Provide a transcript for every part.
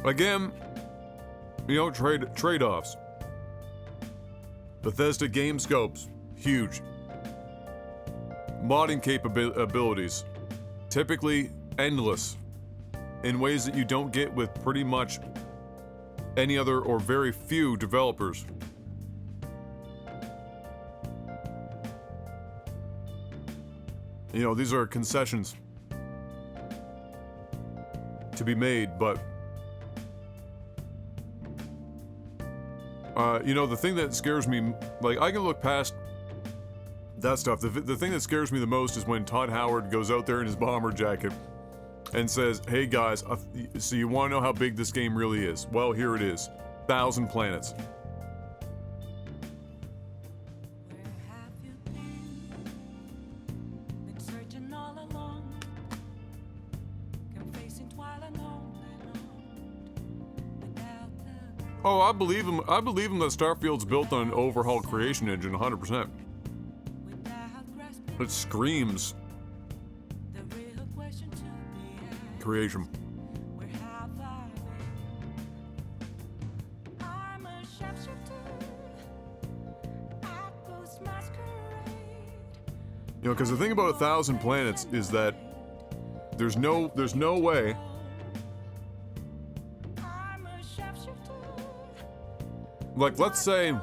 Again, you know, trade-offs. Bethesda game scopes, huge. Modding capabilities, typically endless, in ways that you don't get with pretty much any other or very few developers. You know, these are concessions to be made, but you know, the thing that scares me, like, I can look past that stuff. The thing that scares me the most is when Todd Howard goes out there in his bomber jacket and says, hey guys, so you want to know how big this game really is? Well, here it is. 1,000 planets. Oh, I believe him that Starfield's built on an overhauled creation engine 100%. It screams creation. You know, because the thing about 1,000 planets is that there's no way like, let's say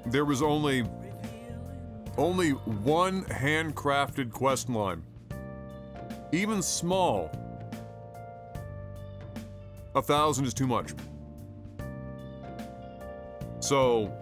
there was only one handcrafted quest line, even small. 1,000 is too much. So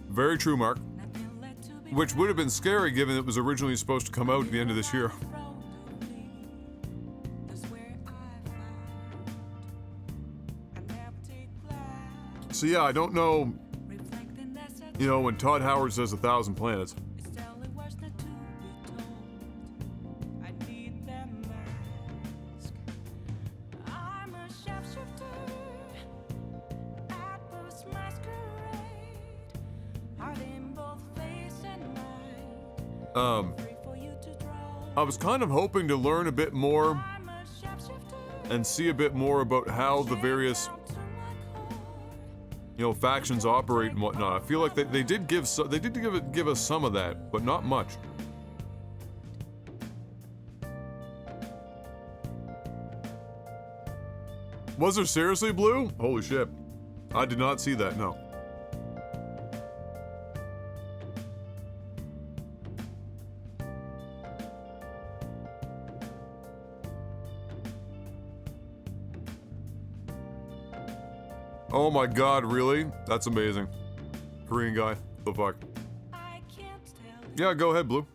very true, Mark. Which would have been scary given it was originally supposed to come out at the end of this year. So yeah, I don't know, you know, when Todd Howard says 1,000 planets. I was kind of hoping to learn a bit more and see a bit more about how the various, you know, factions operate and whatnot. I feel like they did give us some of that, but not much. Was there seriously blue? Holy shit. I did not see that, no. Oh my god, really? That's amazing. Korean guy. The fuck? Yeah, go ahead, Blue.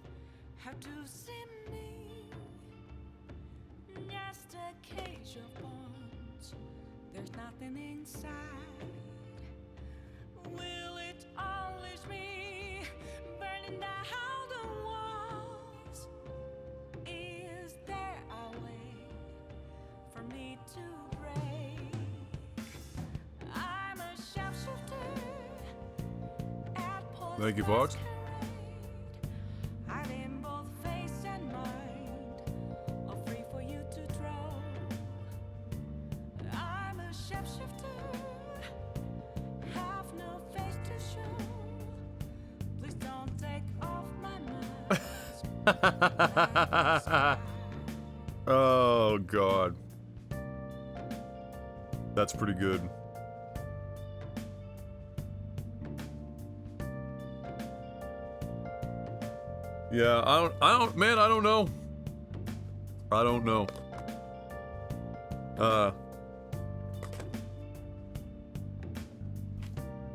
Thank you, Fox. Oh, God. That's pretty good. Yeah, I don't know. I don't know.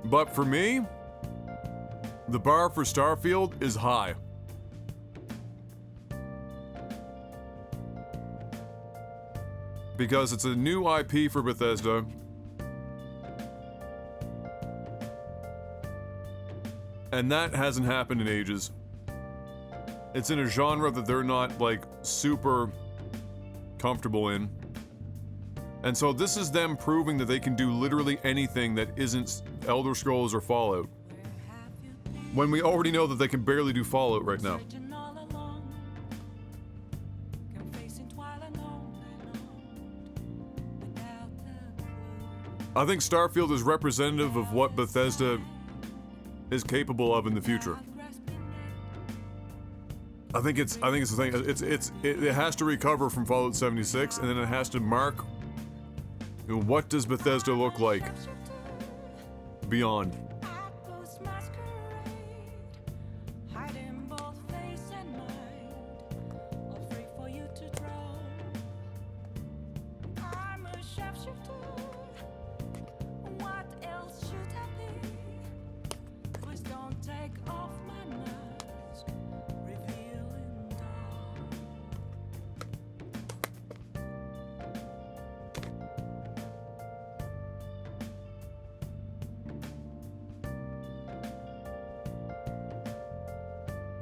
But for me, the bar for Starfield is high. Because it's a new IP for Bethesda. And that hasn't happened in ages. It's in a genre that they're not like super comfortable in. And so this is them proving that they can do literally anything that isn't Elder Scrolls or Fallout. When we already know that they can barely do Fallout right now. I think Starfield is representative of what Bethesda is capable of in the future. I think it's the thing. It has to recover from Fallout 76, and then it has to mark, you know, what does Bethesda look like beyond.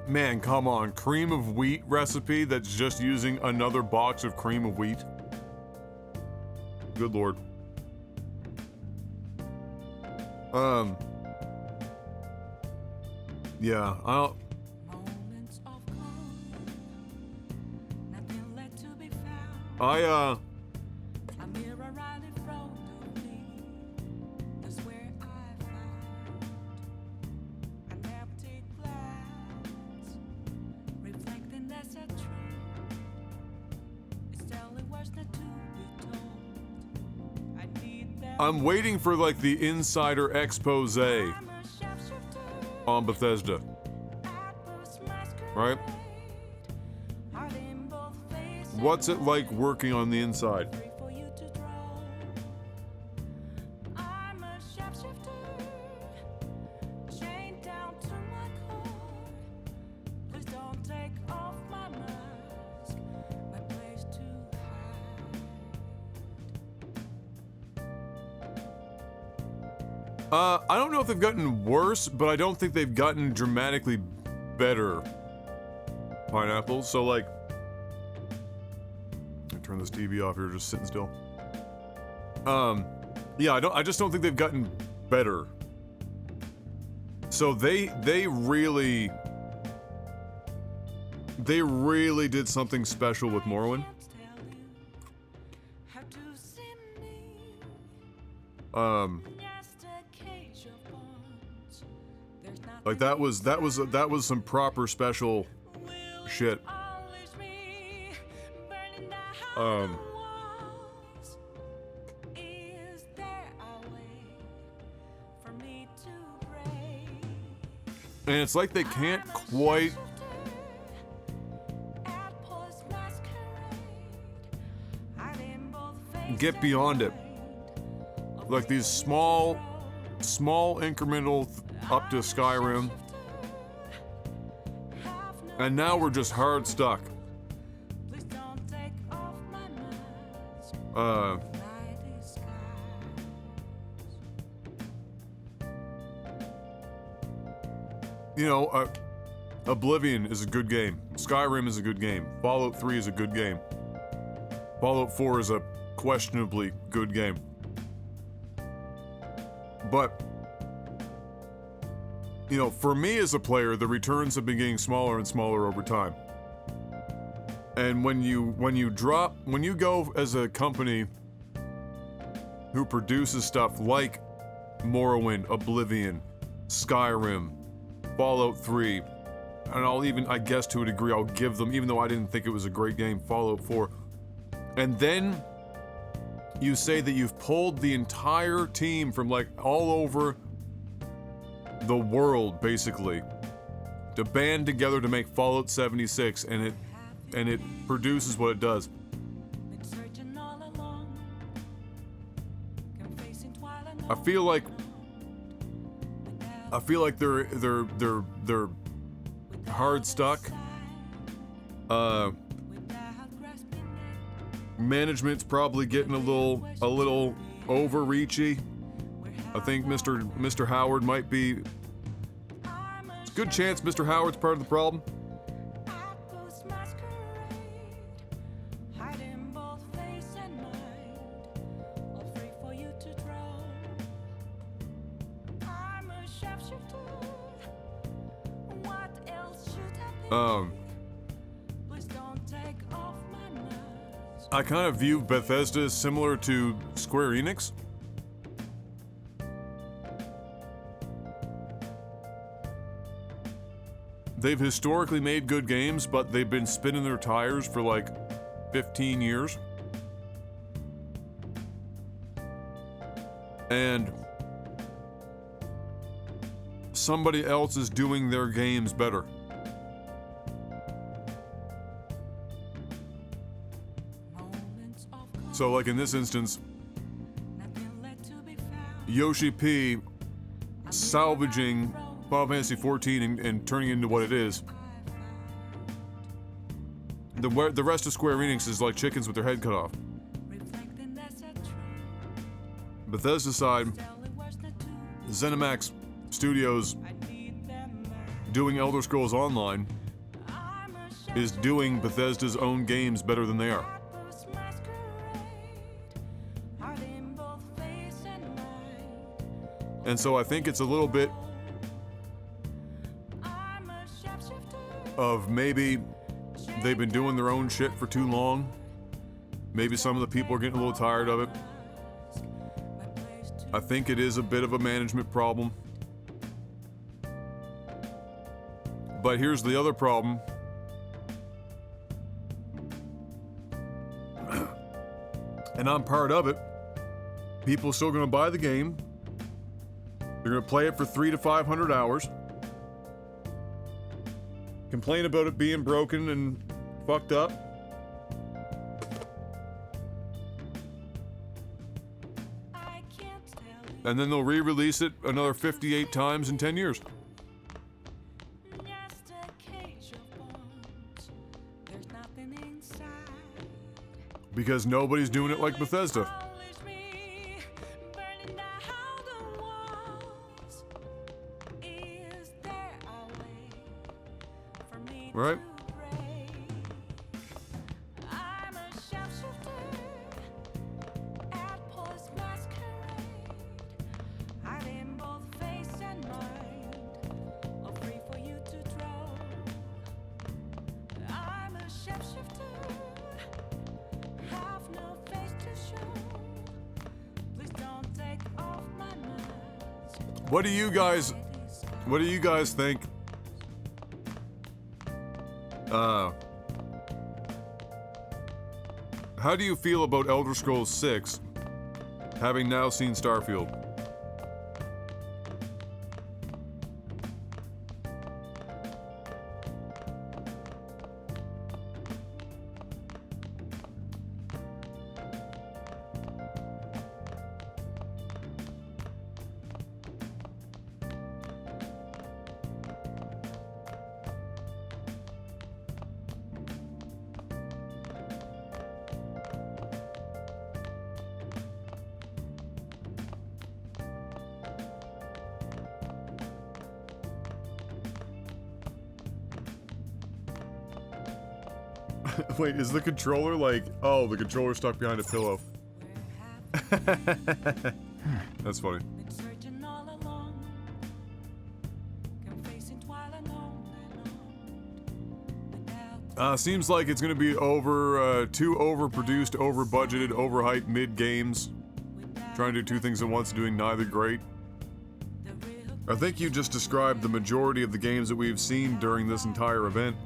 Man, come on, cream of wheat recipe that's just using another box of cream of wheat. Good lord. Yeah, I'm waiting for like the insider expose on Bethesda. Right? What's it like working on the inside? I don't know if they've gotten worse, but I don't think they've gotten dramatically better. Pineapple, so like, I turn this TV off here, just sitting still. Yeah, I just don't think they've gotten better. So they really did something special with Morrowind. Like that was some proper special shit. And it's like they can't quite get beyond it. Like these small incremental up to Skyrim. And now we're just hard stuck. You know, Oblivion is a good game. Skyrim is a good game. Fallout 3 is a good game. Fallout 4 is a questionably good game. But, you know, for me as a player, the returns have been getting smaller and smaller over time. And when you go as a company who produces stuff like Morrowind, Oblivion, Skyrim, Fallout 3, and I'll even, I guess to a degree, I'll give them, even though I didn't think it was a great game, Fallout 4. And then you say that you've pulled the entire team from like all over the world, basically, to band together to make Fallout 76, and it produces what it does. I feel like they're hard stuck. Management's probably getting a little overreachy. I think Mr. Howard might be. It's a good chance Mr. Howard's part of the problem. Um, I kind of view Bethesda as similar to Square Enix. They've historically made good games, but they've been spinning their tires for like 15 years. And somebody else is doing their games better. So like in this instance, Yoshi P salvaging Final Fantasy XIV and turning it into what it is. The rest of Square Enix is like chickens with their head cut off. Bethesda side, ZeniMax Studios doing Elder Scrolls Online is doing Bethesda's own games better than they are. And so I think it's a little bit of maybe they've been doing their own shit for too long. Maybe some of the people are getting a little tired of it. I think it is a bit of a management problem. But here's the other problem. And I'm part of it. People are still going to buy the game. They're going to play it for 300 to 500 hours. Complain about it being broken and fucked up. And then they'll re-release it another 58 times in 10 years. Because nobody's doing it like Bethesda. Right? What do you guys think? How do you feel about Elder Scrolls 6, having now seen Starfield? Wait, is the controller like... Oh, the controller's stuck behind a pillow. That's funny. Seems like it's gonna be too overproduced, over-budgeted, overhyped mid-games. Trying to do two things at once, doing neither great. I think you just described the majority of the games that we've seen during this entire event.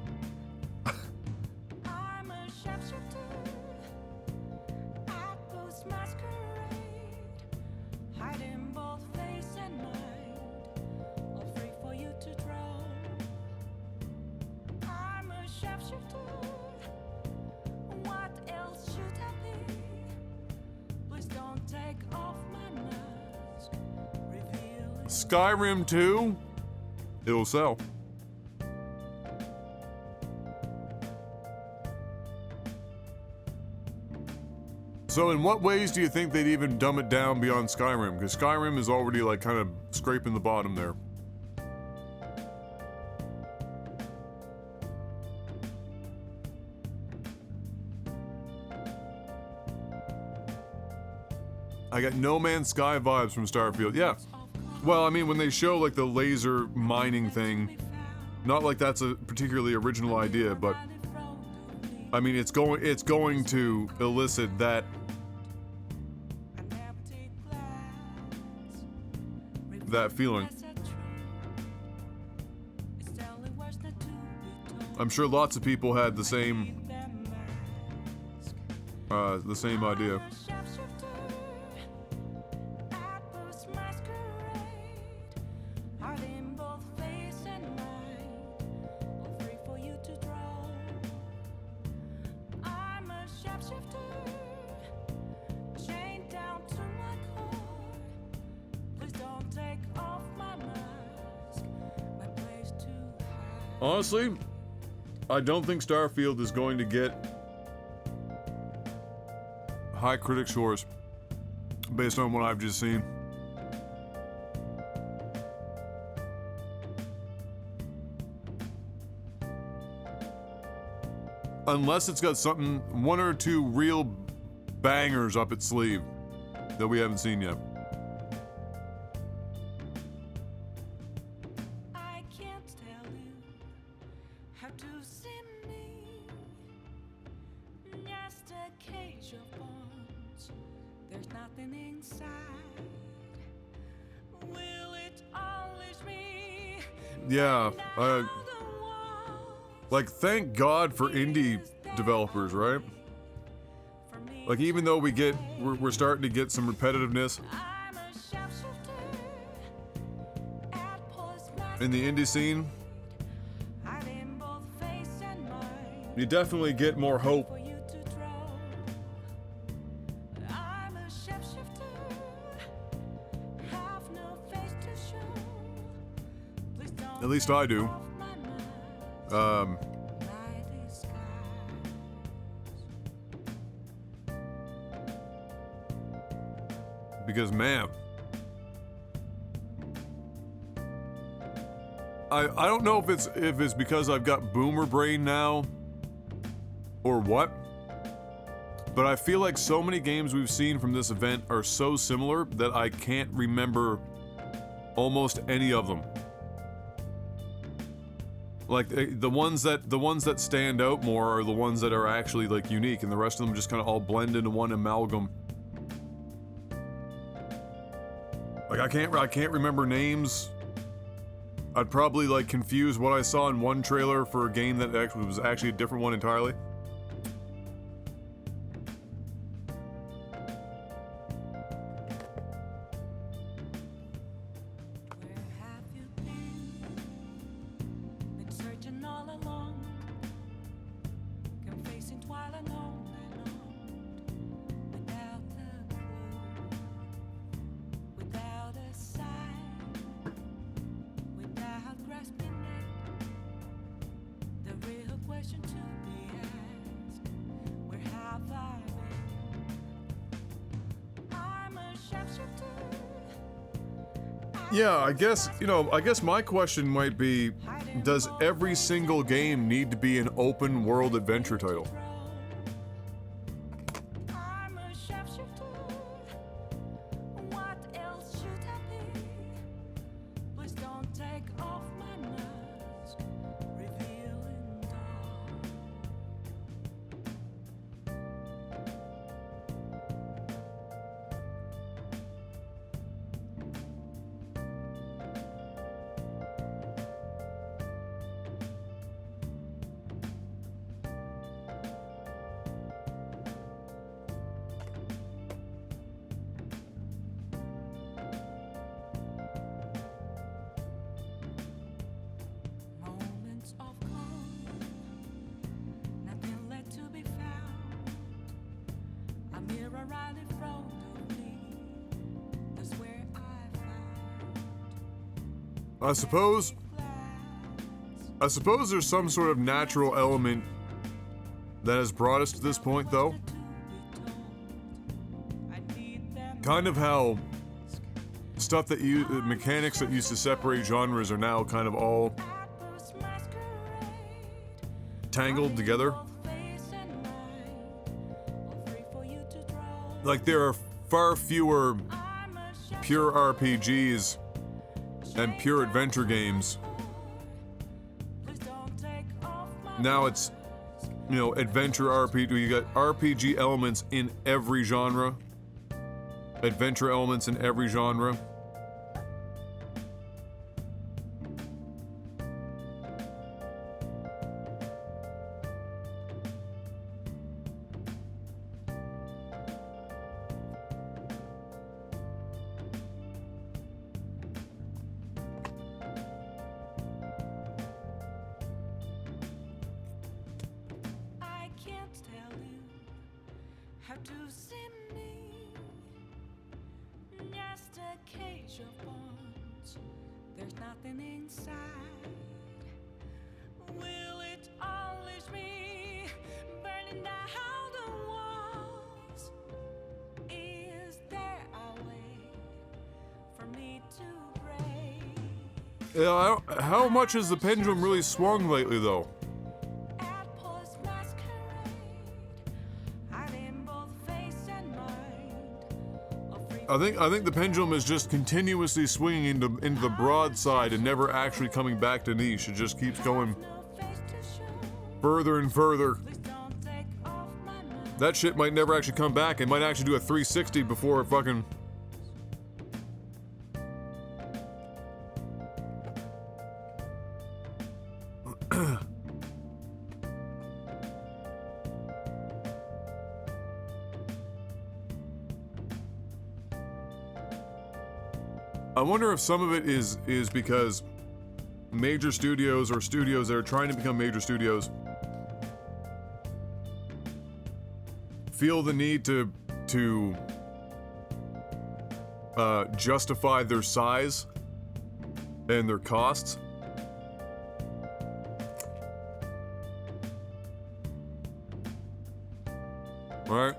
Skyrim 2, it'll sell. So in what ways do you think they'd even dumb it down beyond Skyrim? Because Skyrim is already like kind of scraping the bottom there. I got No Man's Sky vibes from Starfield. Yeah. Well, I mean, when they show like the laser mining thing, Not like that's a particularly original idea, but I mean, it's going to elicit that feeling. I'm sure lots of people had the same idea. Honestly, I don't think Starfield is going to get high critic scores based on what I've just seen. Unless it's got something, one or two real bangers up its sleeve that we haven't seen yet. Yeah, like, thank God for indie developers, right? Like, even though we're starting to get some repetitiveness in the indie scene, you definitely get more hope. At least I do. Because, man, I don't know if it's because I've got boomer brain now or what, but I feel like so many games we've seen from this event are so similar that I can't remember almost any of them. Like, the ones that stand out more are the ones that are actually, like, unique, and the rest of them just kind of all blend into one amalgam. Like, I can't remember names. I'd probably, like, confuse what I saw in one trailer for a game that was actually a different one entirely. Yeah, I guess my question might be, does every single game need to be an open world adventure title? I suppose there's some sort of natural element that has brought us to this point, though. Kind of how mechanics that used to separate genres are now kind of all tangled together. Like, there are far fewer pure RPGs and pure adventure games Now it's, you know, adventure RPG. You got RPG elements in every genre, adventure elements in every genre. There's nothing inside. Will it unleash me, burning down the walls? Is there a way for me to break? Yeah, how much has the pendulum really swung lately, though? I think the pendulum is just continuously swinging into the broad side and never actually coming back to niche. It just keeps going further and further. That shit might never actually come back. It might actually do a 360 before it fucking... I wonder if some of it is because major studios or studios that are trying to become major studios feel the need to justify their size and their costs. Right?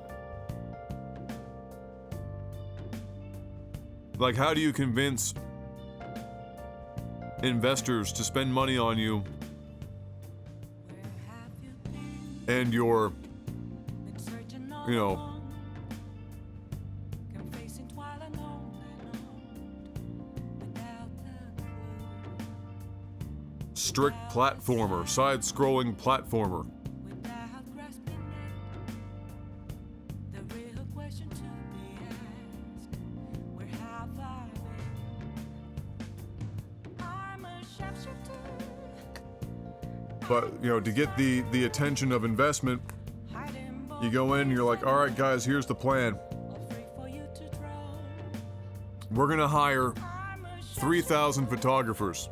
Like, how do you convince investors to spend money on you and your, you know, strict platformer, side-scrolling platformer? But, you know, to get the attention of investment, you go in, you're like, all right, guys, here's the plan. We're gonna hire 3,000 photographers.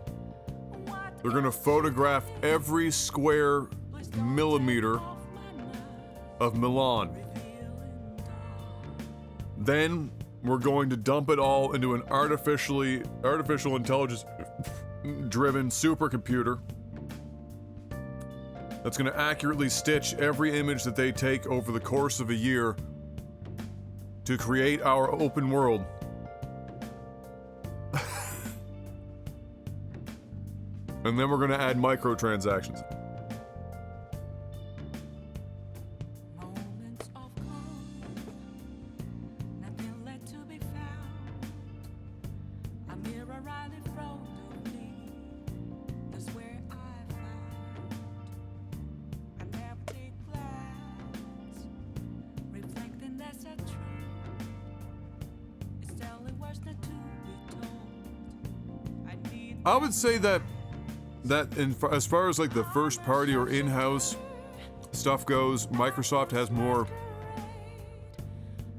They're gonna photograph every square millimeter of Milan. Then we're going to dump it all into an artificial intelligence driven supercomputer that's going to accurately stitch every image that they take over the course of a year to create our open world. And then we're going to add microtransactions. I would say that as far as like the first party or in-house stuff goes, Microsoft has more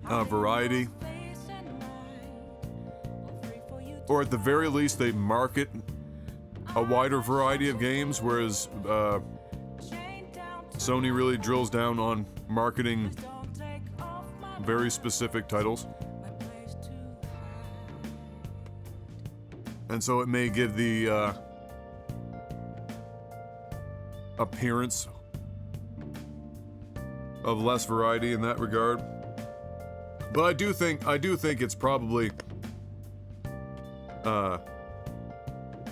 variety, or at the very least they market a wider variety of games, whereas Sony really drills down on marketing very specific titles. And so it may give the appearance of less variety in that regard. But I do think it's probably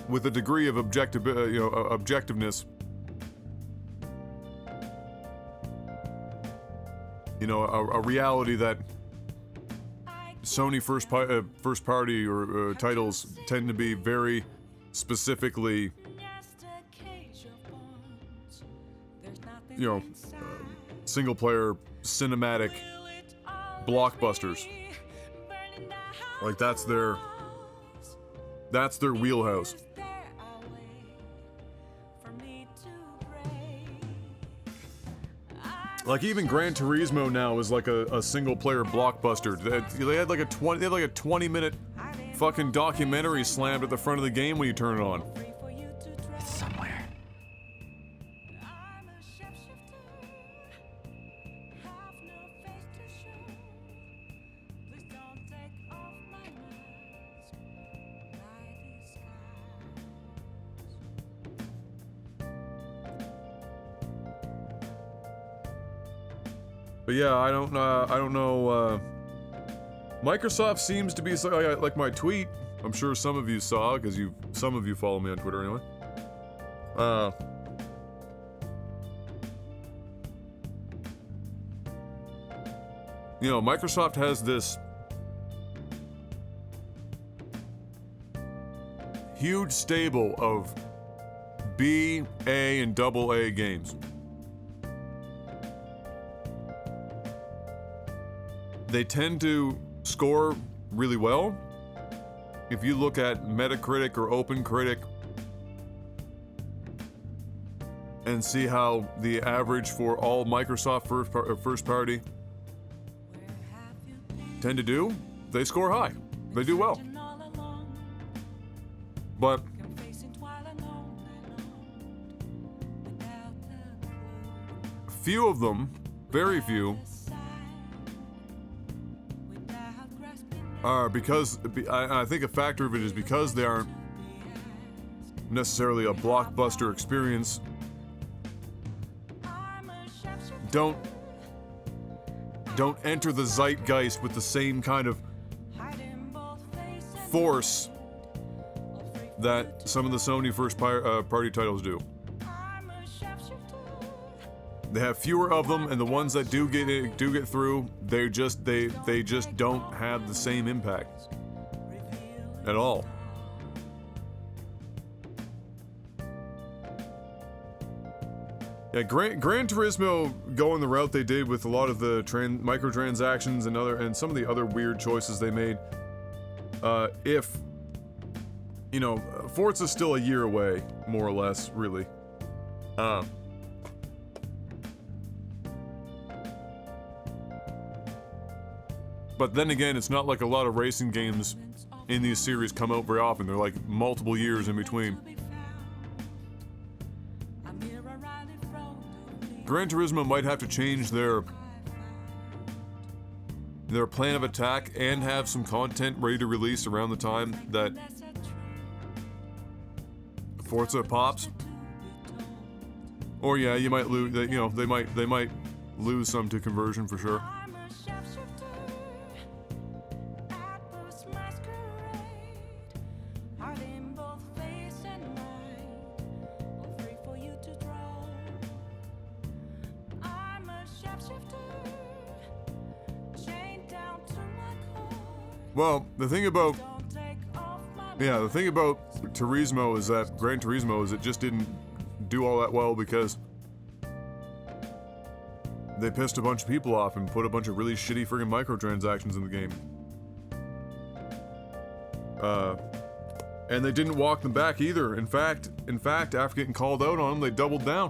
with a degree of objectiveness. You know, a reality that Sony first party or titles tend to be very specifically you know, single player cinematic blockbusters. Like that's their wheelhouse. Like even Gran Turismo now is like a single player blockbuster. They had like a 20-minute fucking documentary slammed at the front of the game when you turn it on. It's somewhere. But yeah, I don't know. Microsoft seems to be like my tweet. I'm sure some of you saw because some of you follow me on Twitter anyway. You know, Microsoft has this huge stable of B, A, and AA games. They tend to score really well. If you look at Metacritic or OpenCritic and see how the average for all Microsoft first party tend to do, they score high. They do well. But few of them, very few, because I think a factor of it is because they aren't necessarily a blockbuster experience, don't enter the zeitgeist with the same kind of force that some of the Sony first party titles do. They have fewer of them, and the ones that do get through, they just don't have the same impact at all. Yeah, Gran Turismo going the route they did with a lot of the microtransactions and some of the other weird choices they made. If you know, Forza's still a year away, more or less, really. But then again, it's not like a lot of racing games in these series come out very often. They're like multiple years in between. Gran Turismo might have to change their plan of attack and have some content ready to release around the time that Forza pops. Or yeah, you might lose. You know, they might lose some to conversion for sure. Well, the thing about Turismo is that Gran Turismo is it just didn't do all that well because they pissed a bunch of people off and put a bunch of really shitty friggin' microtransactions in the game. And they didn't walk them back either. In fact, after getting called out on them, they doubled down.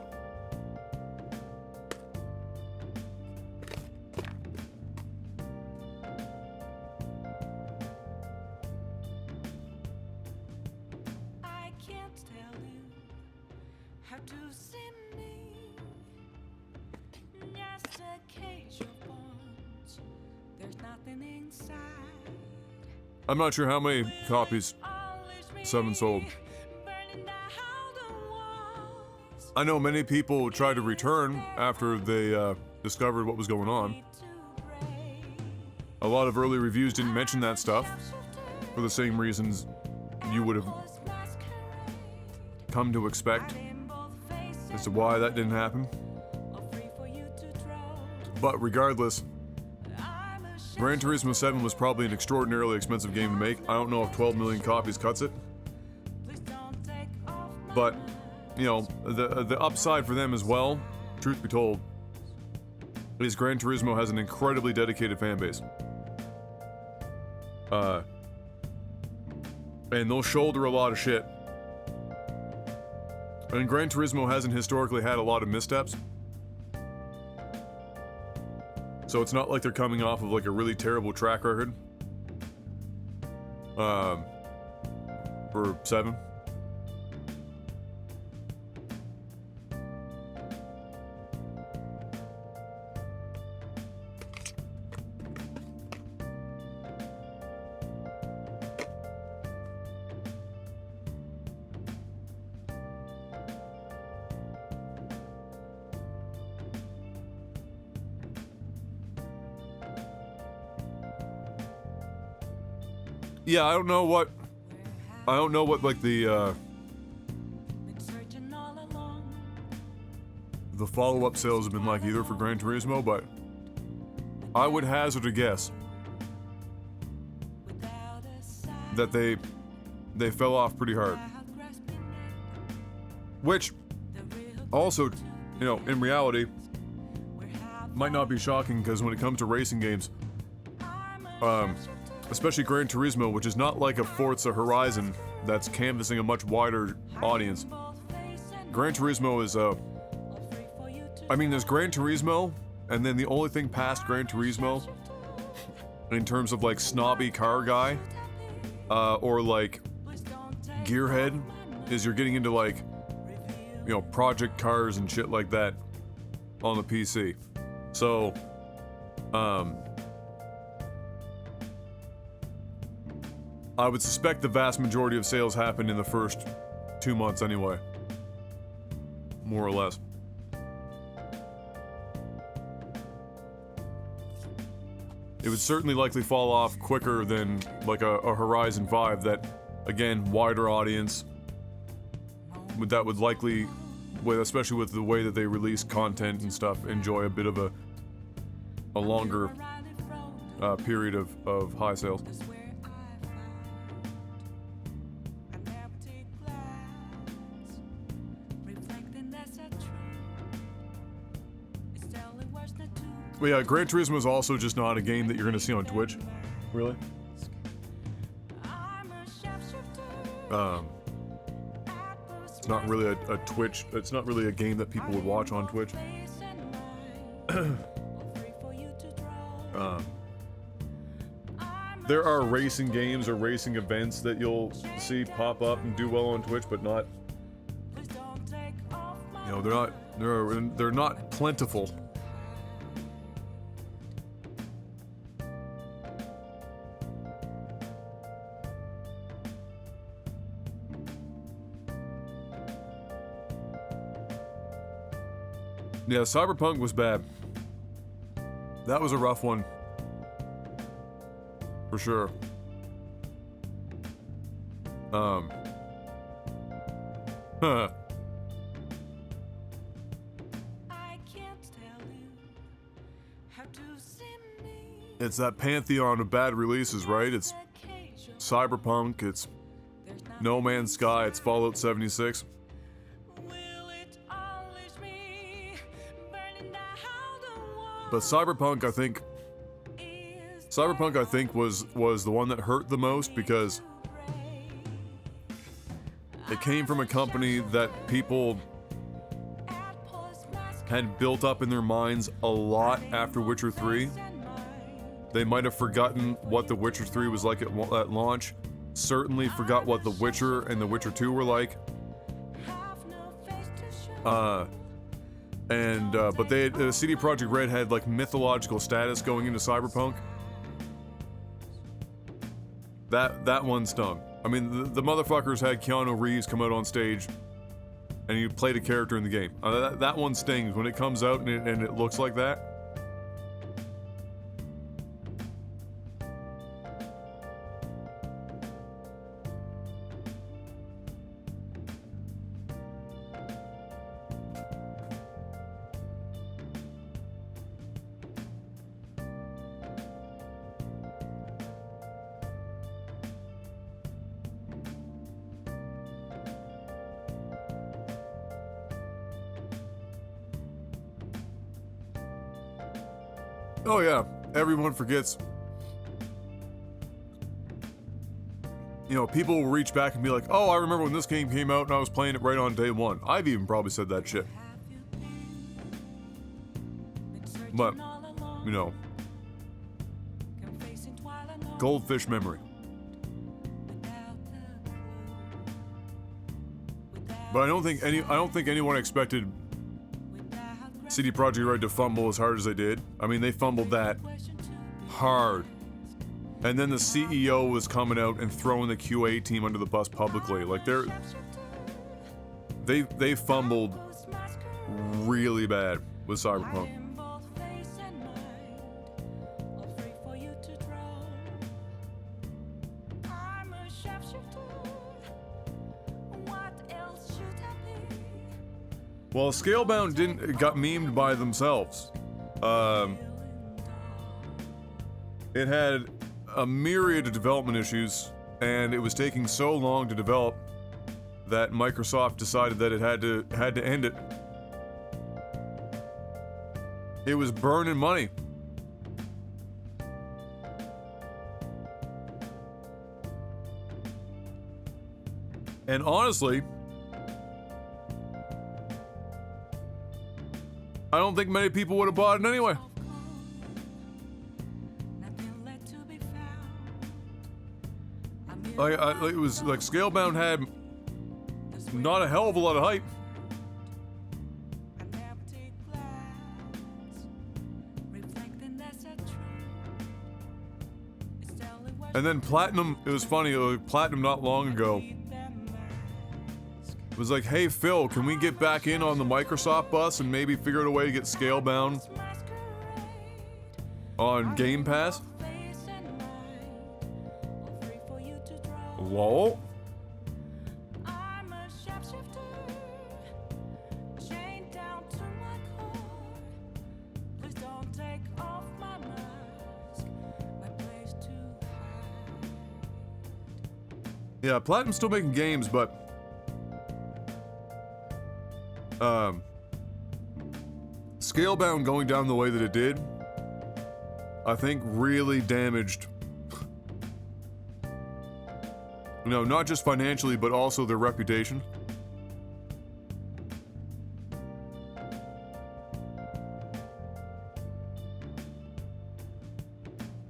I'm not sure how many copies 7 sold. I know many people tried to return after they discovered what was going on. A lot of early reviews didn't mention that stuff for the same reasons you would have come to expect as to why that didn't happen. But regardless, Gran Turismo 7 was probably an extraordinarily expensive game to make. I don't know if 12 million copies cuts it. But, you know, the upside for them as well truth be told, is Gran Turismo has an incredibly dedicated fan base. And they'll shoulder a lot of shit. And Gran Turismo hasn't historically had a lot of missteps. So it's not like they're coming off of like a really terrible track record. For 7. Yeah, I don't know what like Been searching all along. the follow-up sales have been like either for Gran Turismo, but I would hazard a guess Without a sign, that they fell off pretty hard. without grasping it, Which the real also, you know, in reality, we're half might not be shocking because when it comes to racing games, I'm a especially Gran Turismo, which is not like a Forza Horizon that's canvassing a much wider audience. both face and Gran Turismo is all free for you to I mean, there's Gran Turismo, and then the only thing past Gran Turismo, in terms of like snobby car guy, or like please don't take gearhead, is you're getting into like, you know, project cars and shit like that on the PC. So, I would suspect the vast majority of sales happened in the first 2 months anyway. More or less. It would certainly likely fall off quicker than like a Horizon 5 that, again, wider audience. That would likely, especially with the way that they release content and stuff, enjoy a bit of a longer period of high sales. Is where I found an empty glass, reflecting that's a truth. It's only worse than two. But yeah, Gran Turismo is also just not a game that you're gonna see on Twitch. Really? I'm a sharpshooter. It's not really a Twitch. It's not really a game that people would watch on Twitch. There are racing games or racing events that you'll see pop up and do well on Twitch, but not. You know, they're not plentiful. Yeah, Cyberpunk was bad. That was a rough one. For sure. Huh. I can't tell you how to see me. It's that pantheon of bad releases, right? It's Occasion. Cyberpunk, it's There's No Man's Sky, it's Fallout 76. Will it unleash me? Burning down the wall. But Cyberpunk, I think, Is was the one that hurt the most because it came from a company that people had built up in their minds a lot after Witcher 3. They might have forgotten what The Witcher 3 was like at launch. Certainly forgot what The Witcher and The Witcher 2 were like. But CD Projekt Red had like mythological status going into Cyberpunk. That one stung. I mean, the motherfuckers had Keanu Reeves come out on stage, and he played a character in the game. That one stings when it comes out and it looks like that. Oh yeah, everyone forgets. You know, people will reach back and be like, oh, I remember when this game came out and I was playing it right on day one. I've even probably said that shit. But, you know, goldfish memory. But I don't think anyone expected CD Projekt Red to fumble as hard as they did. I mean, they fumbled that hard. And then the CEO was coming out and throwing the QA team under the bus publicly. Like they fumbled really bad with Cyberpunk. Well, Scalebound got memed by themselves. It had a myriad of development issues, and it was taking so long to develop that Microsoft decided that it had to end it. It was burning money. And honestly, I don't think many people would have bought it anyway. It was like Scalebound had not a hell of a lot of hype. And then Platinum, it was funny, Platinum not long ago was like, hey Phil, can we get back in on the Microsoft bus and maybe figure out a way to get Scalebound on Game Pass? Lol. Yeah, Platinum's still making games, but Scalebound going down the way that it did, I think really damaged, you know, not just financially, but also their reputation.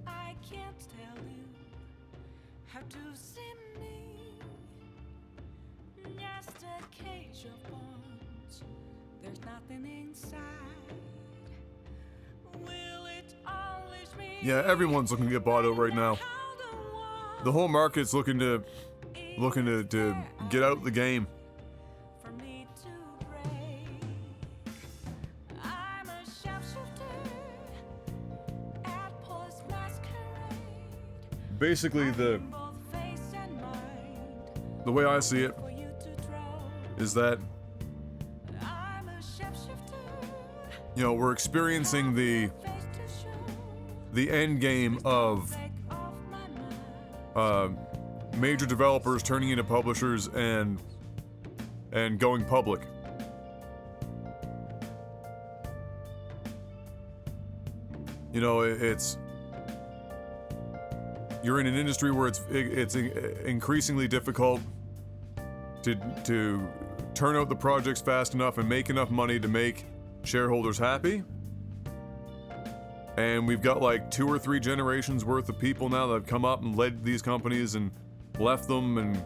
I can't tell you how to see me. Just a cage of bones. There's nothing inside. Will it always be? Yeah, everyone's looking to get bought out right now. The whole market's looking to get out the game. For me to break. I'm a sharpshooter at Post Masquerade. Basically, the Both face and mind way I see it for you to draw. is that, I'm a sharpshooter. you know, we're experiencing the Face to show. end game of Take off my mind. major developers turning into publishers and going public. You know, it's you're in an industry where it's increasingly difficult to turn out the projects fast enough and make enough money to make shareholders happy. And we've got like 2 or 3 generations worth of people now that have come up and led these companies and left them and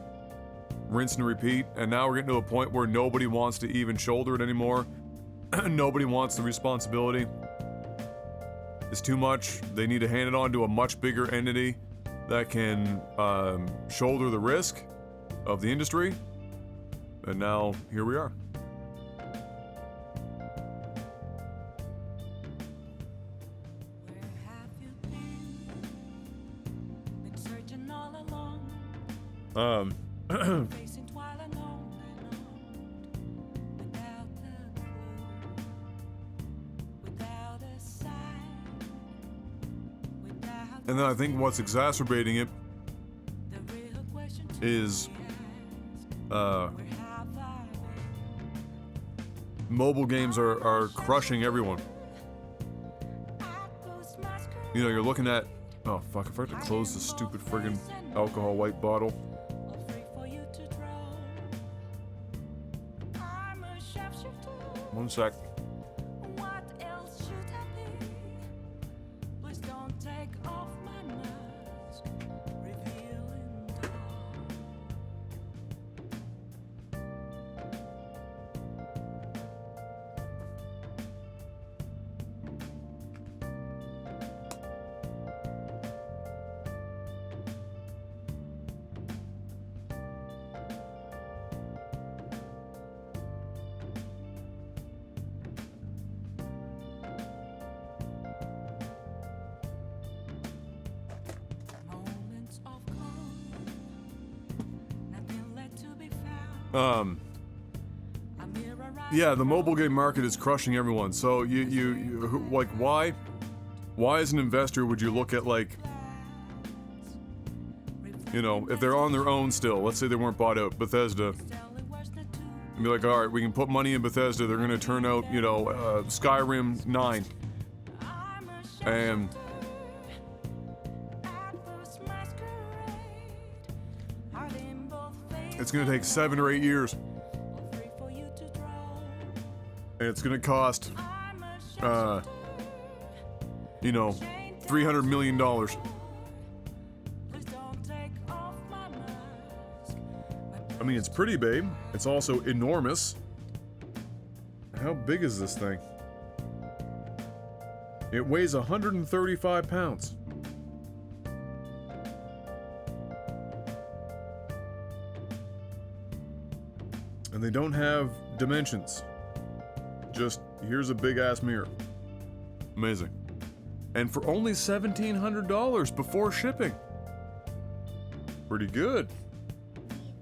rinse and repeat. And now we're getting to a point where nobody wants to even shoulder it anymore. Nobody wants the responsibility. It's too much. They need to hand it on to a much bigger entity that can shoulder the risk of the industry. And now here we are. Where have you been? Been searching all along. Facing twilight on and on. Without a clue. Without a sign. Without And then I think what's exacerbating it the real question to is be asked. uh, Where have I been? mobile games are crushing everyone. At Post You know, you're looking at. Oh fuck! If I have to close this stupid friggin' alcohol white bottle. all free for you to draw. I'm a shapeshifter. 1 sec. What else should I be? Please don't take off my mask, revealing dawn. Moments of calm, nothing left to be found. A mirror right Yeah, the mobile game market is crushing everyone. So like why as an investor would you look at like, you know, if they're on their own still, let's say they weren't bought out, Bethesda, and be like, all right, we can put money in Bethesda. They're gonna turn out, you know, Skyrim 9, and it's gonna take 7 or 8 years, and it's gonna cost, you know, $300 million. I mean, it's pretty, babe. It's also enormous. How big is this thing? It weighs 135 pounds. And they don't have dimensions. Just, here's a big ass mirror. Amazing. And for only $1,700 before shipping. Pretty good.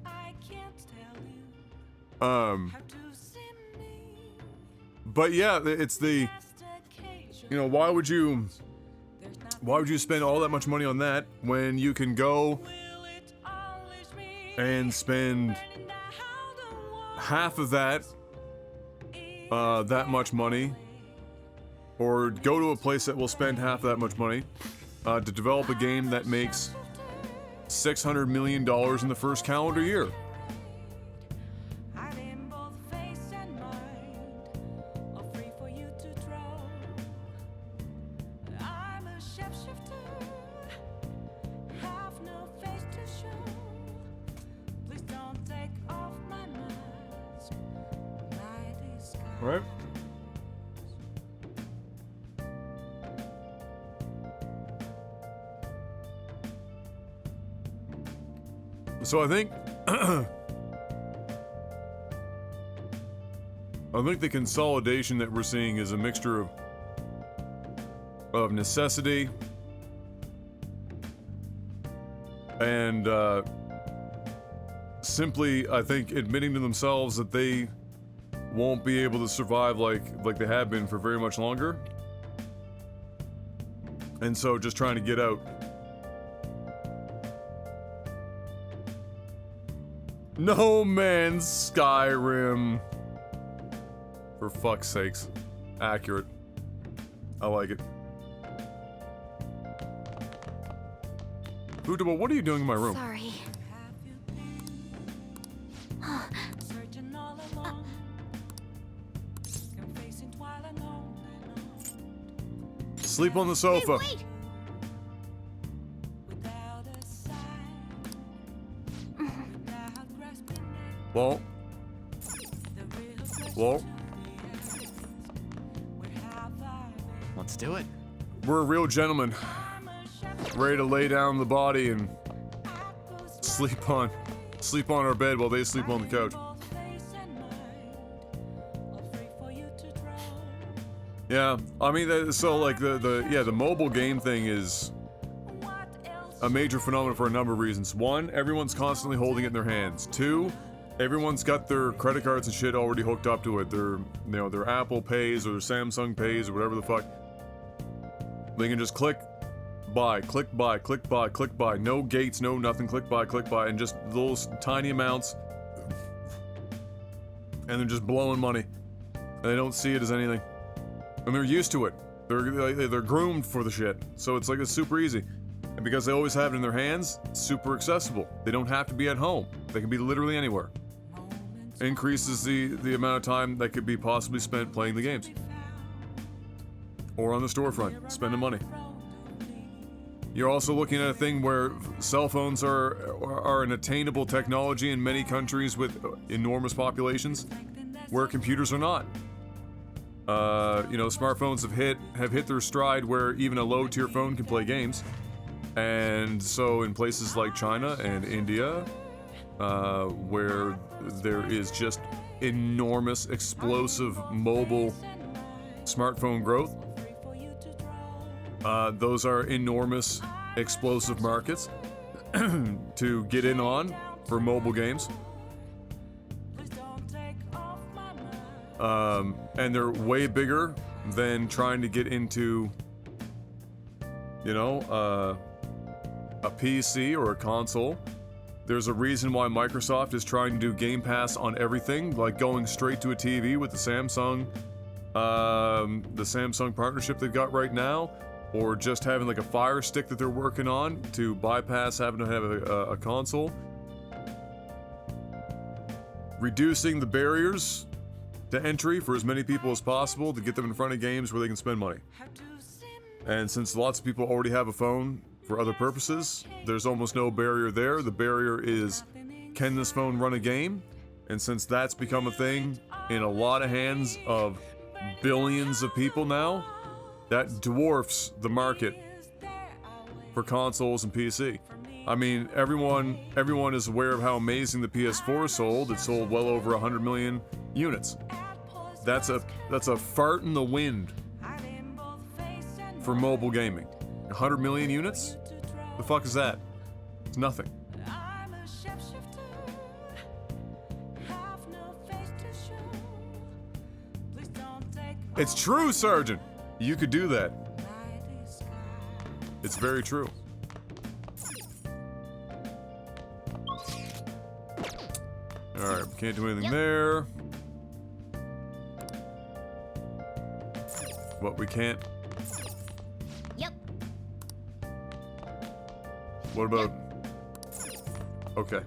I can't tell you How to see me. But yeah, it's the, you know, why would you spend all that much money on that when you can go and spend half of that, that much money, or go to a place that will spend half that much money to develop a game that makes $600 million in the first calendar year. Right? So I think I think the consolidation that we're seeing is a mixture of necessity and simply, I think, admitting to themselves that they won't be able to survive like they have been for very much longer, and so just trying to get out. No Man's Skyrim. For fuck's sakes. Accurate. I like it. Futaba, what are you doing in my room? Sorry. Searching all along, confessing while alone. Sleep on the sofa. Hey, wait! Without a sign, without grasping it, Well, the real question well, to be asked is, where have I been? Let's do it. we're real gentlemen, I'm a shepherd, ready to lay down the body and I close sleep on our bed while they sleep on the couch. both face and mind, all free for you to draw. Yeah, I mean, so like the mobile game thing is What else a major phenomenon for a number of reasons. One, everyone's constantly holding it in their hands. Two, everyone's got their credit cards and shit already hooked up to it. Their Apple Pays or their Samsung Pays or whatever the fuck. They can just click buy, click buy, click buy, click buy. No gates, no nothing. Click buy, and just those tiny amounts. And they're just blowing money. And they don't see it as anything. And they're used to it. They're groomed for the shit. So it's like it's super easy. And because they always have it in their hands, it's super accessible. They don't have to be at home. They can be literally anywhere. Increases the amount of time that could be possibly spent playing the games. Or on the storefront, spending money. You're also looking at a thing where cell phones are an attainable technology in many countries with enormous populations, where computers are not. Smartphones have hit their stride where even a low-tier phone can play games. And so in places like China and India, where there is just enormous, explosive mobile smartphone growth, those are enormous, explosive markets to get in on for mobile games. And they're way bigger than trying to get into, a PC or a console. There's a reason why Microsoft is trying to do Game Pass on everything, like going straight to a TV with the Samsung partnership they've got right now, or just having like a Fire Stick that they're working on to bypass having to have a console. Reducing the barriers to entry for as many people as possible to get them in front of games where they can spend money. And since lots of people already have a phone for other purposes, there's almost no barrier there. The barrier is, can this phone run a game? And since that's become a thing in a lot of hands of billions of people now, that dwarfs the market for consoles and PC. I mean, everyone is aware of how amazing the PS4 sold. It sold well over 100 million units. That's a fart in the wind for mobile gaming. 100 million units? The fuck is that? It's nothing. It's true, Sergeant. You could do that. It's very true. Alright, can't do anything there. What we can't. Yep. What about? Okay.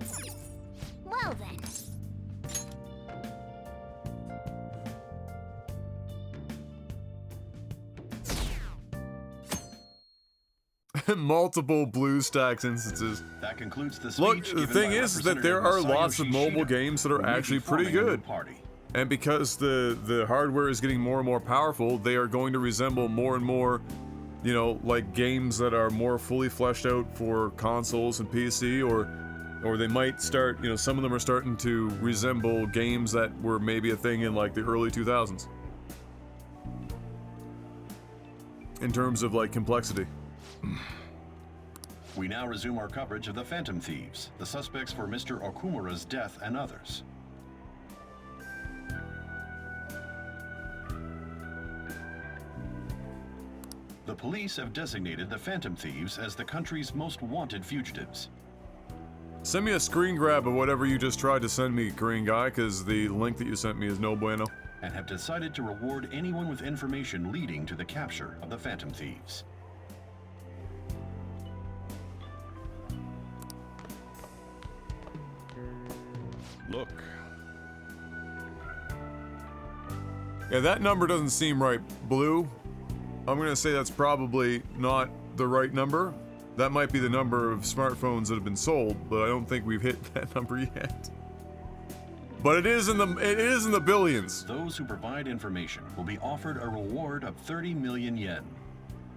Well then. Multiple BlueStacks instances. That concludes the speech. Look, the given thing by is that there are Representative lots of Masayoshi mobile Shida, games that who are may be actually pretty forming a new good. party. And because the hardware is getting more and more powerful, they are going to resemble more and more, like games that are more fully fleshed out for consoles and PC, or they might start, some of them are starting to resemble games that were maybe a thing in like the early 2000s. In terms of like complexity. We now resume our coverage of the Phantom Thieves, the suspects for Mr. Okumura's death and others. The police have designated the Phantom Thieves as the country's most wanted fugitives. Send me a screen grab of whatever you just tried to send me, Korean guy, because the link that you sent me is no bueno. And have decided to reward anyone with information leading to the capture of the Phantom Thieves. Look. Yeah, that number doesn't seem right, Blue. I'm gonna say that's probably not the right number. That might be the number of smartphones that have been sold, but I don't think we've hit that number yet. But it is in the billions. Those who provide information will be offered a reward of 30 million yen.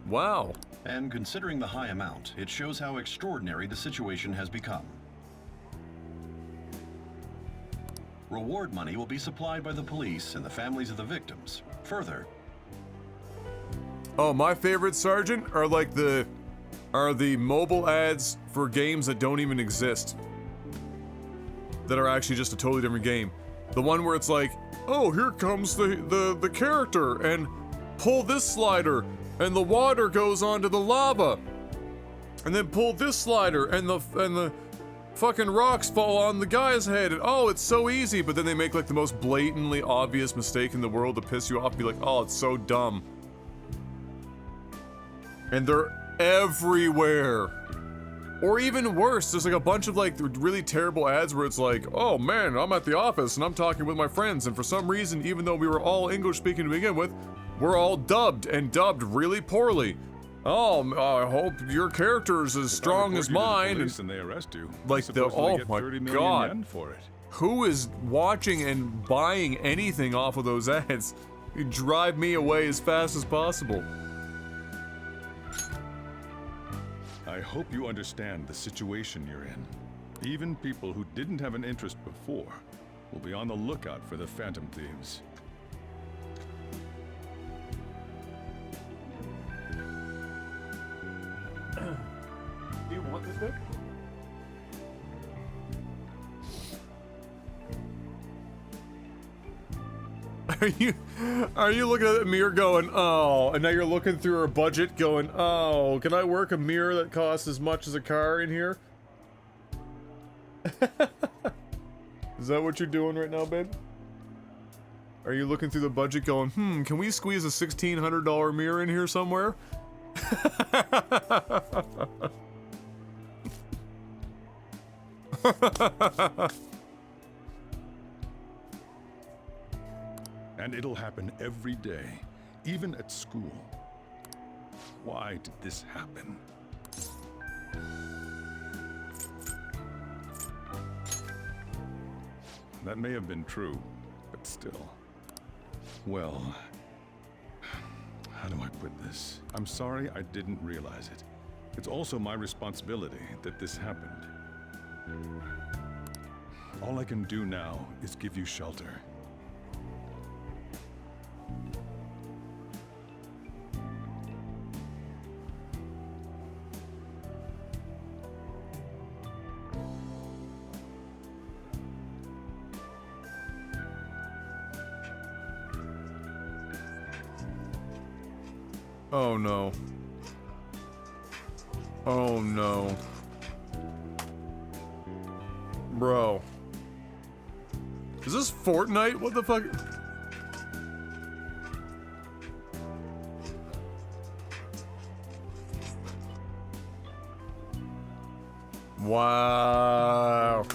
Wow. And considering the high amount, it shows how extraordinary the situation has become. Reward money will be supplied by the police and the families of the victims. Further, Oh, my favorite, Sergeant, are like the mobile ads for games that don't even exist. That are actually just a totally different game. The one where it's like, oh, here comes the character, and pull this slider, and the water goes onto the lava. And then pull this slider, and the fucking rocks fall on the guy's head, and oh, it's so easy, but then they make like the most blatantly obvious mistake in the world to piss you off and be like, oh, it's so dumb. And they're everywhere. Or even worse, there's like a bunch of like really terrible ads where it's like, oh man, I'm at the office and I'm talking with my friends, and for some reason, even though we were all English speaking to begin with, we're all dubbed and dubbed really poorly. Oh, I hope your character's as strong as mine. And they arrest you. Like the, oh my god. Yen for it. Who is watching and buying anything off of those ads? You drive me away as fast as possible. I hope you understand the situation you're in. Even people who didn't have an interest before will be on the lookout for the Phantom Thieves. Do you want this bit? Are you looking at the mirror going, oh, and now you're looking through her budget going, oh, can I work a mirror that costs as much as a car in here? Is that what you're doing right now, babe? Are you looking through the budget going, can we squeeze a $1,600 mirror in here somewhere? And it'll happen every day, even at school. Why did this happen? That may have been true, but still. Well, how do I put this? I'm sorry I didn't realize it. It's also my responsibility that this happened. All I can do now is give you shelter. Oh no. Oh no. Bro. Is this Fortnite? What the fuck? Wow.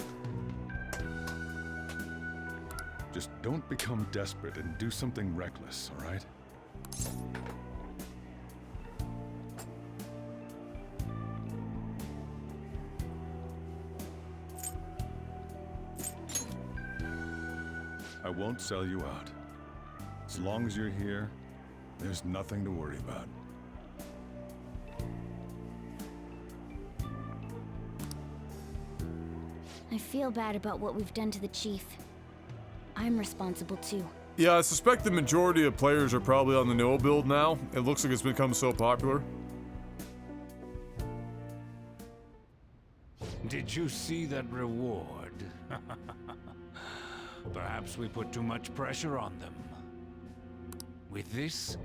Just don't become desperate and do something reckless, all right? I won't sell you out. As long as you're here, there's nothing to worry about. I feel bad about what we've done to the chief. I'm responsible too. Yeah, I suspect the majority of players are probably on the no build now. It looks like it's become so popular. Did you see that reward? Perhaps we put too much pressure on them. With this,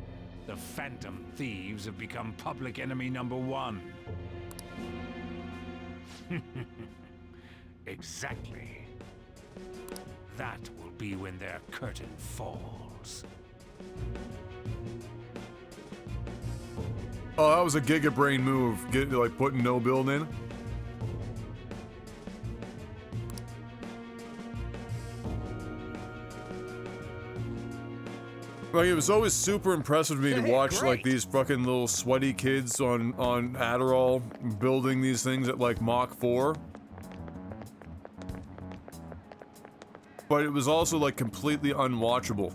the Phantom Thieves have become public enemy #1. Exactly. That will be when their curtain falls. Oh, that was a Giga Brain move. Get like putting no build in. Like, it was always super impressive to me to watch like these fucking little sweaty kids on Adderall building these things at like Mach 4. But it was also like completely unwatchable.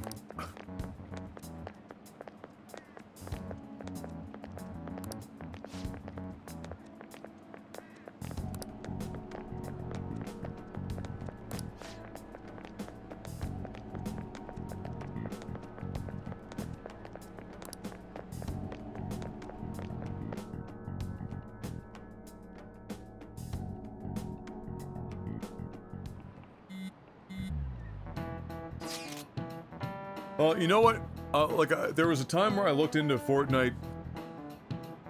You know what? There was a time where I looked into Fortnite,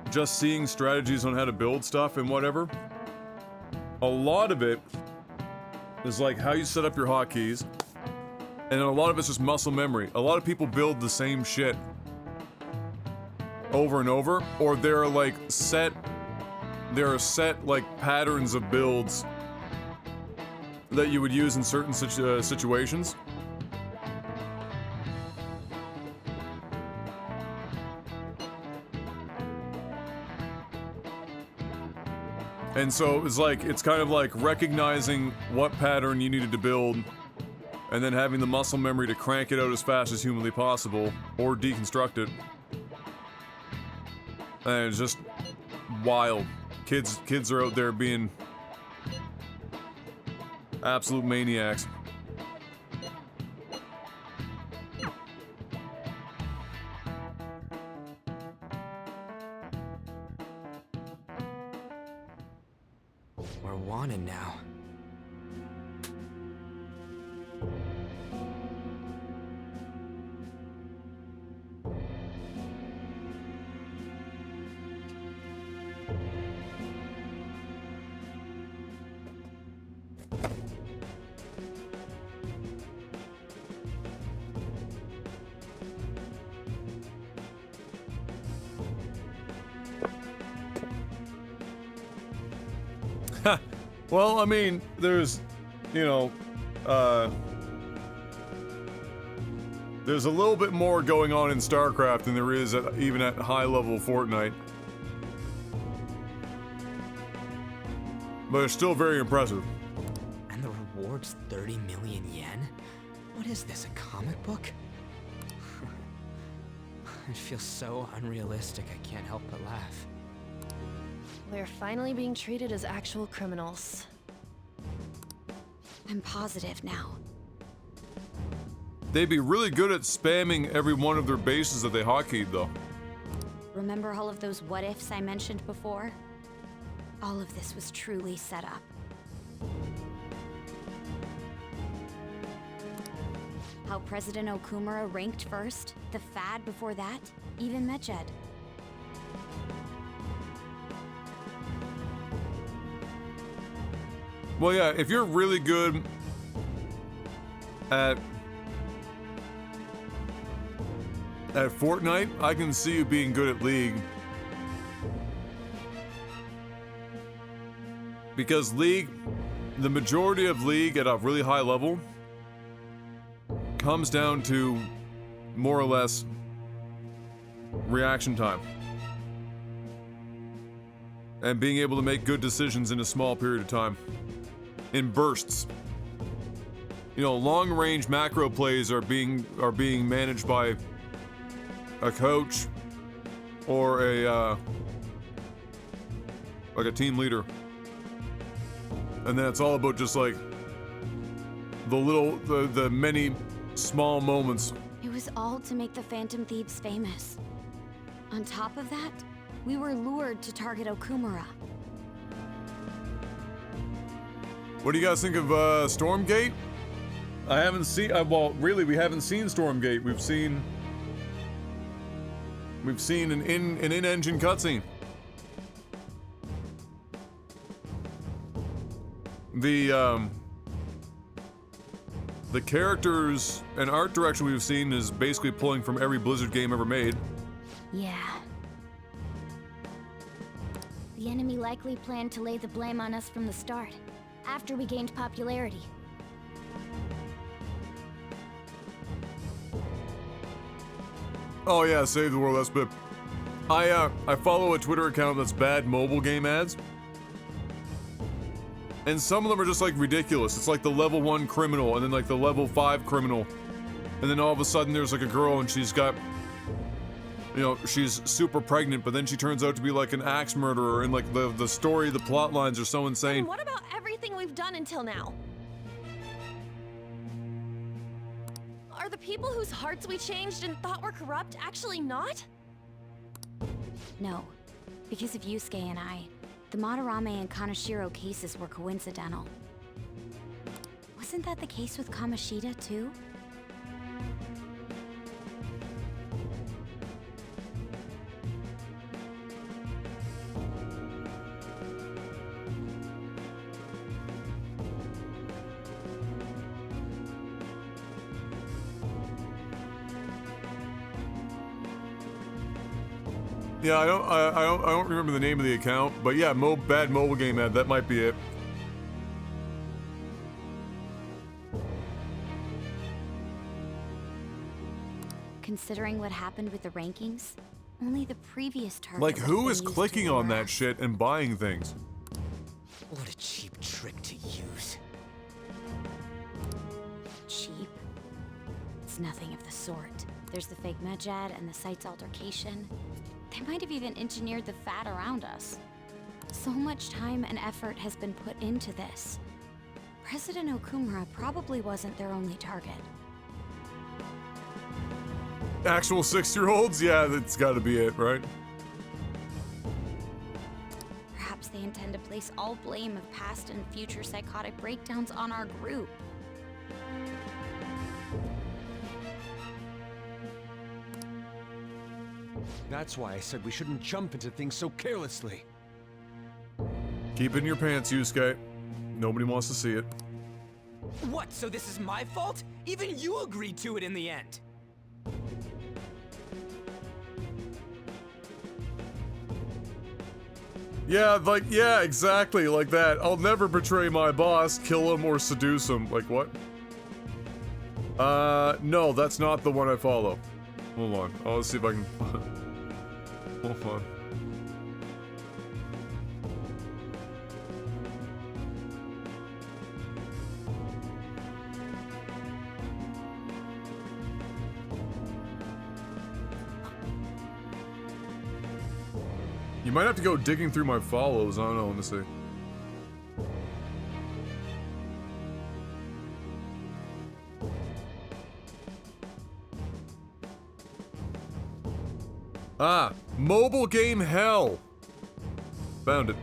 just seeing strategies on how to build stuff and whatever. A lot of it is like how you set up your hotkeys, and then a lot of it's just muscle memory. A lot of people build the same shit. over and over, or there are set like patterns of builds that you would use in certain situations. And so it's kind of like recognizing what pattern you needed to build and then having the muscle memory to crank it out as fast as humanly possible or deconstruct it. And it's just wild. Kids are out there being absolute maniacs. We're wanted now. Well, I mean, there's, there's a little bit more going on in StarCraft than there is even at high-level Fortnite. But it's still very impressive. And the reward's 30 million yen? What is this, a comic book? It feels so unrealistic, I can't help but laugh. We're finally being treated as actual criminals. I'm positive now. They'd be really good at spamming every one of their bases that they hotkeyed, though. Remember all of those what-ifs I mentioned before? All of this was truly set up. How President Okumura ranked first, the Fad before that, even Mechad. Well, yeah, if you're really good at Fortnite, I can see you being good at League. Because League, the majority of League at a really high level comes down to more or less reaction time. And being able to make good decisions in a small period of time. In bursts. Long-range macro plays are being managed by a coach or a team leader. And then it's all about just like the many small moments. It was all to make the Phantom Thieves famous. On top of that, we were lured to target Okumura. What do you guys think of Stormgate? I haven't seen. Well, really, we haven't seen Stormgate. We've seen an in-engine cutscene. The characters and art direction we've seen is basically pulling from every Blizzard game ever made. Yeah. The enemy likely planned to lay the blame on us from the start, after we gained popularity. Oh yeah, save the world, that's bit. I follow a Twitter account that's bad mobile game ads. And some of them are just like ridiculous. It's like the level 1 criminal and then like the level 5 criminal. And then all of a sudden there's like a girl and she's got, she's super pregnant, but then she turns out to be like an axe murderer, and like the story, the plot lines are so insane. And what about everything we've done until now? Are the people whose hearts we changed and thought were corrupt actually not? No, because of Yusuke and I, the Madarame and Kaneshiro cases were coincidental. Wasn't that the case with Kamoshida, too? Yeah, I don't remember the name of the account, but yeah, bad mobile game ad. That might be it. Considering what happened with the rankings, only the previous target. Like, would who have is been used clicking to on lure that us. shit and buying things? What a cheap trick to use. Cheap? It's nothing of the sort. There's the fake Medjed and the site's altercation. They might have even engineered the fat around us. So much time and effort has been put into this. President Okumura probably wasn't their only target. Actual 6-year-olds? Yeah, that's gotta be it, right? Perhaps they intend to place all blame of past and future psychotic breakdowns on our group. That's why I said we shouldn't jump into things so carelessly. Keep it in your pants, Yusuke. Nobody wants to see it. What, so this is my fault? Even you agreed to it in the end. Yeah, like, yeah, exactly, like that. I'll never betray my boss, kill him, or seduce him. Like, what? No, that's not the one I follow. Hold on. I'll see if I can... Hold on. You might have to go digging through my follows. I don't know. Let me see. Ah, mobile game hell. Found it.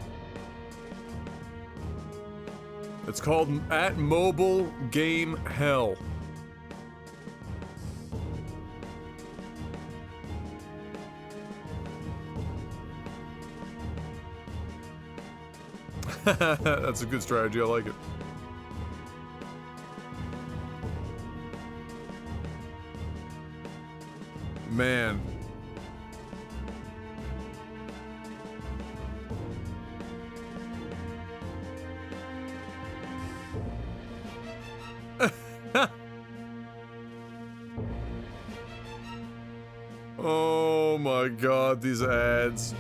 It's called @mobile game hell. That's a good strategy. I like it. Man. Oh my god, these ads.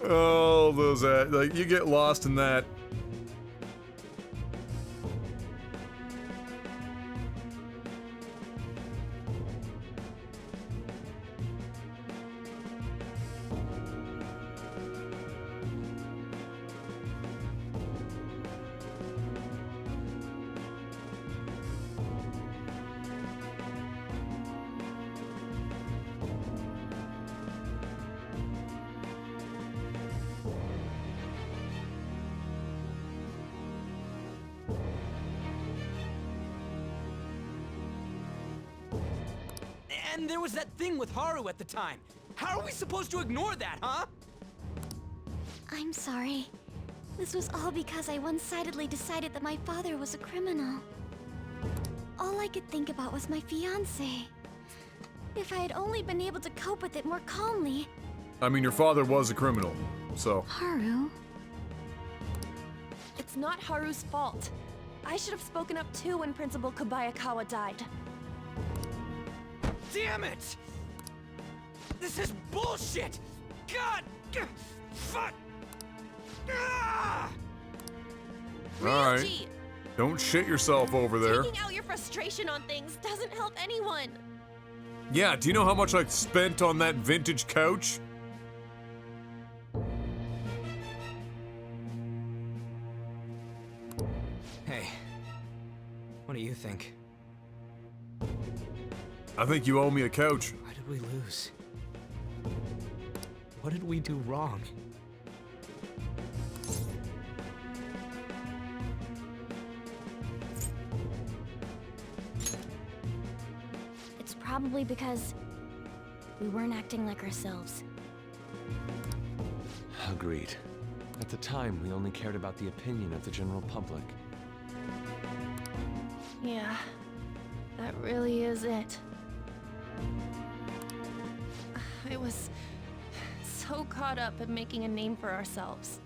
Oh, those ads. Like, you get lost in that. And there was that thing with Haru at the time. How are we supposed to ignore that, huh? I'm sorry. This was all because I one-sidedly decided that my father was a criminal. All I could think about was my fiancé. If I had only been able to cope with it more calmly. I mean, your father was a criminal, so. Haru? It's not Haru's fault. I should have spoken up too when Principal Kobayakawa died. Damn it! This is bullshit! God! Fuck! Ah! Alright. Ryuji, Don't shit yourself over there. taking out your frustration on things doesn't help anyone. Yeah, do you know how much I spent on that vintage couch? Hey, what do you think? I think you owe me a couch. Why did we lose? What did we do wrong? It's probably because we weren't acting like ourselves. Agreed. At the time, we only cared about the opinion of the general public. Yeah, that really is it. I was so caught up in making a name for ourselves.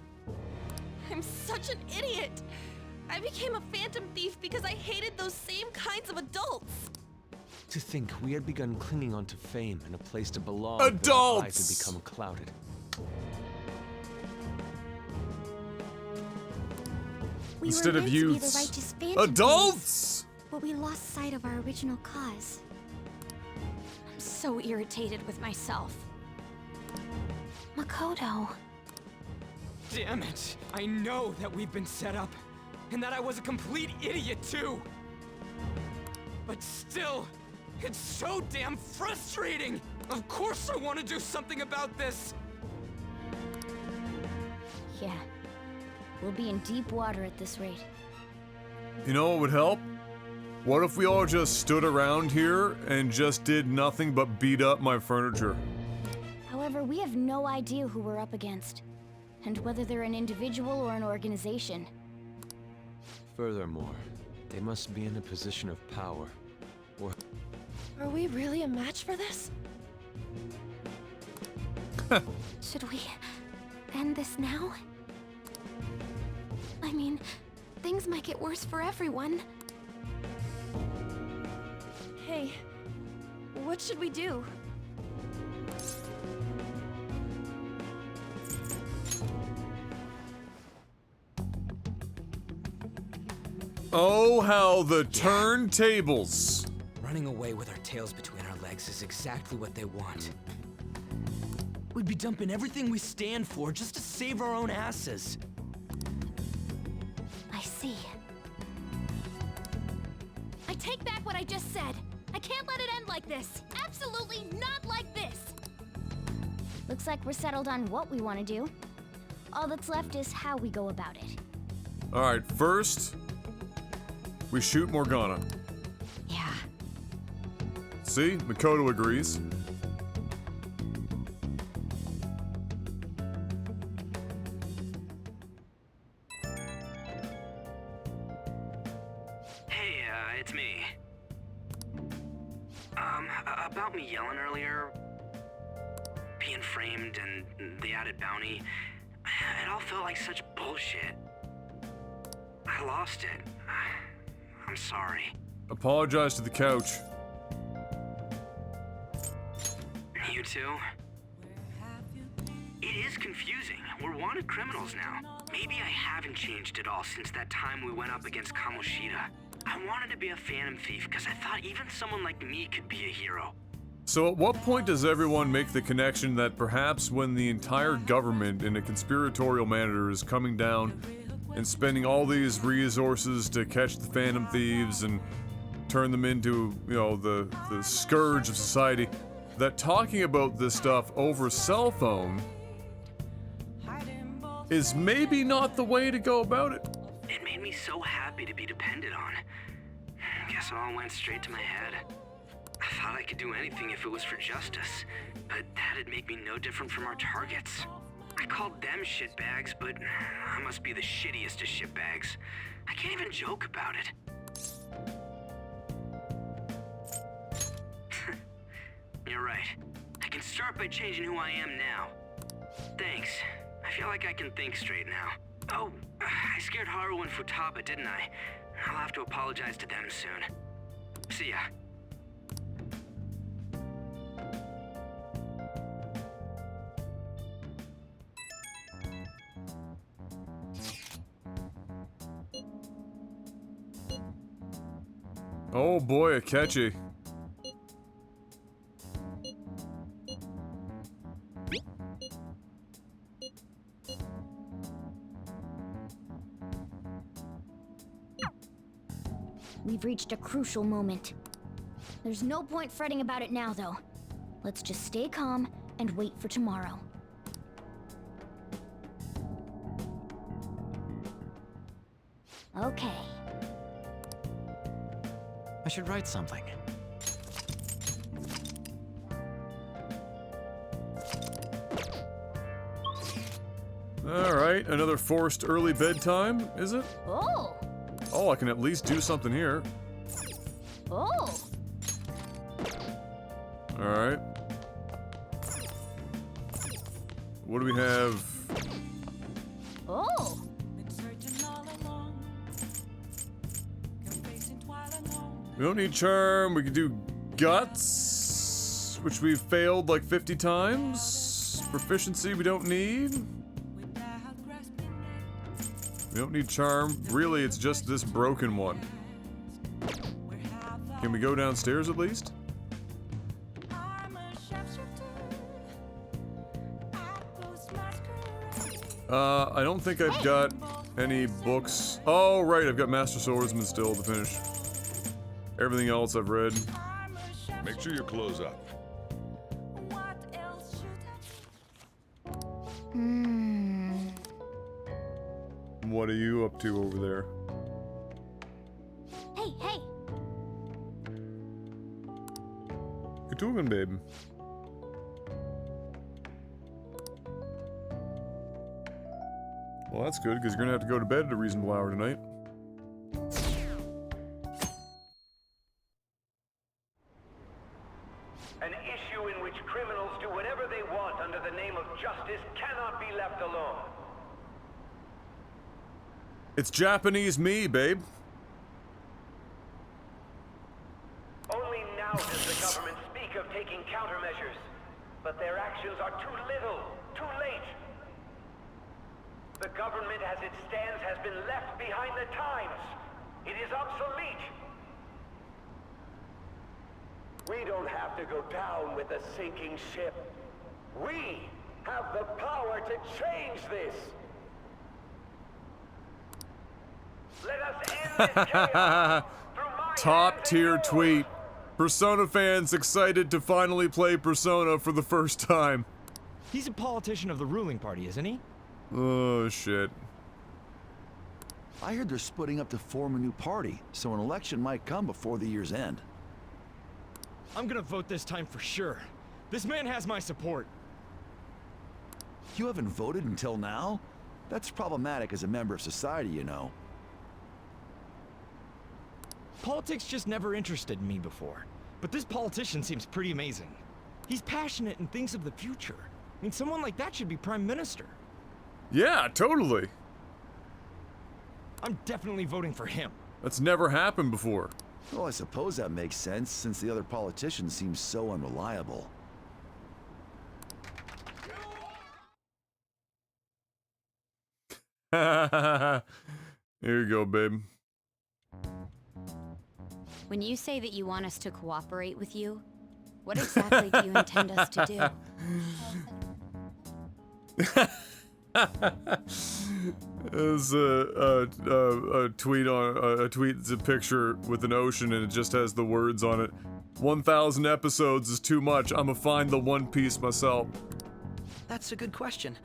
I'm such an idiot! I became a phantom thief because I hated those same kinds of adults! To think we had begun clinging onto fame and a place to belong. Adults! Our eyes had become clouded. We Instead were of meant to be the youths. righteous phantom Adults! thieves, but we lost sight of our original cause. I'm so irritated with myself. Makoto. Damn it! I know that we've been set up, and that I was a complete idiot too! But still, it's so damn frustrating! Of course I want to do something about this! Yeah. We'll be in deep water at this rate. You know what would help? What if we all just stood around here and just did nothing but beat up my furniture? However, we have no idea who we're up against, and whether they're an individual or an organization. Furthermore, they must be in a position of power. Or Are we really a match for this? Should we end this now? I mean, things might get worse for everyone. Hey, what should we do? Oh, how the turntables! Running away with our tails between our legs is exactly what they want. We'd be dumping everything we stand for just to save our own asses. I see. I take back what I just said. I can't let it end like this. Absolutely not like this. Looks like we're settled on what we want to do. All that's left is how we go about it. Alright, first, we shoot Morgana. Yeah. See? Makoto agrees. Hey, it's me. About me yelling earlier, being framed and the added bounty, it all felt like such bullshit. I lost it. I'm sorry. Apologize to the couch. You too? It is confusing. We're wanted criminals now. Maybe I haven't changed at all since that time we went up against Kamoshida. I wanted to be a phantom thief because I thought even someone like me could be a hero. So at what point does everyone make the connection that perhaps when the entire government in a conspiratorial manner is coming down and spending all these resources to catch the phantom thieves and turn them into, you know, the scourge of society, that talking about this stuff over cell phone is maybe not the way to go about it? It made me so happy to be depended on. Guess it all went straight to my head. I thought I could do anything if it was for justice, but that'd make me no different from our targets. I called them shitbags, but I must be the shittiest of shitbags. I can't even joke about it. You're right. I can start by changing who I am now. Thanks. I feel like I can think straight now. Oh, I scared Haru and Futaba, didn't I? I'll have to apologize to them soon. See ya. Oh boy, Akechi. We've reached a crucial moment. There's no point fretting about it now, though. Let's just stay calm and wait for tomorrow. Okay. I should write something. Alright, another forced early bedtime, is it? Oh! Oh, I can at least do something here. Oh! Alright. What do we have? Oh! Been searching all along, confessing while alone. We don't need charm, we can do guts, which we've failed like 50 times. Proficiency we don't need. Without grasping We don't need charm. Really, it's just this broken one. Can we go downstairs at least? I'm a sharpshooter. I post masquerade. I don't think I've got any books. Oh, right, I've got Master Swordsman still to finish. Everything else I've read. I'm a sharpshooter. Make sure you close up. What else should I What are you up to over there? Hey, hey! Good talking, babe. Well, that's good, because you're gonna have to go to bed at a reasonable hour tonight. An issue in which criminals do whatever they want under the name of justice cannot be left alone. It's Japanese me, babe. Only now does the government speak of taking countermeasures, but their actions are too little, too late. The government as it stands has been left behind the times. It is obsolete. We don't have to go down with a sinking ship. We have the power to change this. Let us end this chaos through my Top hands tier and yours. tweet. Persona fans excited to finally play Persona for the first time. He's a politician of the ruling party, isn't he? Oh, shit. I heard they're splitting up to form a new party, so an election might come before the year's end. I'm gonna vote this time for sure. This man has my support. You haven't voted until now? That's problematic as a member of society, you know. Politics just never interested me before. But this politician seems pretty amazing. He's passionate and thinks of the future. I mean, someone like that should be prime minister. Yeah, totally. I'm definitely voting for him. That's never happened before. Well, I suppose that makes sense, since the other politicians seem so unreliable. Here you go, babe. When you say that you want us to cooperate with you, what exactly do you intend us to do? There's a tweet on a tweet. It's a picture with an ocean, and it just has the words on it. 1,000 episodes is too much. I'ma find the One Piece myself. That's a good question.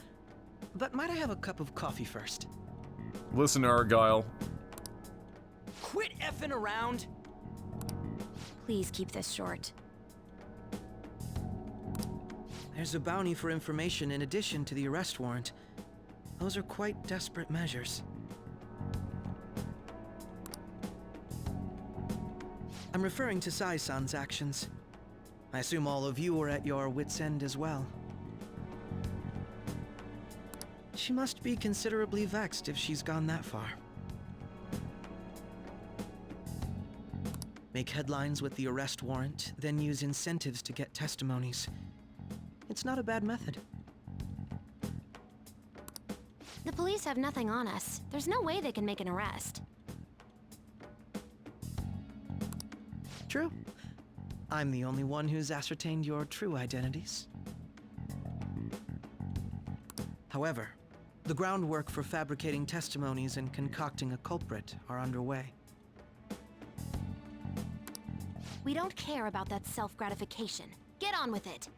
But might I have a cup of coffee first? Listen, Argyle. Quit effing around! Please keep this short. There's a bounty for information in addition to the arrest warrant. Those are quite desperate measures. I'm referring to Sai-san's actions. I assume all of you are at your wits' end as well. She must be considerably vexed if she's gone that far. Make headlines with the arrest warrant, then use incentives to get testimonies. It's not a bad method. The police have nothing on us. There's no way they can make an arrest. True. I'm the only one who's ascertained your true identities. However, the groundwork for fabricating testimonies and concocting a culprit are underway. We don't care about that self-gratification. Get on with it.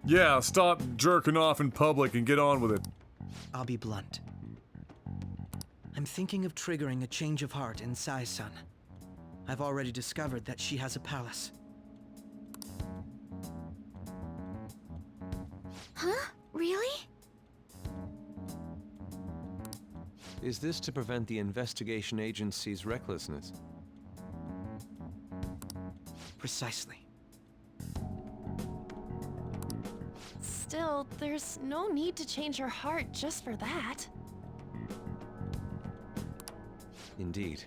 Yeah, stop jerking off in public and get on with it. I'll be blunt. I'm thinking of triggering a change of heart in Sai-san. I've already discovered that she has a palace. Huh? Really? Is this to prevent the investigation agency's recklessness? Precisely. Still, there's no need to change her heart just for that. Indeed.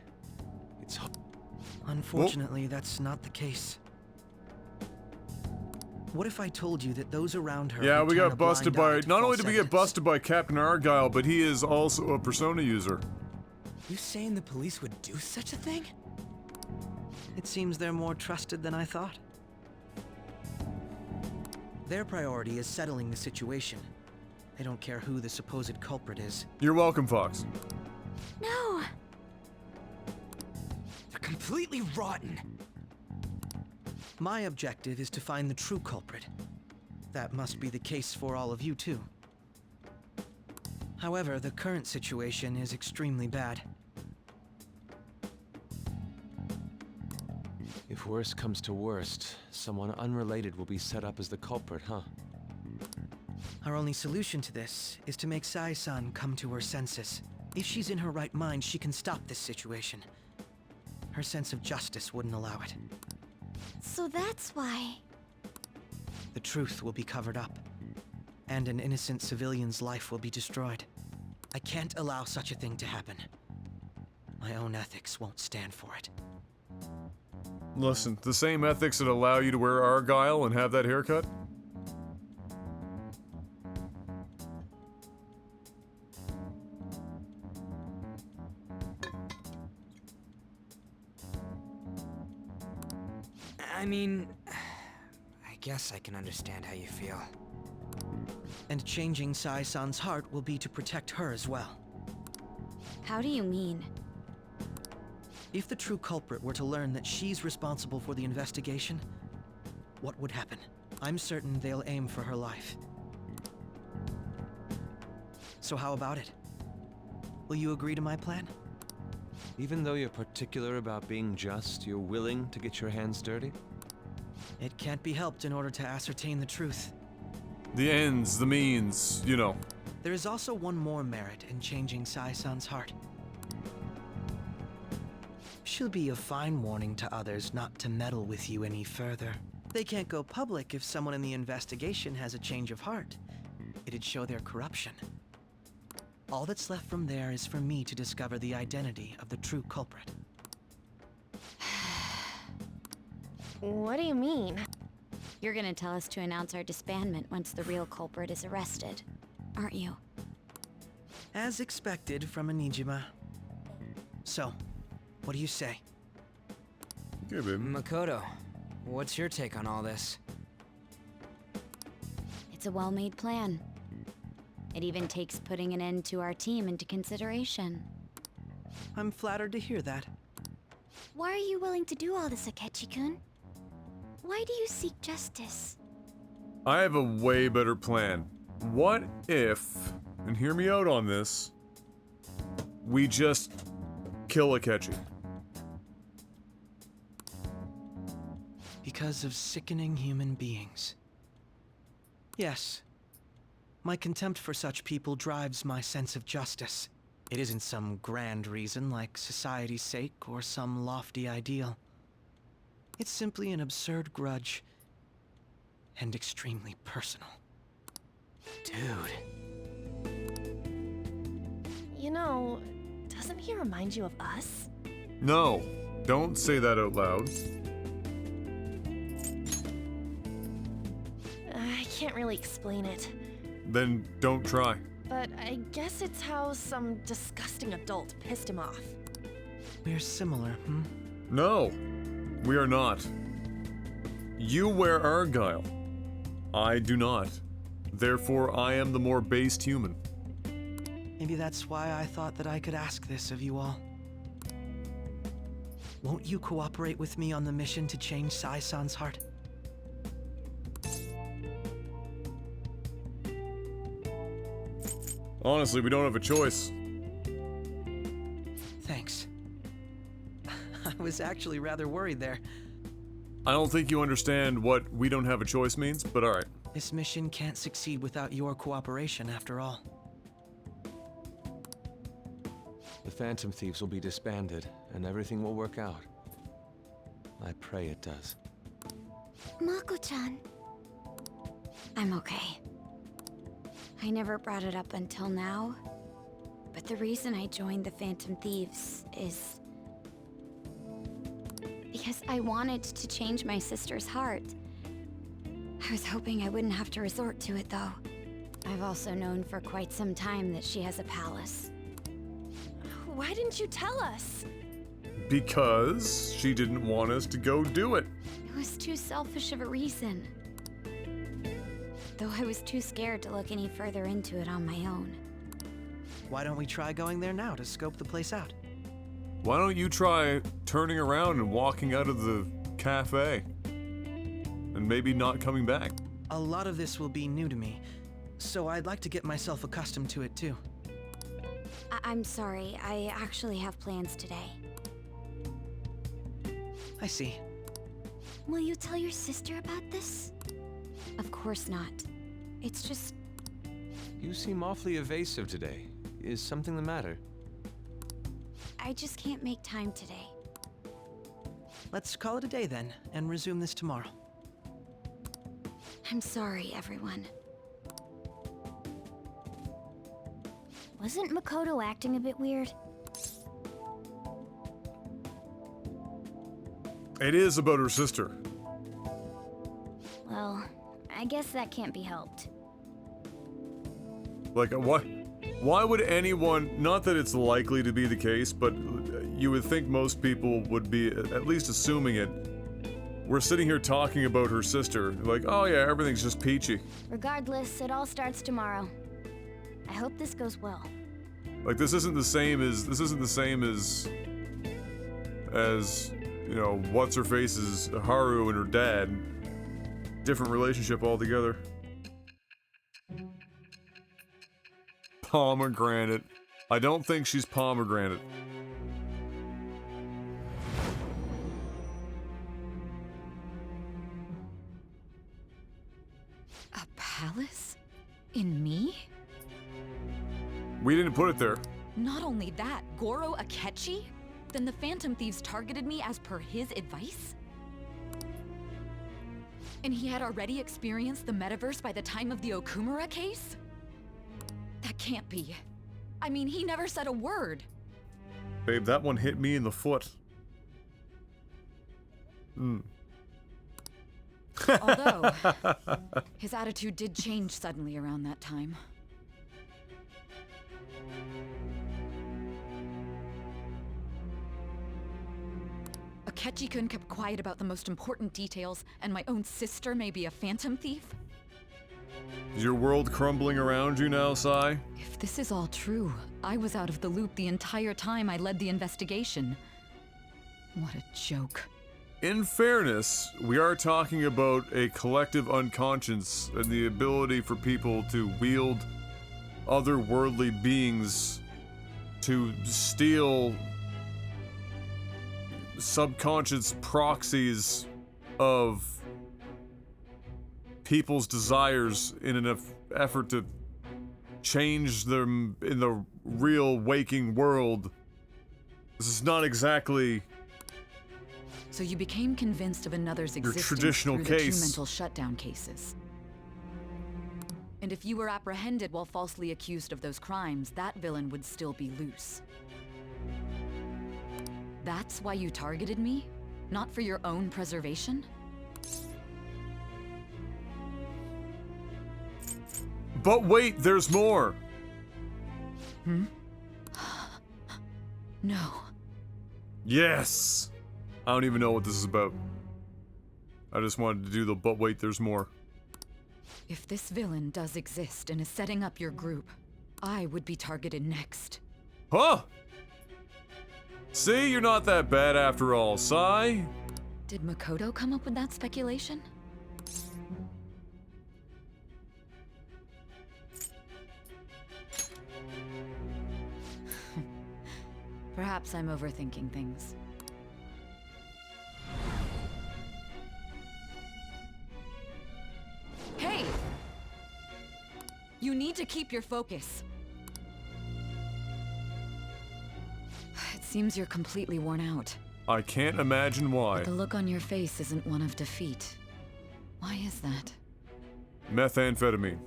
It's... Unfortunately, that's not the case. What if I told you that those around her... Yeah, would we turn got a busted blind eye by... to Not only false did we get evidence? busted by Captain Argyle, but he is also a Persona user. You saying the police would do such a thing? It seems they're more trusted than I thought. Their priority is settling the situation. They don't care who the supposed culprit is. You're welcome, Fox. No! They're completely rotten. My objective is to find the true culprit. That must be the case for all of you, too. However, the current situation is extremely bad. If worst comes to worst, someone unrelated will be set up as the culprit, huh? Our only solution to this is to make Sai-san come to her senses. If she's in her right mind, she can stop this situation. Her sense of justice wouldn't allow it. So that's why... The truth will be covered up, and an innocent civilian's life will be destroyed. I can't allow such a thing to happen. My own ethics won't stand for it. Listen, the same ethics that allow you to wear Argyle and have that haircut? I mean, I guess I can understand how you feel. And changing Sai-san's heart will be to protect her as well. How do you mean? If the true culprit were to learn that she's responsible for the investigation, what would happen? I'm certain they'll aim for her life. So how about it? Will you agree to my plan? Even though you're particular about being just, you're willing to get your hands dirty? It can't be helped in order to ascertain the truth. The ends, the means, you know. There is also one more merit in changing Sai-san's heart. She'll be a fine warning to others not to meddle with you any further. They can't go public if someone in the investigation has a change of heart. It'd show their corruption. All that's left from there is for me to discover the identity of the true culprit. What do you mean? You're gonna tell us to announce our disbandment once the real culprit is arrested, aren't you? As expected from a Nijima. So, what do you say? Okay, baby. Makoto, what's your take on all this? It's a well-made plan. It even takes putting an end to our team into consideration. I'm flattered to hear that. Why are you willing to do all this, Akechi-kun? Why do you seek justice? I have a way better plan. What if, and hear me out on this, we just kill Akechi? Because of sickening human beings. Yes. My contempt for such people drives my sense of justice. It isn't some grand reason like society's sake or some lofty ideal. It's simply an absurd grudge, and extremely personal. Dude. You know, doesn't he remind you of us? No, don't say that out loud. I can't really explain it, Then don't try. but I guess it's how some disgusting adult pissed him off. We're similar, hmm? No, we are not. You wear Argyle. I do not. Therefore, I am the more based human. Maybe that's why I thought that I could ask this of you all. Won't you cooperate with me on the mission to change Sai-san's heart? Honestly, we don't have a choice. Thanks. I was actually rather worried there. I don't think you understand what we don't have a choice means, but alright. This mission can't succeed without your cooperation, after all. The Phantom Thieves will be disbanded, and everything will work out. I pray it does. Mako-chan. I'm okay. I never brought it up until now, but the reason I joined the Phantom Thieves is because I wanted to change my sister's heart. I was hoping I wouldn't have to resort to it, though. I've also known for quite some time that she has a palace. Why didn't you tell us? Because she didn't want us to go do it. It was too selfish of a reason. Though I was too scared to look any further into it on my own. Why don't we try going there now to scope the place out? Why don't you try turning around and walking out of the cafe? And maybe not coming back. A lot of this will be new to me, so I'd like to get myself accustomed to it too. I'm sorry, I actually have plans today. I see. Will you tell your sister about this? Of course not. It's just... You seem awfully evasive today. Is something the matter? I just can't make time today. Let's call it a day then, and resume this tomorrow. I'm sorry, everyone. Wasn't Makoto acting a bit weird? It is about her sister. Well, I guess that can't be helped. Like, why would anyone, not that it's likely to be the case, but you would think most people would be at least assuming it. We're sitting here talking about her sister, like, oh yeah, everything's just peachy. Regardless, it all starts tomorrow. I hope this goes well. Like, this isn't the same as, you know, what's-her-face's Haru and her dad. Different relationship altogether. Pomegranate. I don't think she's pomegranate. A palace? In me? We didn't put it there. Not only that, Goro Akechi? Then the Phantom Thieves targeted me as per his advice? And he had already experienced the metaverse by the time of the Okumura case? That can't be. I mean, he never said a word. Babe, that one hit me in the foot. Although, his attitude did change suddenly around that time. Akechi-kun kept quiet about the most important details, and my own sister may be a phantom thief? Is your world crumbling around you now, Sai? If this is all true, I was out of the loop the entire time I led the investigation. What a joke. In fairness, we are talking about a collective unconscious and the ability for people to wield otherworldly beings to steal subconscious proxies of people's desires in an effort to change them in the real waking world. This is not exactly... So you became convinced of another's existence traditional through the case. 2 mental shutdown cases. And if you were apprehended while falsely accused of those crimes, that villain would still be loose. That's why you targeted me? Not for your own preservation? But wait, there's more! No. Yes! I don't even know what this is about. I just wanted to do the but wait, there's more. If this villain does exist and is setting up your group, I would be targeted next. Huh? See, you're not that bad after all, Sai. Did Makoto come up with that speculation? Perhaps I'm overthinking things. Hey! You need to keep your focus. Seems you're completely worn out. I can't imagine why. But the look on your face isn't one of defeat. Why is that? Methamphetamine.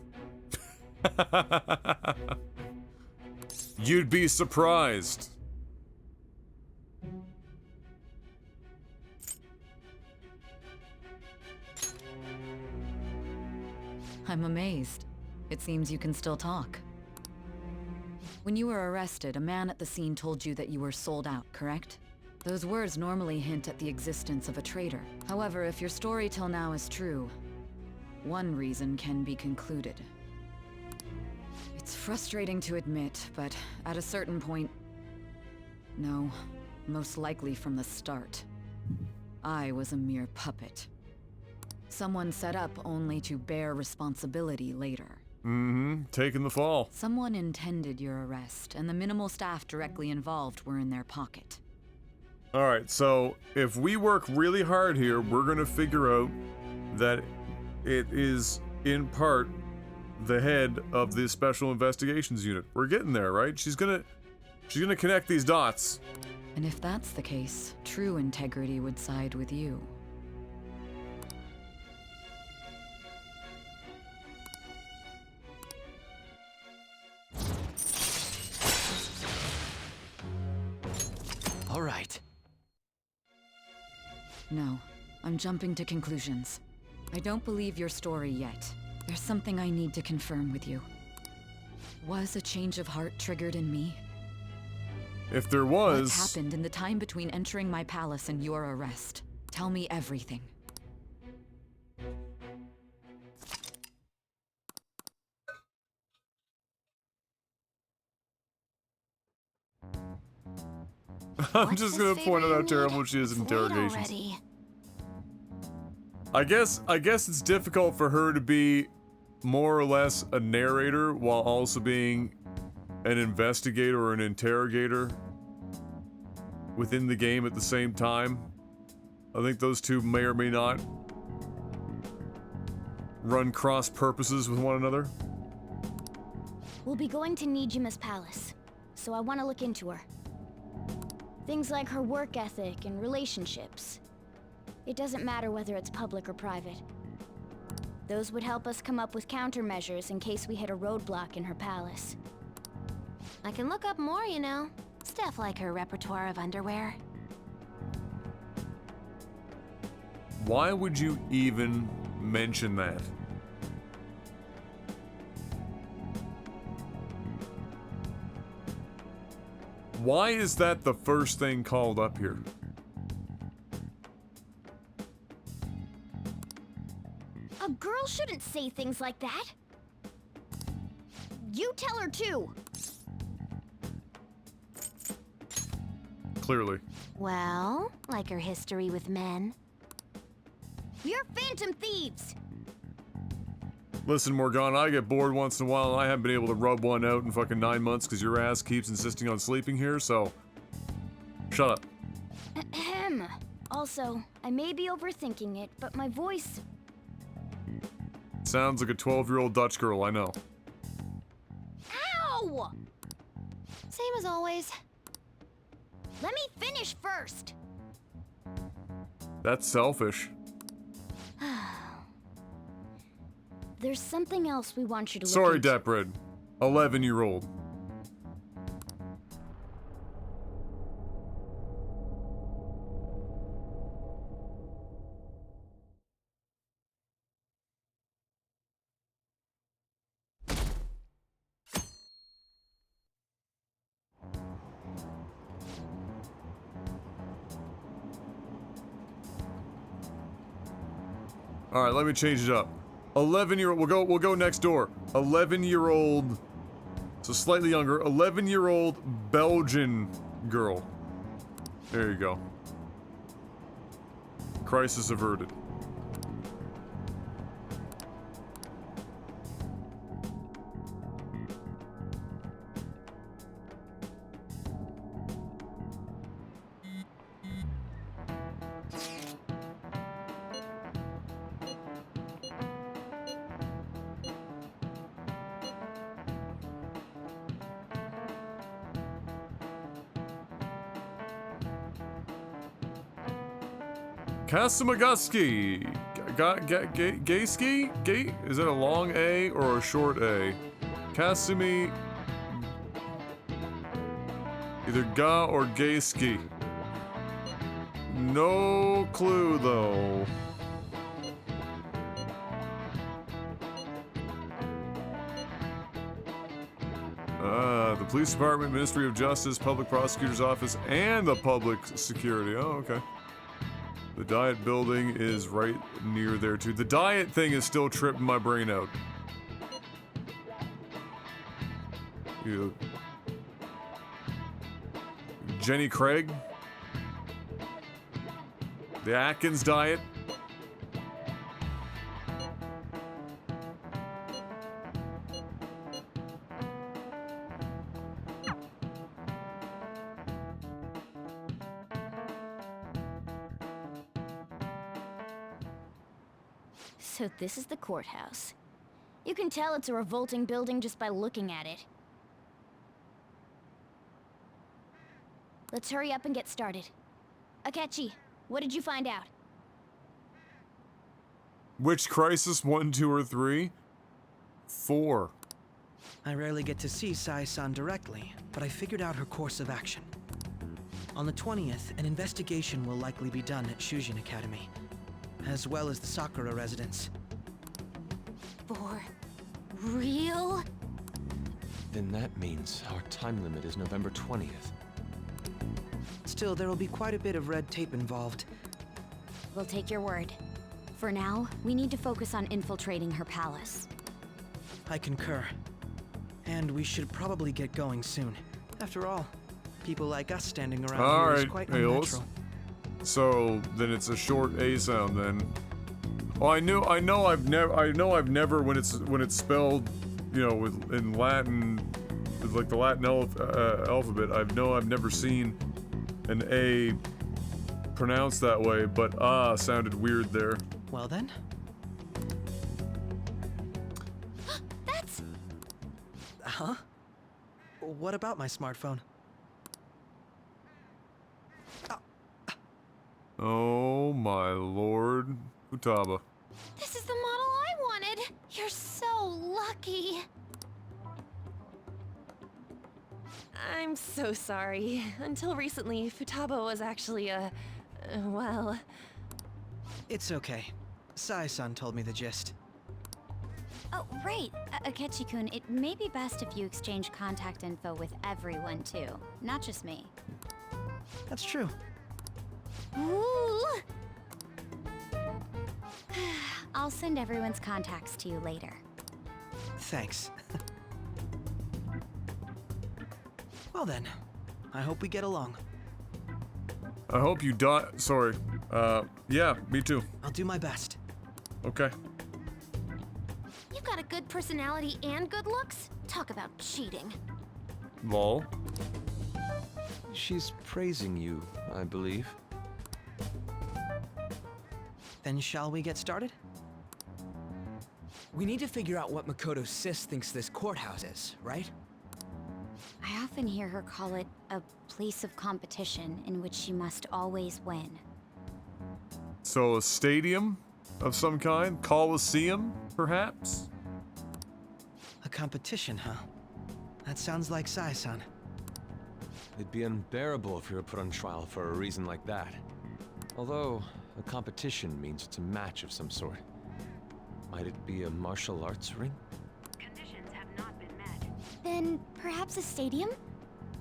You'd be surprised. I'm amazed. It seems you can still talk. When you were arrested, a man at the scene told you that you were sold out, correct? Those words normally hint at the existence of a traitor. However, if your story till now is true, one reason can be concluded. It's frustrating to admit, but at a certain point... No, most likely from the start. I was a mere puppet. Someone set up only to bear responsibility later. Mm-hmm. Taking the fall. Someone intended your arrest, and the minimal staff directly involved were in their pocket. Alright, so if we work really hard here, we're gonna figure out that it is, in part, the head of the Special Investigations Unit. We're getting there, right? She's gonna connect these dots. And if that's the case, true integrity would side with you. All right. No, I'm jumping to conclusions. I don't believe your story yet. There's something I need to confirm with you. Was a change of heart triggered in me? If there was... What happened in the time between entering my palace and your arrest? Tell me everything. I'm just gonna point out how terrible she is in interrogations. I guess it's difficult for her to be more or less a narrator while also being an investigator or an interrogator within the game at the same time. I think those two may or may not run cross purposes with one another. We'll be going to Nijima's palace, so I want to look into her. Things like her work ethic and relationships. It doesn't matter whether it's public or private. Those would help us come up with countermeasures in case we hit a roadblock in her palace. I can look up more, you know. Stuff like her repertoire of underwear. Why would you even mention that? Why is that the first thing called up here? A girl shouldn't say things like that. You tell her too. Clearly. Well, like her history with men. You're phantom thieves! Listen, Morgana, I get bored once in a while and I haven't been able to rub one out in fucking 9 months because your ass keeps insisting on sleeping here, so... Shut up. Ahem. Also, I may be overthinking it, but my voice... Sounds like a 12-year-old Dutch girl, I know. Ow! Same as always. Let me finish first. That's selfish. There's something else we want you to look Sorry, into. Depred. 11-year-old. All right, let me change it up. 11-year-old. We'll go next door. 11-year-old. So slightly younger. 11-year-old Belgian girl. There you go. Crisis averted. Kasumagaski. Gayski? Gay? Is it a long A or a short A? Kasumi. Either Ga or Gayski. No clue though. The police department, Ministry of Justice, Public Prosecutor's Office, and the Public Security. Oh, okay. The Diet building is right near there too. The Diet thing is still tripping my brain out. You. Jenny Craig. The Atkins Diet. So this is the courthouse. You can tell it's a revolting building just by looking at it. Let's hurry up and get started. Akechi, what did you find out? Which crisis? 1, 2, or 3? 4. I rarely get to see Sai-san directly, but I figured out her course of action. On the 20th, an investigation will likely be done at Shujin Academy, as well as the Sakura residence. For real? Then that means our time limit is November 20th. Still, there will be quite a bit of red tape involved. We'll take your word. For now, we need to focus on infiltrating her palace. I concur. And we should probably get going soon. After all, people like us standing around here is quite unnatural. So then it's a short A sound then. Oh, I know I've never when it's spelled, you know, in Latin, with like the Latin alphabet. I've never seen an A pronounced that way, but sounded weird there. Well then. That's... Huh? What about my smartphone? Oh my lord, Futaba. This is the model I wanted! You're so lucky! I'm so sorry. Until recently, Futaba was actually well... It's okay. Sai-san told me the gist. Oh, right. Akechi-kun, it may be best if you exchange contact info with everyone, too. Not just me. That's true. Ooh! I'll send everyone's contacts to you later. Thanks. Well then, I hope we get along. I hope you die. Sorry. Yeah, me too. I'll do my best. Okay. You've got a good personality and good looks? Talk about cheating. Lol. She's praising you, I believe. Then shall we get started? We need to figure out what Makoto Sis thinks this courthouse is, right? I often hear her call it a place of competition in which she must always win. So a stadium of some kind? Coliseum, perhaps? A competition, huh? That sounds like Sai-san. It'd be unbearable if you were put on trial for a reason like that. Although, a competition means it's a match of some sort. Might it be a martial arts ring? Conditions have not been met. Then perhaps a stadium?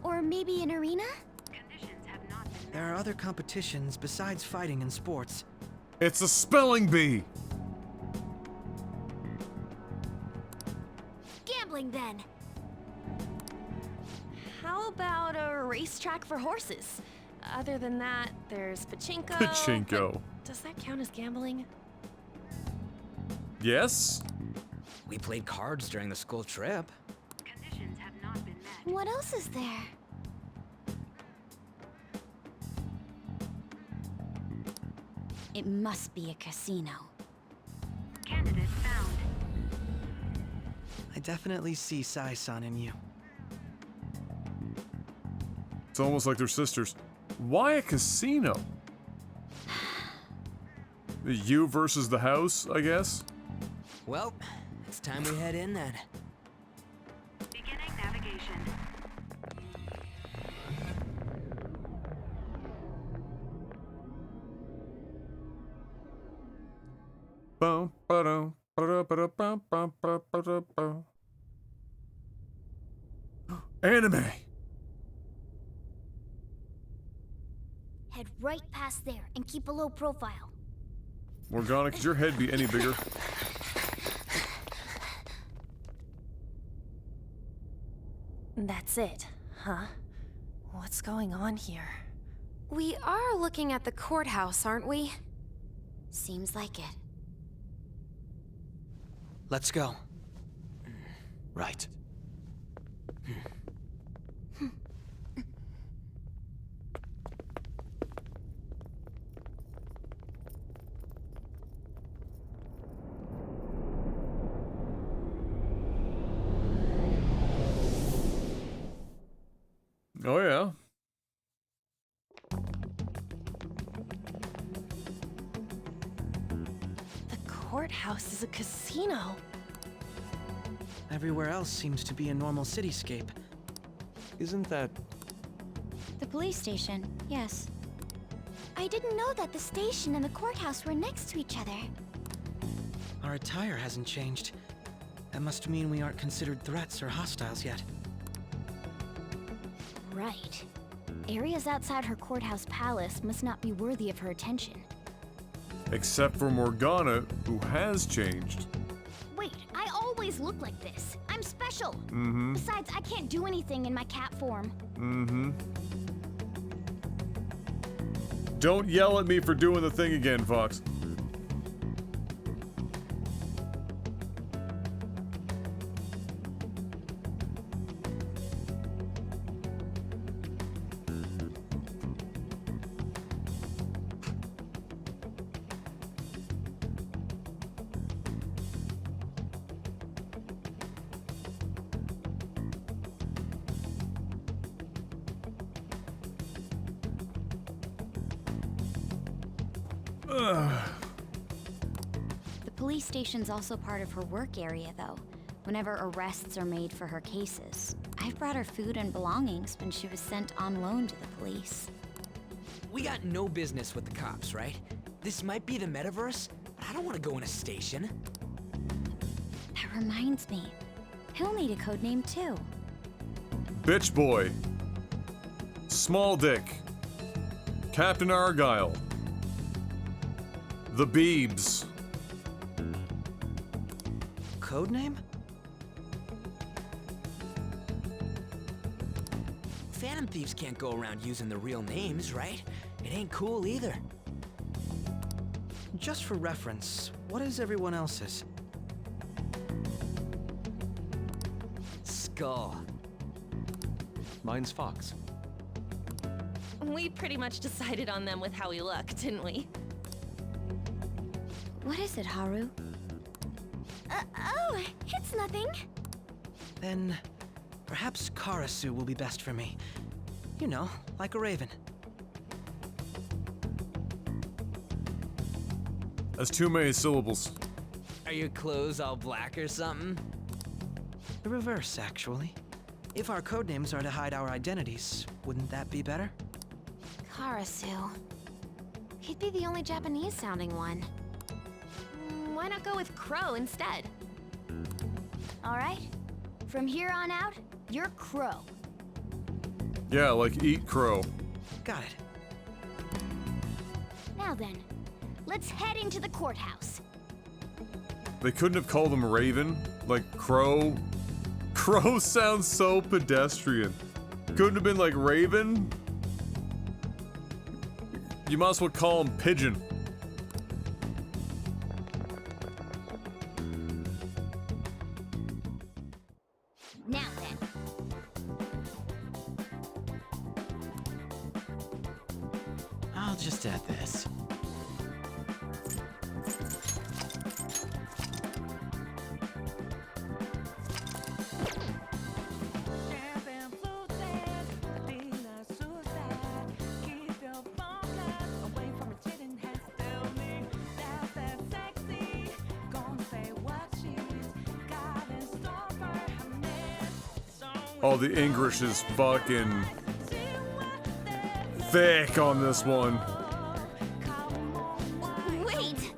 Or maybe an arena? Conditions have not been met. There are other competitions besides fighting and sports. It's a spelling bee! Gambling, then! How about a racetrack for horses? Other than that, there's pachinko. Pachinko. But does that count as gambling? Yes? We played cards during the school trip. Conditions have not been met. What else is there? It must be a casino. Candidate found. I definitely see Sai-san in you. It's almost like they're sisters. Why a casino? You versus the house, I guess? Well, it's time we head in then. Beginning navigation. Bum, ba-dum, ba-da-ba-da-bum, bum, ba-da-ba-da-bum. Anime! Head right past there and keep a low profile. Morgana, could your head be any bigger? That's it, huh? What's going on here? We are looking at the courthouse, aren't we? Seems like it. Let's go. Right. Oh, yeah. The courthouse is a casino. Everywhere else seems to be a normal cityscape. Isn't that... The police station, yes. I didn't know that the station and the courthouse were next to each other. Our attire hasn't changed. That must mean we aren't considered threats or hostiles yet. Right. Areas outside her courthouse palace must not be worthy of her attention. Except for Morgana, who has changed. Wait, I always look like this. I'm special. Mm-hmm. Besides, I can't do anything in my cat form. Mm-hmm. Don't yell at me for doing the thing again, Fox. The police station's also part of her work area, though, whenever arrests are made for her cases. I've brought her food and belongings when she was sent on loan to the police. We got no business with the cops, right? This might be the metaverse, but I don't want to go in a station. That reminds me, he'll need a code name too. Bitch Boy. Small Dick. Captain Argyle. The Beebs. Codename? Phantom thieves can't go around using the real names, right? It ain't cool either. Just for reference, what is everyone else's? Skull. Mine's Fox. We pretty much decided on them with how we look, didn't we? What is it, Haru? Oh, it's nothing. Then, perhaps Karasu will be best for me. You know, like a raven. That's too many syllables. Are your clothes all black or something? The reverse, actually. If our codenames are to hide our identities, wouldn't that be better? Karasu. He'd be the only Japanese-sounding one. Why not go with Crow instead? All right. From here on out, you're Crow. Yeah, like eat crow. Got it. Now then, let's head into the courthouse. They couldn't have called him Raven? Like Crow? Crow sounds so pedestrian. Couldn't have been like Raven? You might as well call him Pigeon. Now then. I'll just add this. Oh, the English is fucking thick on this one. Wait!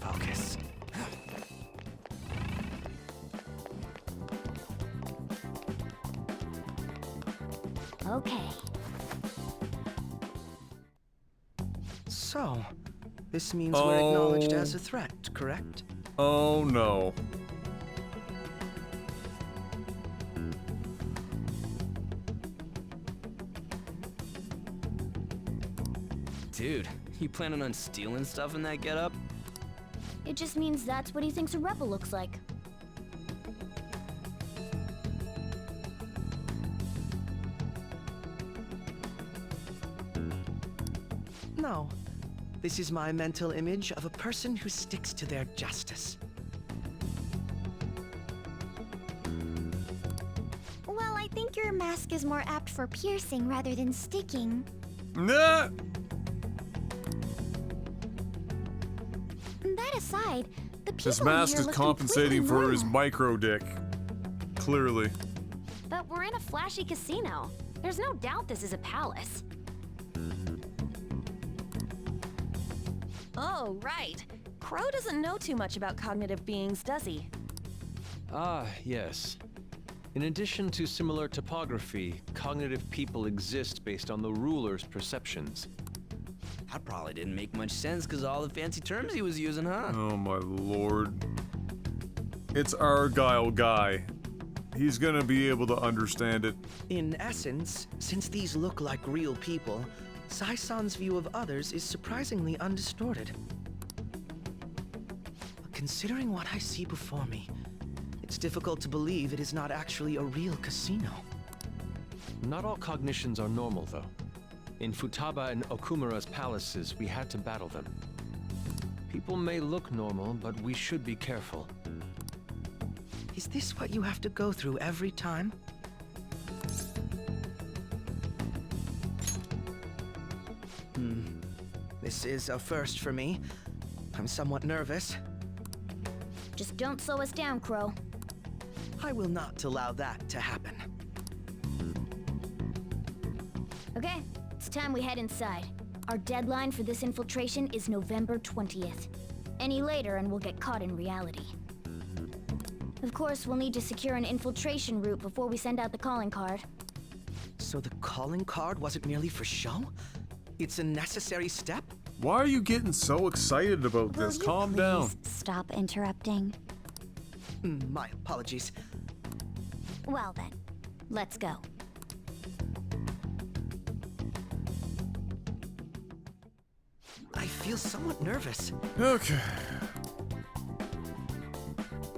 Focus. Okay. So, this means we're acknowledged as a threat, correct? Oh no. Dude, you planning on stealing stuff in that getup? It just means that's what he thinks a rebel looks like. No. This is my mental image of a person who sticks to their justice. Well, I think your mask is more apt for piercing rather than sticking. Nah. That aside, the people His mask here is look compensating completely for his normal. micro dick. Clearly. But we're in a flashy casino. There's no doubt this is a palace. Oh, right. Crow doesn't know too much about cognitive beings, does he? Ah, yes. In addition to similar topography, cognitive people exist based on the ruler's perceptions. That probably didn't make much sense because all the fancy terms he was using, huh? Oh my lord. It's Argyle guy. He's gonna be able to understand it. In essence, since these look like real people, Sai-san's view of others is surprisingly undistorted. But considering what I see before me, it's difficult to believe it is not actually a real casino. Not all cognitions are normal, though. In Futaba and Okumura's palaces, we had to battle them. People may look normal, but we should be careful. Is this what you have to go through every time? This is a first for me. I'm somewhat nervous. Just don't slow us down, Crow. I will not allow that to happen. Okay, it's time we head inside. Our deadline for this infiltration is November 20th. Any later and we'll get caught in reality. Of course, we'll need to secure an infiltration route before we send out the calling card. So the calling card wasn't merely for show? It's a necessary step? Why are you getting so excited about Will this? you Calm please down. Stop interrupting. My apologies. Well then, let's go. I feel somewhat nervous. Okay.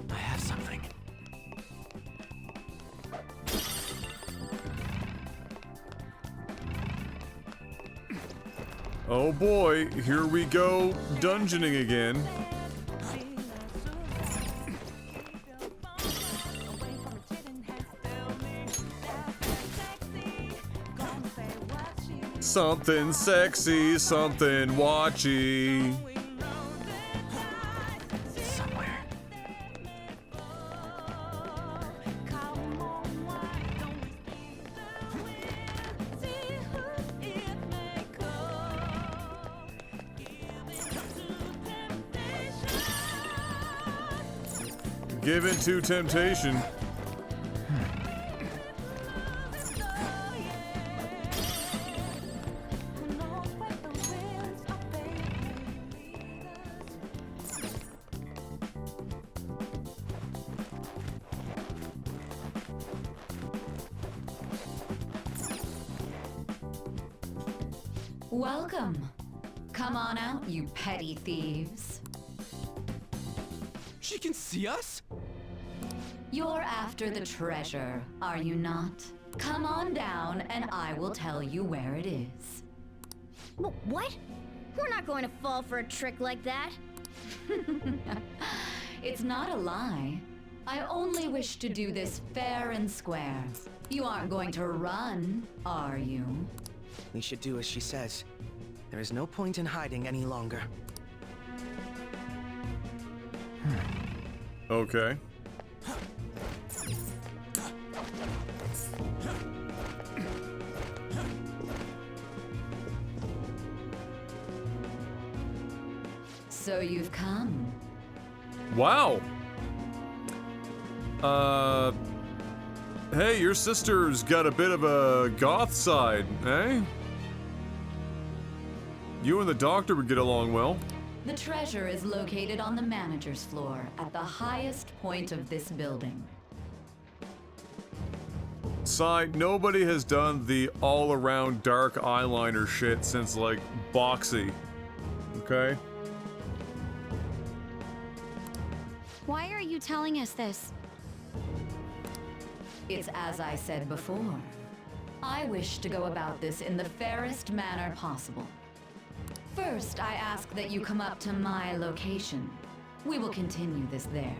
I have something. Oh boy, here we go, dungeoning again. Something sexy, something watchy. Somewhere. Give in to temptation. Welcome. Come on out, you petty thieves. can see us? You're after the treasure, are you not? Come on down and I will tell you where it is. What? We're not going to fall for a trick like that. It's not a lie. I only wish to do this fair and square. You aren't going to run, are you? We should do as she says. There is no point in hiding any longer. Okay. So you've come. Wow. Hey, your sister's got a bit of a goth side, eh? You and the doctor would get along well. The treasure is located on the manager's floor at the highest point of this building. Side, nobody has done the all-around dark eyeliner shit since, like, Boxy. Okay? Why are you telling us this? It's as I said before. I wish to go about this in the fairest manner possible. First, I ask that you come up to my location. We will continue this there.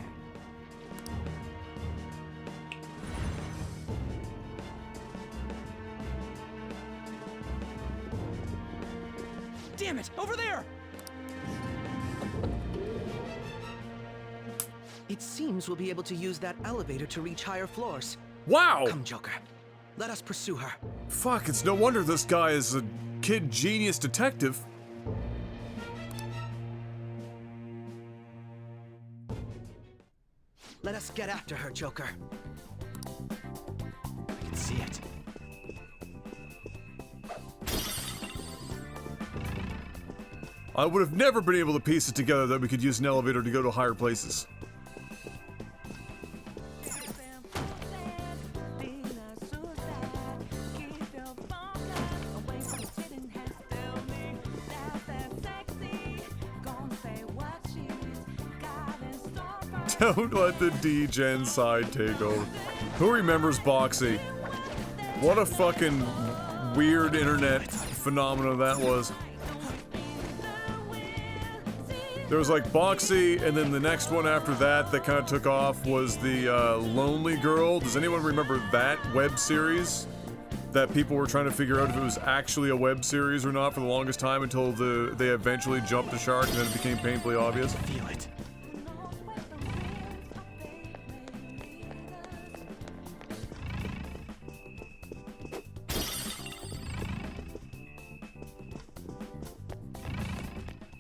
Damn it! Over there! It seems we'll be able to use that elevator to reach higher floors. Wow! Come, Joker. Let us pursue her. Fuck, it's no wonder this guy is a kid genius detective. Let us get after her, Joker. I can see it. I would have never been able to piece it together that we could use an elevator to go to higher places. Don't let the D-Gen side take over. Who remembers Boxy? What a fucking weird internet phenomenon that was. There was like Boxy, and then the next one after that that kind of took off was the Lonely Girl. Does anyone remember that web series? That people were trying to figure out if it was actually a web series or not for the longest time until they eventually jumped the shark and then it became painfully obvious. Feel it.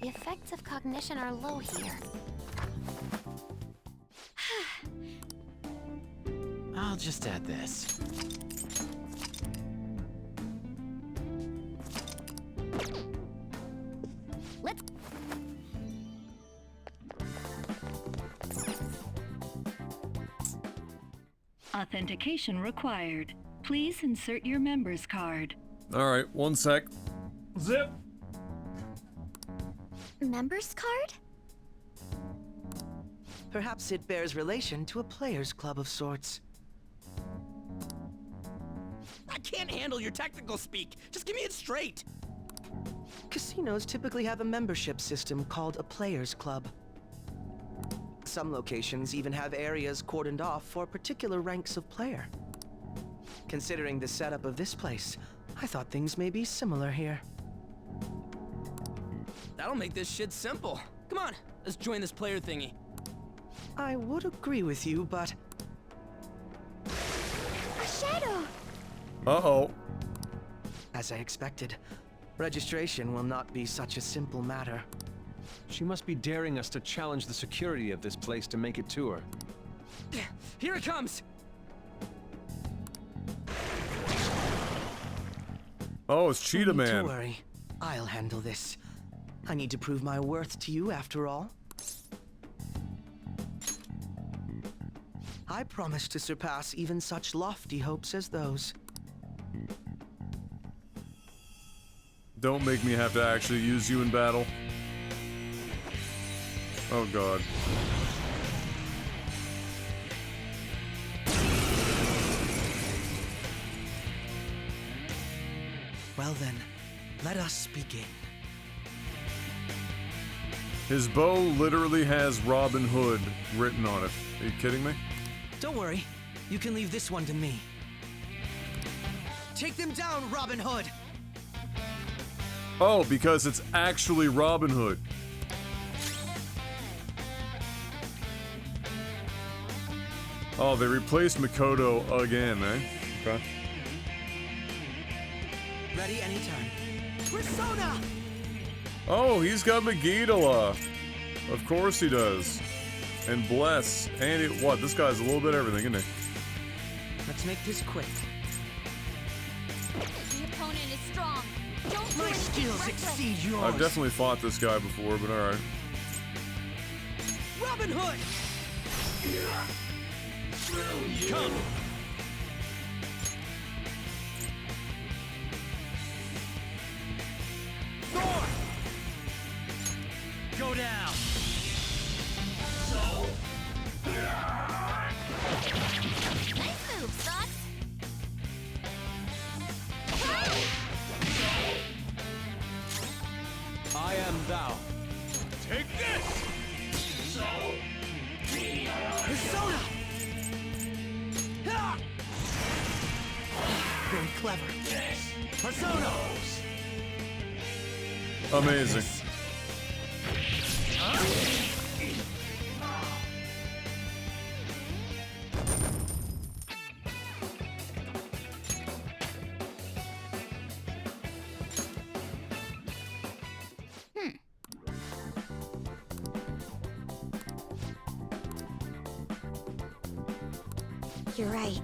The effects of cognition are low here. I'll just add this. Let's... Authentication required. Please insert your member's card. Alright, one sec. Zip! Member's card? Perhaps it bears relation to a players' club of sorts. I can't handle your technical speak. Just give me it straight. Casinos typically have a membership system called a players' club. Some locations even have areas cordoned off for particular ranks of player. Considering the setup of this place, I thought things may be similar here. That'll make this shit simple. Come on, let's join this player thingy. I would agree with you, but... A shadow! Uh-oh. As I expected, registration will not be such a simple matter. She must be daring us to challenge the security of this place to make it to her. Here it comes! Oh, it's Cheetah Don't need to Man. worry. I'll handle this. I need to prove my worth to you after all. I promise to surpass even such lofty hopes as those. Don't make me have to actually use you in battle. Oh god. Well then, let us begin. His bow literally has Robin Hood written on it. Are you kidding me? Don't worry, you can leave this one to me. Take them down, Robin Hood! Oh, because it's actually Robin Hood. Oh, they replaced Makoto again, eh? Okay. Ready anytime. Persona! Oh, he's got Megidala. Of course he does. And Bless. And it, what? This guy's a little bit everything, isn't he? Let's make this quick. The opponent is strong. Don't My skills exceed yours. I've definitely fought this guy before, but alright. Robin Hood! Come! Thor! Go down! Nice move, Sox. I am thou. Take this! Persona! Ha! Very clever. Persona! Amazing. You're right.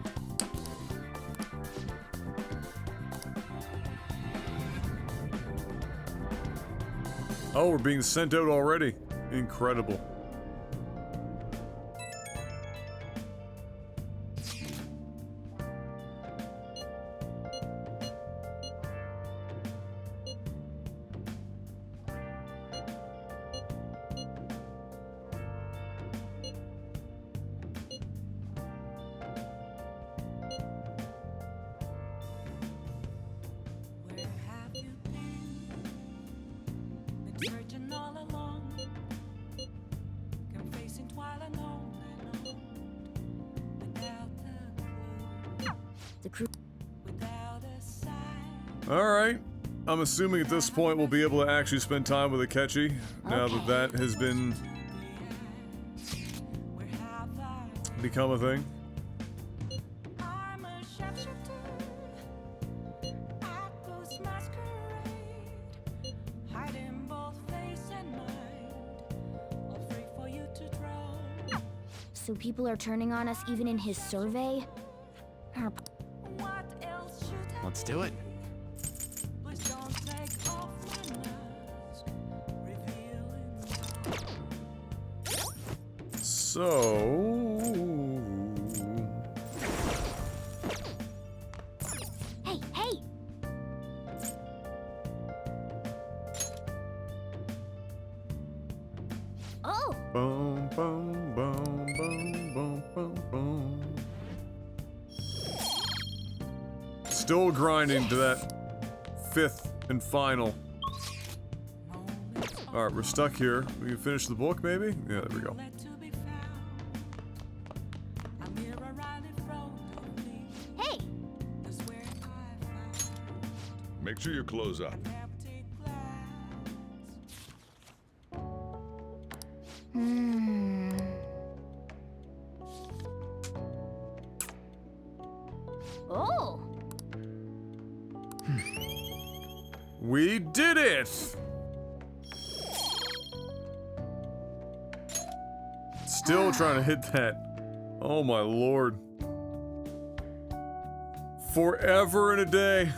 Oh, we're being sent out already. Incredible. Searching all along, confessing twilight on and on, without The crew. without a sign. Alright. I'm assuming at this point we'll be able to actually spend time with Akechi, now that that has been become a thing. I'm a sharpshooter at Ghost Masquerade, hiding both face and mind, all free for you to draw. So people are turning on us even in his survey? What else should I Let's do it. please don't take off my mask, revealing So... Hey, hey! Oh! Boom, boom, boom, boom, boom, boom, boom. Still grinding to that 5th and final. Alright, we're stuck here. We can finish the book, maybe? Yeah, there we go. Hey! Make sure you close up. Hmm. Oh! We did it! Still trying to hit that. Oh my lord. Forever and a day.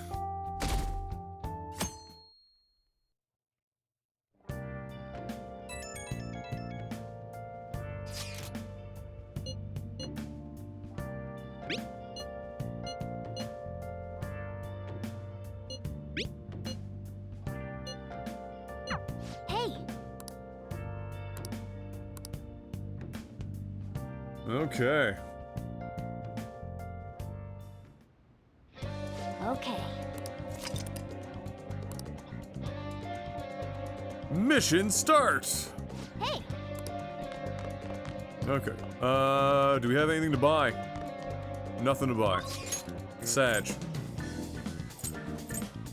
Hey! Okay. Okay. Mission start! Hey! Okay. Do we have anything to buy? Nothing to buy. Sag.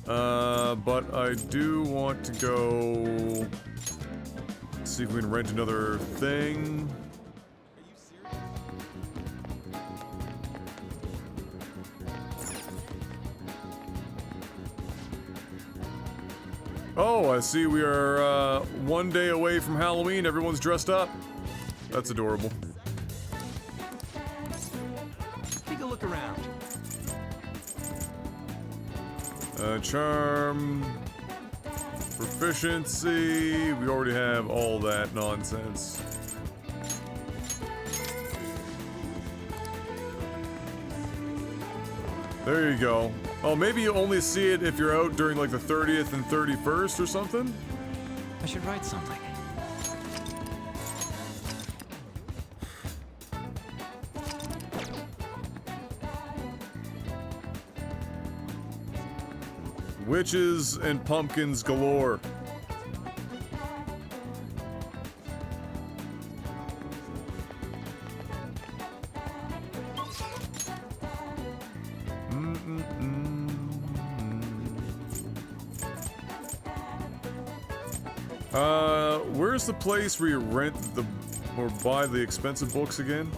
But I do want to go... see if we can rent another thing. Oh, I see we are, one day away from Halloween. Everyone's dressed up. That's adorable. Take a look around. Charm. Proficiency. We already have all that nonsense. There you go. Oh, maybe you only see it if you're out during like the 30th and 31st or something? I should write something. Witches and pumpkins galore. Where's the place where you rent the or buy the expensive books again?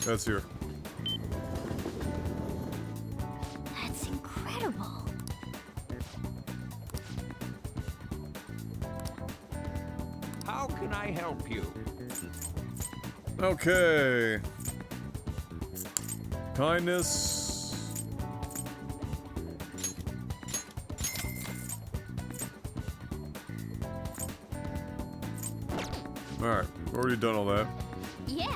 That's here. That's incredible. How can I help you? Okay. Kindness. Alright, we've already done all that. Yeah.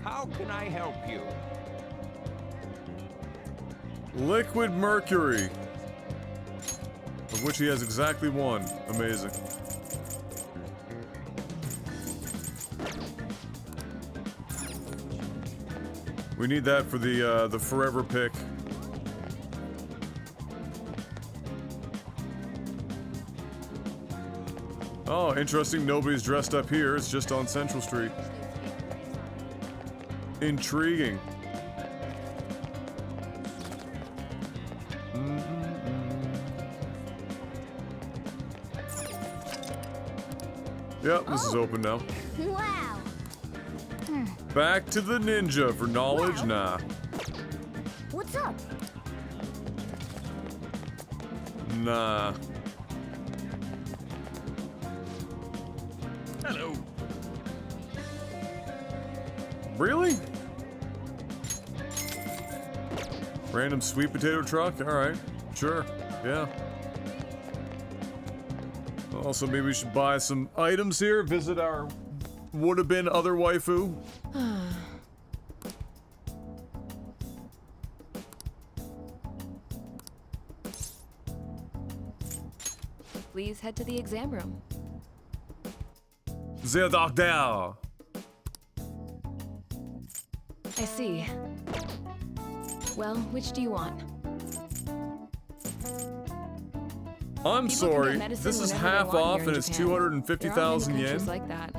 How can I help you? Liquid mercury. Of which he has exactly one. Amazing. We need that for the forever pick. Oh, interesting. Nobody's dressed up here. It's just on Central Street. Intriguing. Yep, this is open now. Wow. Back to the ninja for knowledge? Nah. What's up? Nah. Hello. Really? Random sweet potato truck? Alright. Sure. Yeah. Also, maybe we should buy some items here, visit our would-have-been other waifu. Please head to the exam room. The doctor! I see. Well, which do you want? I'm People can sorry, get medicine this is whenever they half want off here and in it's Japan. 250,000 There aren't many yen? countries like that.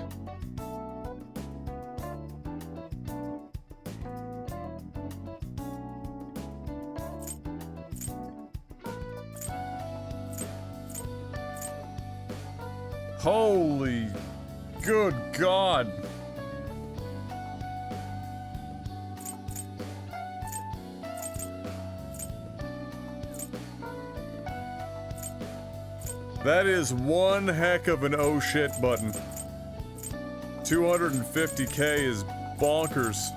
Holy good God. That is one heck of an oh shit button. 250k is bonkers.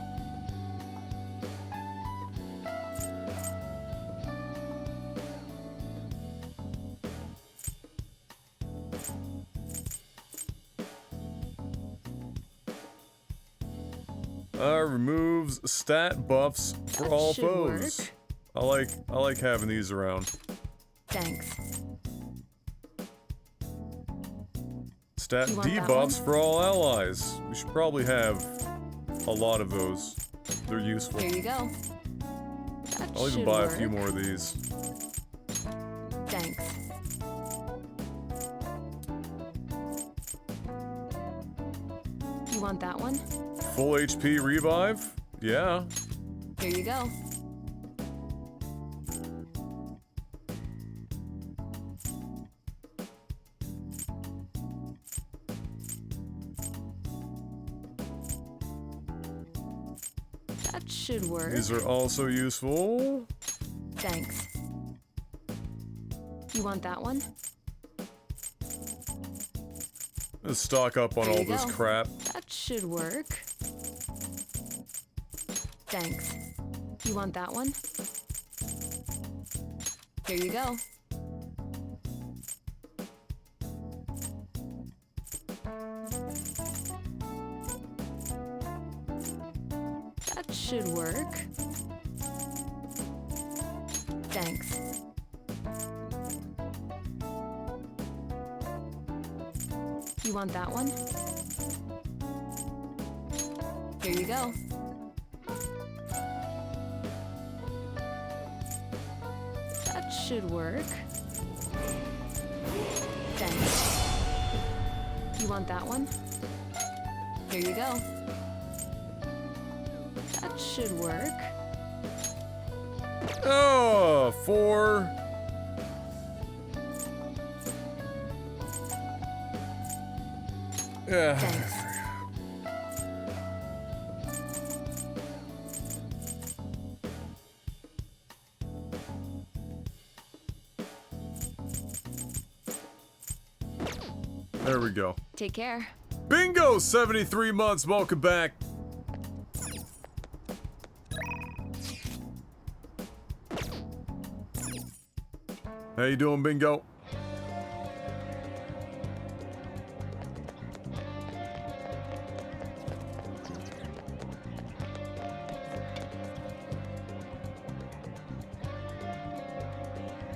Removes stat buffs for all should foes. work. I like having these around. Thanks. Stat You want that debuffs for all allies. We should probably have a lot of those. They're useful. Here you go. That I'll even should buy work. a few more of these. Thanks. You want that one? Full HP revive? Yeah. Here you go. That should work. These are also useful. Thanks. You want that one? Let's stock up on Here all you this go. crap. That should work. Thanks. You want that one? Here you go. That should work. Thanks. You want that one? Here you go. That should work. Thanks. You want that one? Here you go. That should work. Oh, 4. Yeah. Thanks. There we go. Take care. Bingo! 73 months. Welcome back. How you doing, Bingo?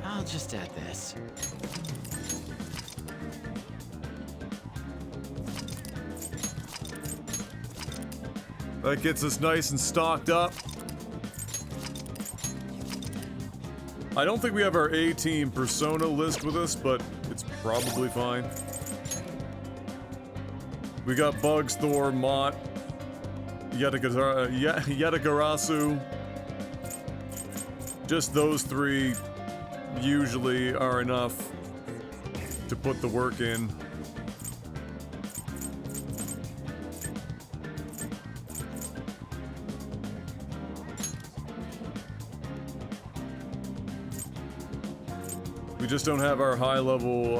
I'll just add this. That gets us nice and stocked up. I don't think we have our A-Team persona list with us, but it's probably fine. We got Bugs, Thor, Mott, Yatagarasu. Just those 3 usually are enough to put the work in. We just don't have our high level,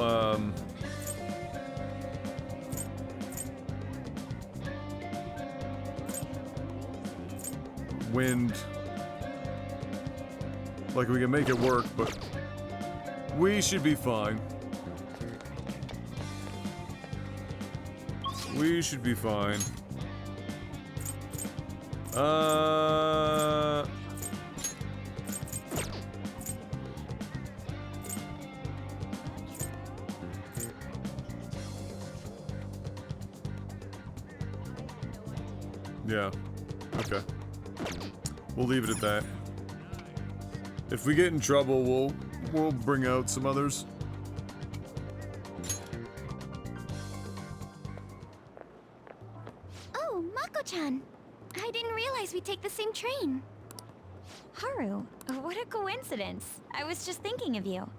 wind. Like, we can make it work, but we should be fine. We should be fine. Yeah. Okay. We'll leave it at that. If we get in trouble, we'll bring out some others. Oh, Mako-chan. I didn't realize we'd take the same train. Haru, what a coincidence. I was just thinking of you.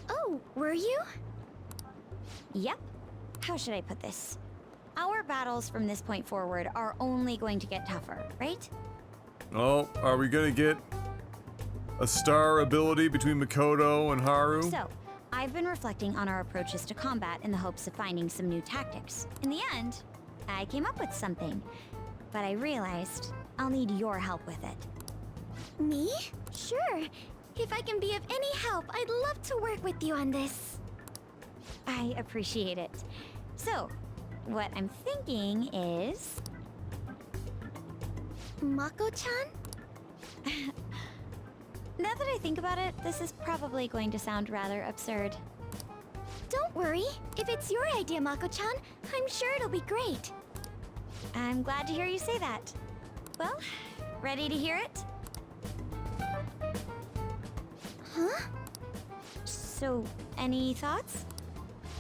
Oh, were you? Yep. How should I put this? Our battles from this point forward are only going to get tougher, right? Oh, are we gonna get a star ability between Makoto and Haru? So, I've been reflecting on our approaches to combat in the hopes of finding some new tactics. In the end, I came up with something, but I realized I'll need your help with it. Me? Sure. If I can be of any help, I'd love to work with you on this. I appreciate it. So, what I'm thinking is... Mako-chan? Now that I think about it, this is probably going to sound rather absurd. Don't worry. If it's your idea, Mako-chan, I'm sure it'll be great. I'm glad to hear you say that. Well, ready to hear it? Huh? So, any thoughts?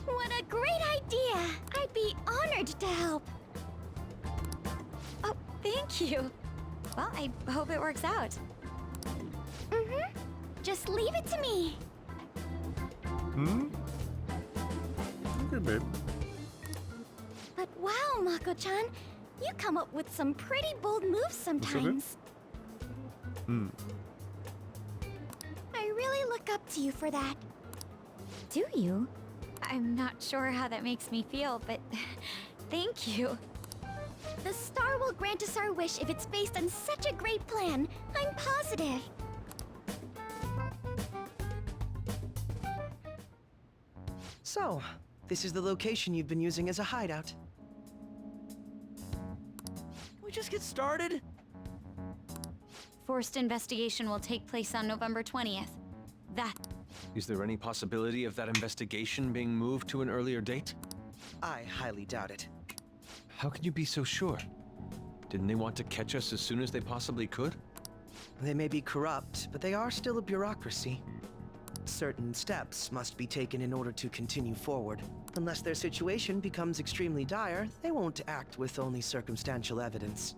What a great idea! I'd be honored to help. Oh, thank you. Well, I hope it works out. Mm-hmm. Just leave it to me. Okay, babe. But wow, Mako-chan, you come up with some pretty bold moves sometimes. I really look up to you for that. Do you? I'm not sure how that makes me feel, but thank you. The star will grant us our wish if it's based on such a great plan. I'm positive. So, this is the location you've been using as a hideout. Can we just get started? Forced investigation will take place on November 20th. Is there any possibility of that investigation being moved to an earlier date? I highly doubt it. How can you be so sure? Didn't they want to catch us as soon as they possibly could? They may be corrupt, but they are still a bureaucracy. Certain steps must be taken in order to continue forward. Unless their situation becomes extremely dire, they won't act with only circumstantial evidence.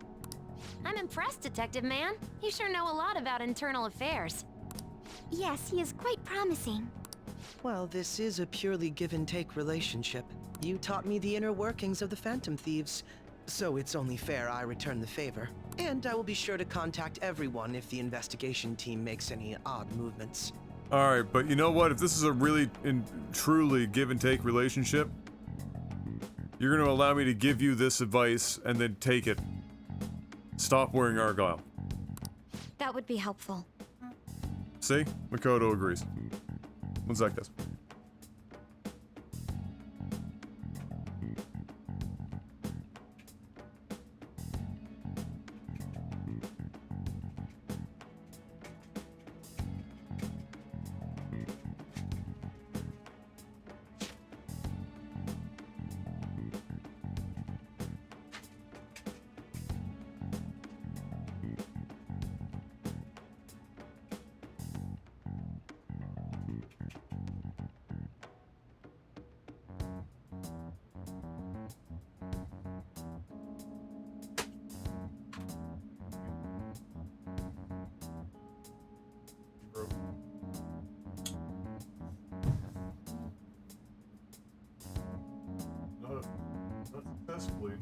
I'm impressed, Detective Man. You sure know a lot about internal affairs. Yes, he is quite promising. Well, this is a purely give-and-take relationship. You taught me the inner workings of the Phantom Thieves, so it's only fair I return the favor. And I will be sure to contact everyone if the investigation team makes any odd movements. Alright, but you know what? If this is a really and truly give-and-take relationship, you're gonna allow me to give you this advice and then take it. Stop wearing Argyle. That would be helpful. See? Makoto agrees. What's that, guys? Not successfully.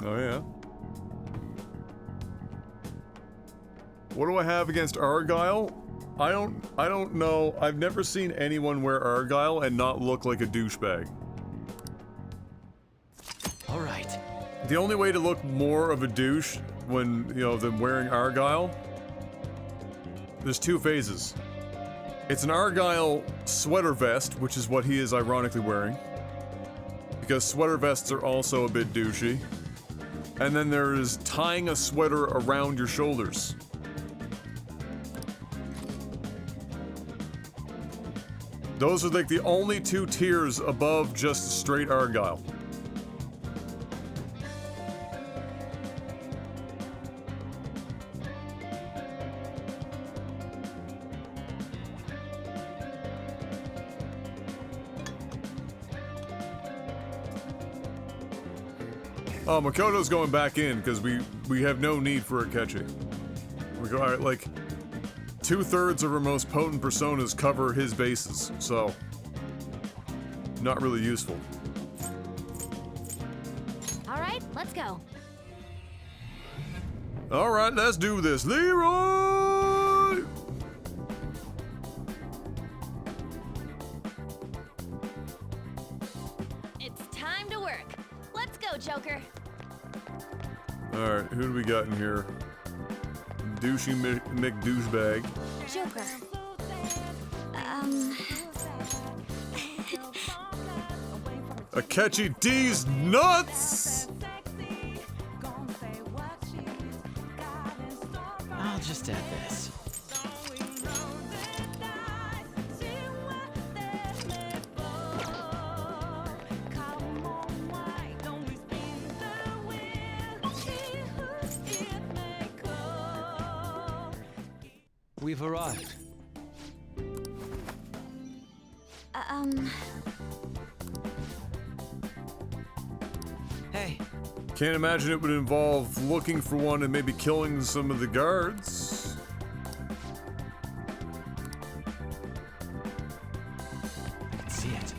Oh yeah. What do I have against Argyle? I don't know. I've never seen anyone wear Argyle and not look like a douchebag. All right. The only way to look more of a douche when, you know, than wearing Argyle, there's two phases. It's an Argyle sweater vest, which is what he is ironically wearing, because sweater vests are also a bit douchey. And then there's tying a sweater around your shoulders. Those are like the only two tiers above just straight Argyle. Oh, Makoto's going back in because we have no need for a Akechi. We go, alright, like 2/3 of our most potent personas cover his bases, so not really useful. All right, let's go. Alright, let's do this. Leroy! It's time to work. Let's go, Joker. Alright, who do we got in here? Douchey McDouchebag. Joker. Akechi D's nuts! I'll just add this. We've arrived. Hey. Can't imagine it would involve looking for one and maybe killing some of the guards. I can see it.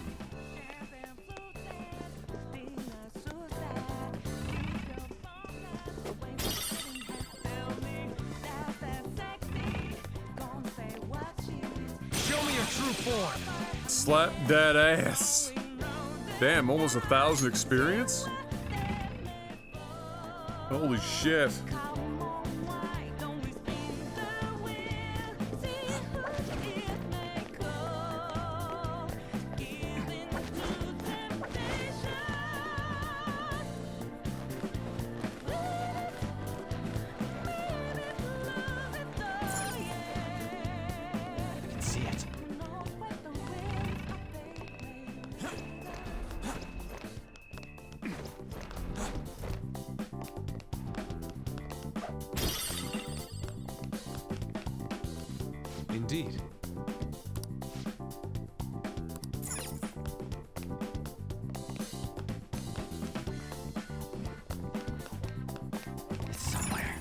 Show me your true form. Slap that ass. Damn, almost 1,000 experience? Holy shit. I can see it. Indeed. It's somewhere.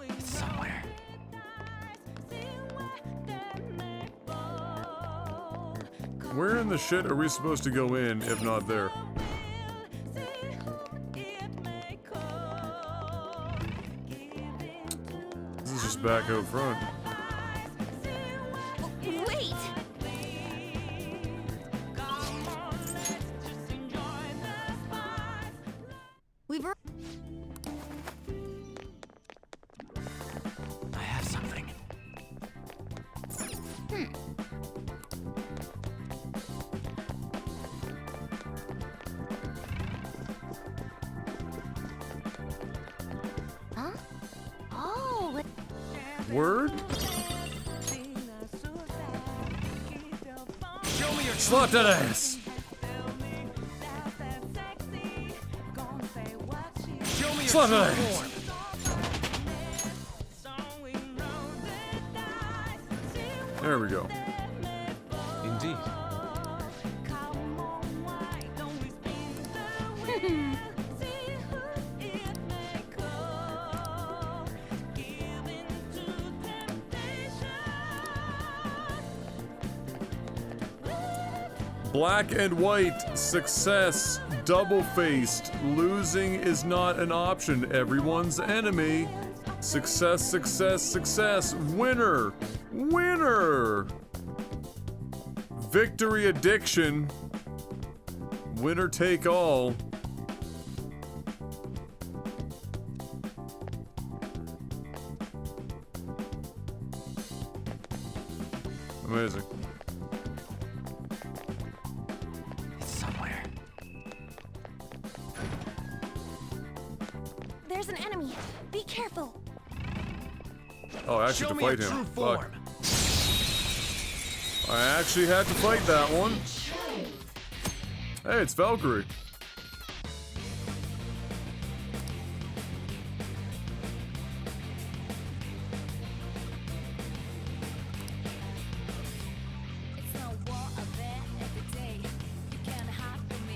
It's somewhere. Where in the shit are we supposed to go in if not there? This is just back out front. Wait! We've I have something. Huh? Oh, Word? Show me your Slap that ass! Show me your Slap true that ass! form. There we go. Indeed. Black and white, success, double-faced, losing is not an option, everyone's enemy. Success, success, success, winner, winner. Victory addiction, winner take all. Amazing. It's somewhere. There's an enemy. Be careful. Oh, I actually Show had to me your fight him. true Fuck. form. I actually had to fight that one. Hey, it's Valkyrie.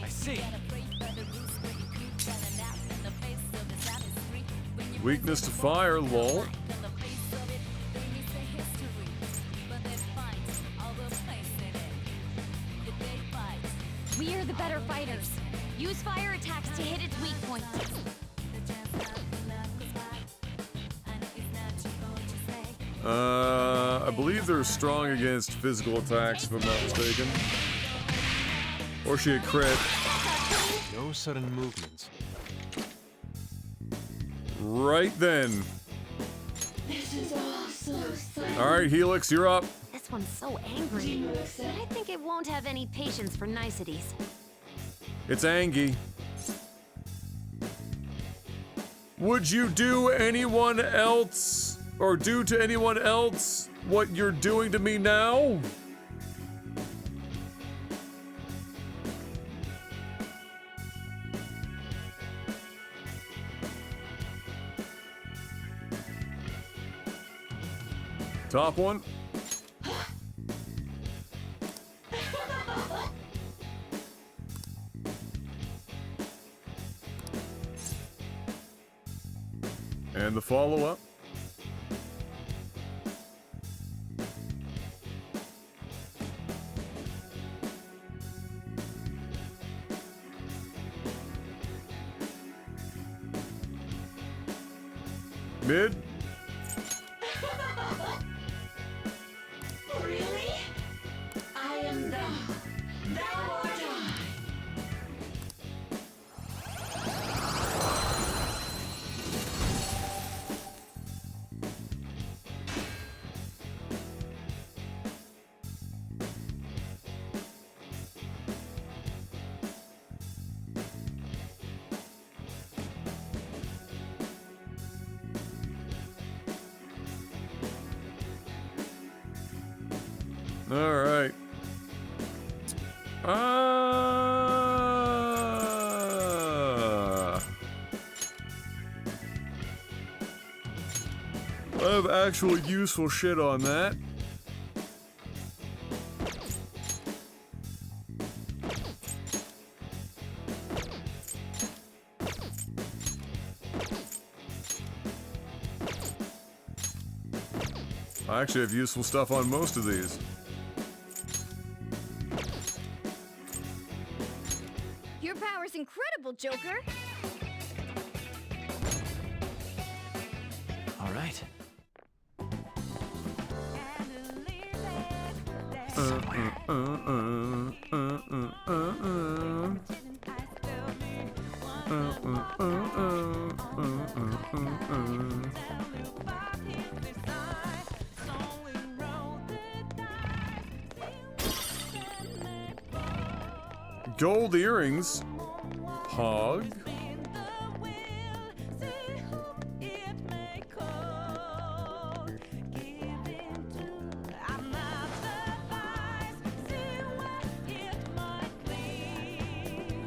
I see. Weakness to fire, lol. we are the better fighters. Use fire attacks to hit its weak points. I believe they're strong against physical attacks, if I'm not mistaken. Or she had crit. No sudden movements. Right then. This is awesome. Alright, Helix, you're up. This one's so angry. But I think it won't have any patience for niceties. It's Angie. Would you do anyone else, or do to anyone else, what you're doing to me now? Top one. And the follow-up. Mid. Really? I am thou. Thou art I. All right. I have actual useful shit on that. I actually have useful stuff on most of these. Your power's incredible, Joker. All right. Gold earrings. Hog.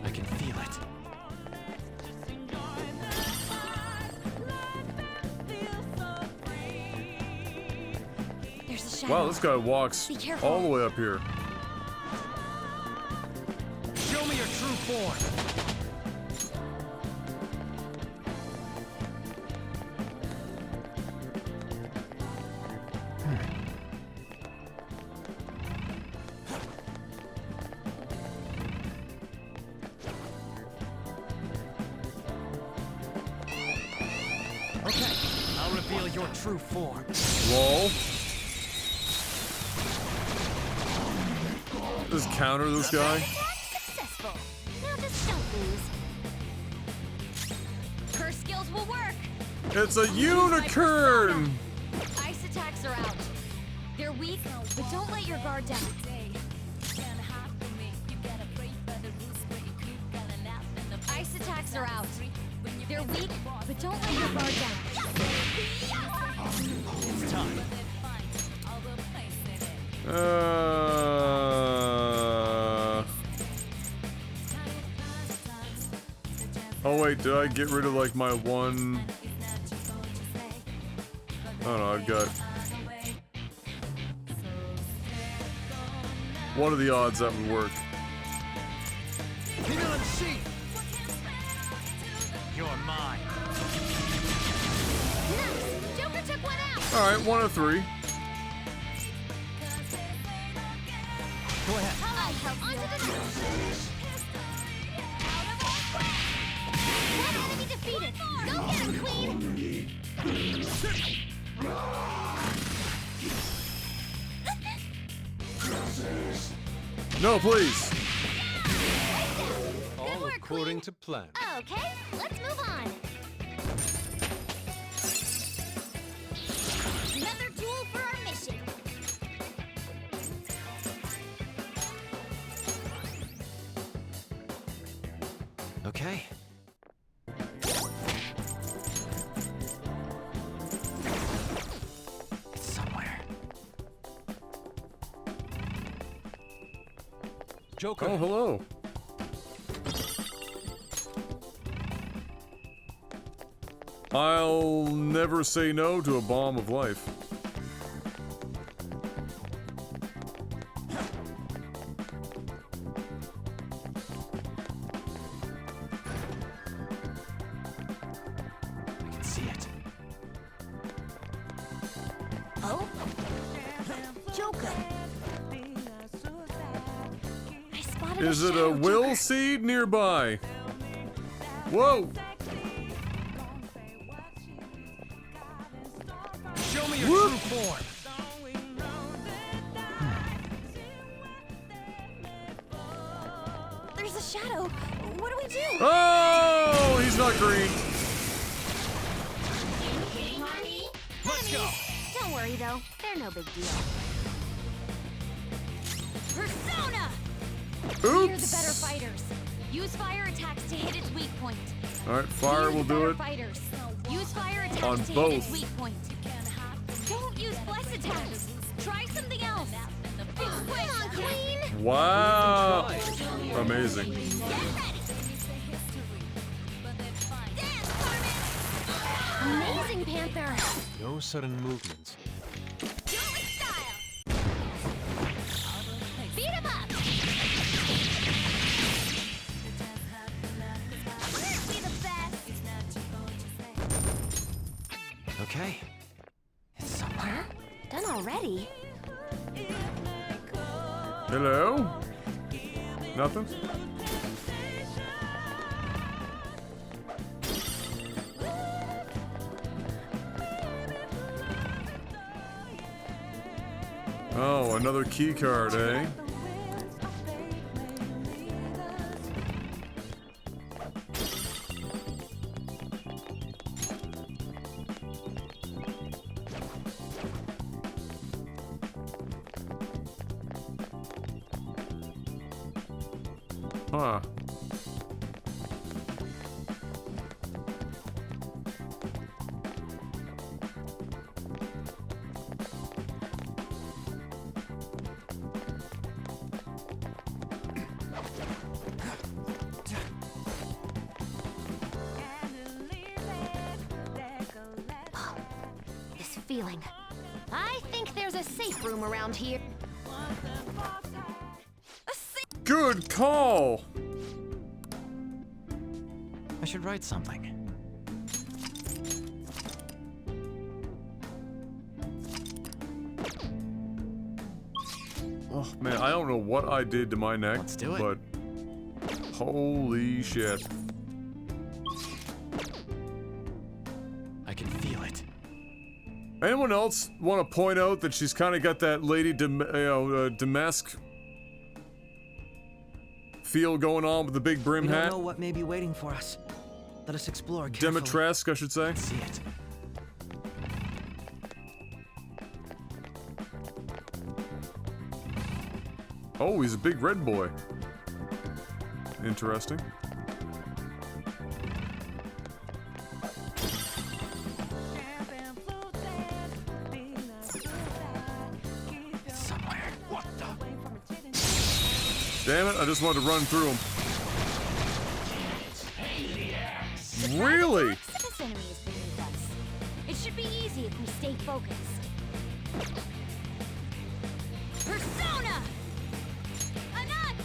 I can feel it. There's a shadow. Wow, this guy walks Be careful. all the way up here. Show me your true form. Okay, I'll reveal your true form. Lol. Just counter this guy. Successful. Now just don't lose. Her skills will work. It's a unicorn! Ice attacks are out. They're weak, but don't let your guard down. Ice attacks are out. They're weak, but don't let your guard down. It's time. Oh wait, did I get rid of like my one? Oh no, I've got what are the odds that would work? You're mine. Nice! Joker took one out! Alright, 1 of 3. Go ahead. I help onto the one enemy defeated! Go get him, Queen! No, please. All according to plan. Okay, let's move on. Another tool for our mission. Okay. It's somewhere. Joker. Oh, hello. I'll never say no to a bomb of life. I can see it. Oh? Joker. I spotted Is a it a shadow, will Joker. seed nearby? Whoa! Show me your Whoop. true form. There's a shadow. What do we do? Oh, he's not green. Let's go. Don't worry though, they're no big deal. Persona! We're the Oops. better fighters. Use fire attacks to hit its weak point. All right, fire We're will the do better it. Fighters. Use fire attacks On to both. hit its weak point. Don't use bless attacks. Try something else. Come on, Queen! Wow. Amazing. Amazing, Panther! No sudden movements. Beat him up! Aren't we the best? Okay. It's somewhere. Done already? Hello? Nothing? Oh, another key card, eh? Huh. This feeling. I think there's a safe room around here. Good call! I should write something. Oh man, I don't know what I did to my neck, do it. but holy shit. I can feel it. Anyone else want to point out that she's kind of got that Lady Damask feel going on with the big brim We don't hat? know what may be waiting for us. Let us explore carefully. Demetresk, I should say. See it. Oh, he's a big red boy. Interesting. It's somewhere. What the? Damn it, I just wanted to run through him. Really? This enemy is beneath us. It should be easy if we stay focused. Persona! Anat!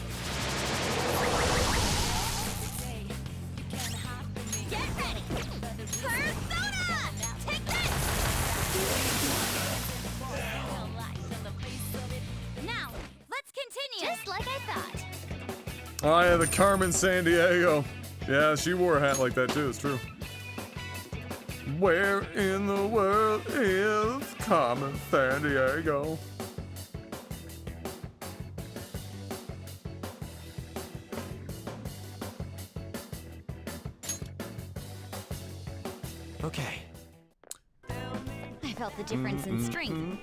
Get ready! Persona! Take this! Now, let's continue. Just like I thought. Oh yeah, the Carmen Sandiego. Yeah, she wore a hat like that too, it's true. Where in the world is Carmen Sandiego? Okay. I felt the difference in strength.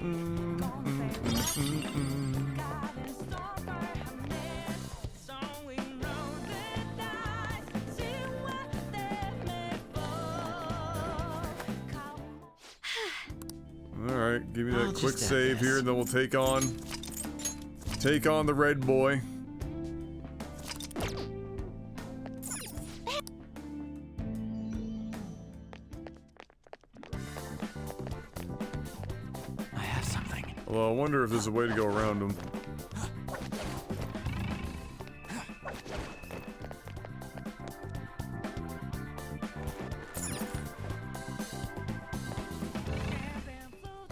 Alright, give me that I'll quick just add save this. here, and then we'll take on the red boy. I have something. Although I wonder if there's a way to go around him.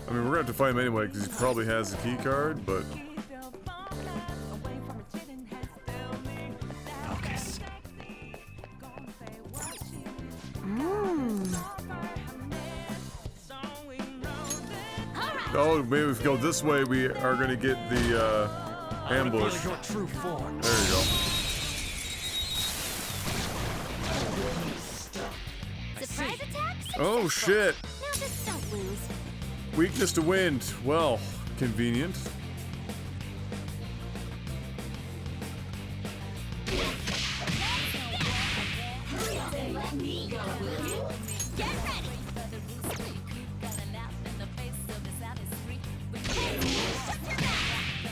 I mean, we're gonna have to fight him anyway because he probably has the key card, but Focus. oh, maybe if we go this way, we are gonna get the ambush. Your true form. There you go. Surprise attack? Oh shit! Now just don't lose. Weakness to wind. Well, convenient. Get ready.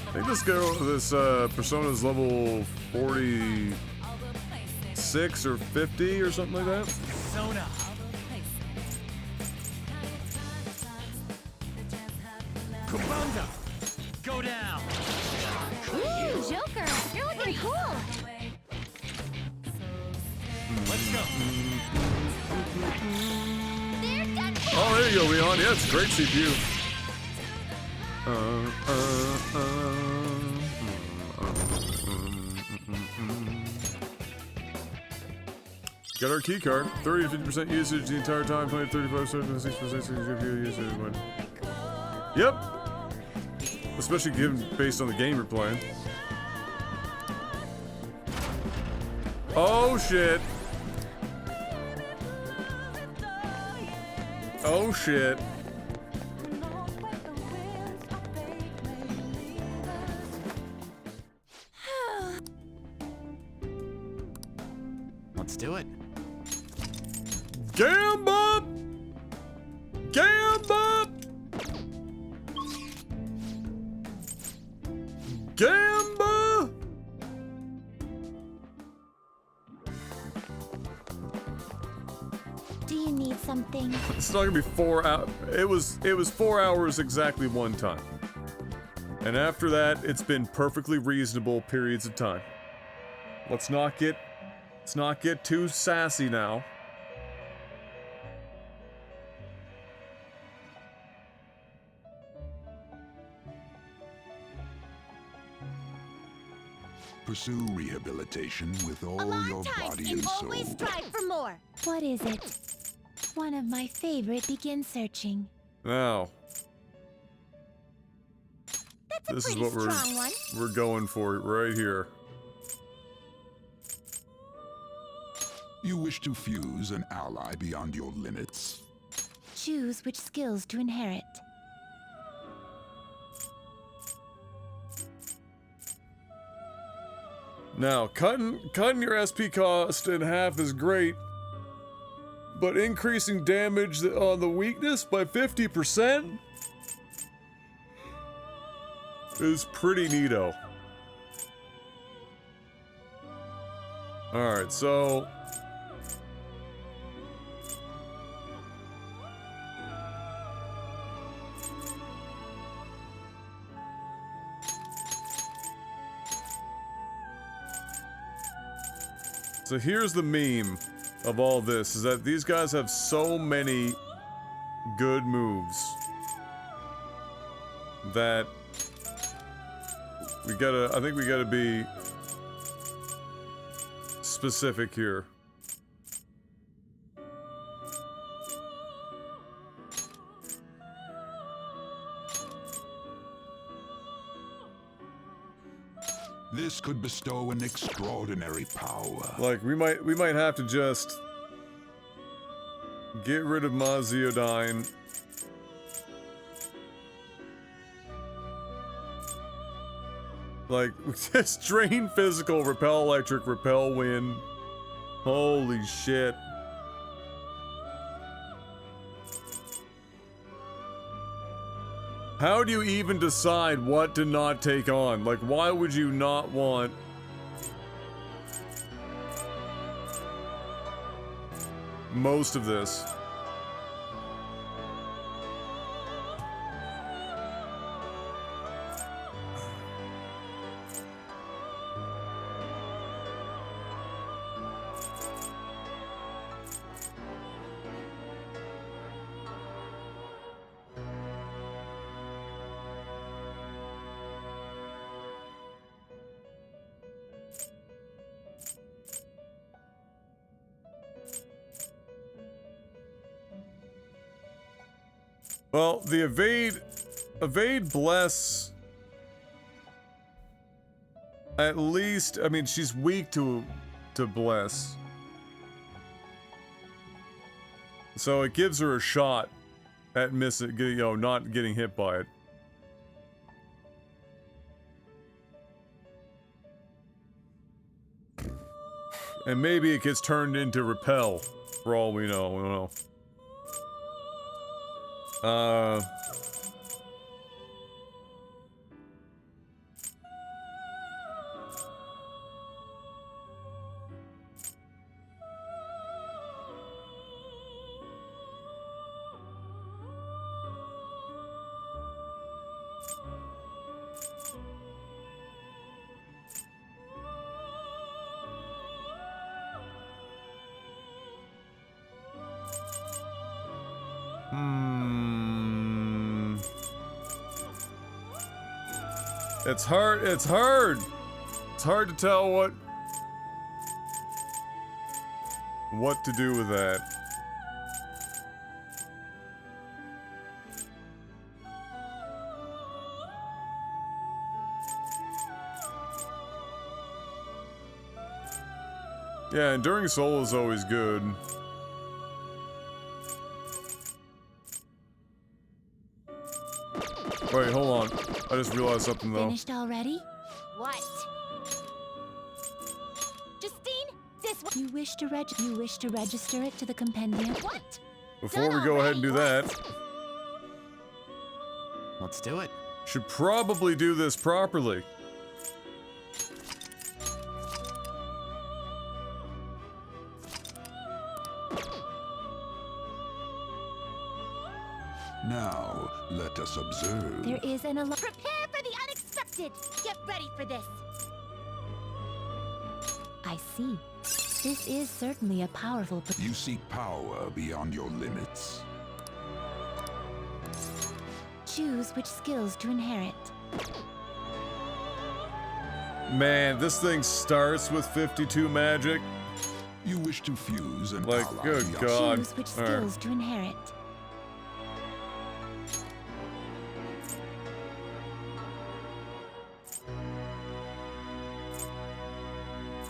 I think this Persona's level 46 or 50 or something like that. Persona. Kubanga. Go down. Ooh, Joker, you're looking cool. Let's go. Oh, there you go, Leon. Yeah, it's a great CPU. Got our key card. 30 to 50% usage the entire time. 20 to 35%, 6% usage. Yep. Especially given based on the game you're playing. Oh shit. Oh shit. Let's do it. Gamba! Gamba! Gamba! Do you need something? It's not gonna be 4 hours. It was 4 hours exactly one time. And after that, it's been perfectly reasonable periods of time. Let's not get too sassy now. Pursue rehabilitation with all your body and And soul. always strive for more. What is it? One of my favorite begin searching. Now, That's a this is pretty what strong one. we're going for right here. You wish to fuse an ally beyond your limits? Choose which skills to inherit. Now, cutting your SP cost in half is great, but increasing damage on the weakness by 50% is pretty neato. Alright, so... So here's the meme of all this, is that these guys have so many good moves that I think we gotta be specific here. This could bestow an extraordinary power. Like we might have to just Get rid of Maziodyne. Like, just drain physical, repel electric, repel wind. Holy shit. How do you even decide what to not take on? Like, why would you not want... most of this? Well, the evade bless, at least, I mean, she's weak to bless. So it gives her a shot at missing, you know, not getting hit by it. And maybe it gets turned into repel, for all we know. We don't know. It's hard, it's hard! It's hard to tell what to do with that. Yeah, Enduring Soul is always good. Wait, hold on. I just realized something though. Finished already? What? Justine, this one. You wish to register it to the compendium. What? Before we go ahead and do that, let's do it. Should probably do this properly. Now, let us observe. There is an alarm. Prepare for the unexpected. Get ready for this. I see. This is certainly a powerful... You seek power beyond your limits. Choose which skills to inherit. Man, this thing starts with 52 magic. You wish to fuse and like, good God. Choose which skills to inherit.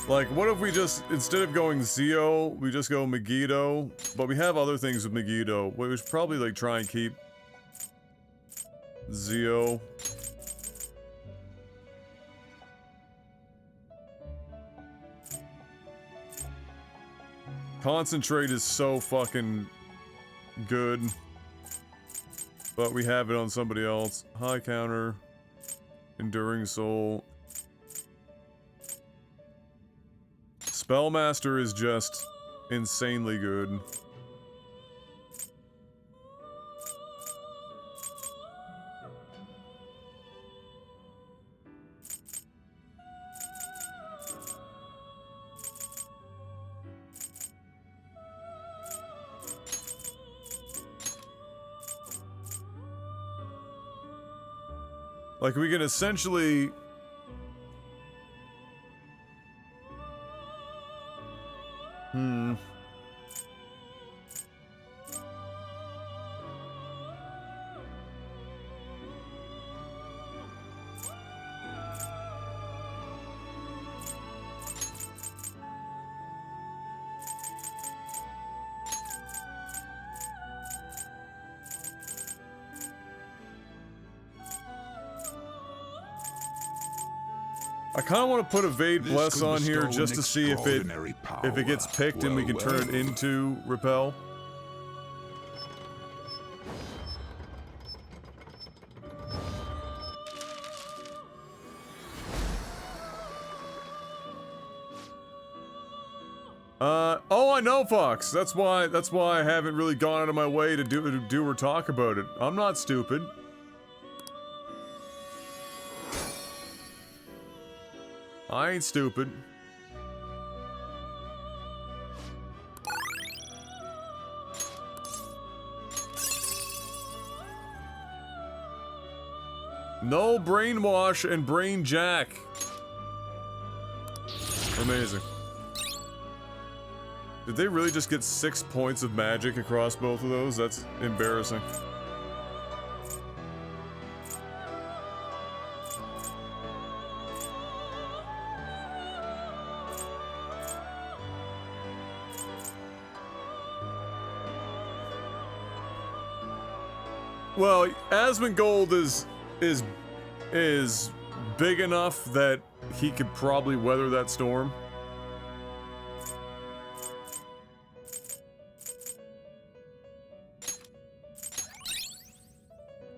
Like, what if we just, instead of going Zio, we just go Megiddo? But we have other things with Megiddo. We should probably, like, try and keep Zio. Concentrate is so fucking good. But we have it on somebody else. High counter. Enduring Soul. Spellmaster is just insanely good. Like, we can essentially... I kind of want to put Evade This Bless could on here bestow just an to see if extraordinary it gets power. picked and we Well, can turn it well. into Repel. Oh, I know, Fox. That's why I haven't really gone out of my way to do or talk about it. I'm not stupid. I ain't stupid. No brainwash and brain jack. Amazing. Did they really just get 6 points of magic across both of those? That's embarrassing. Well, Asmongold is big enough that he could probably weather that storm.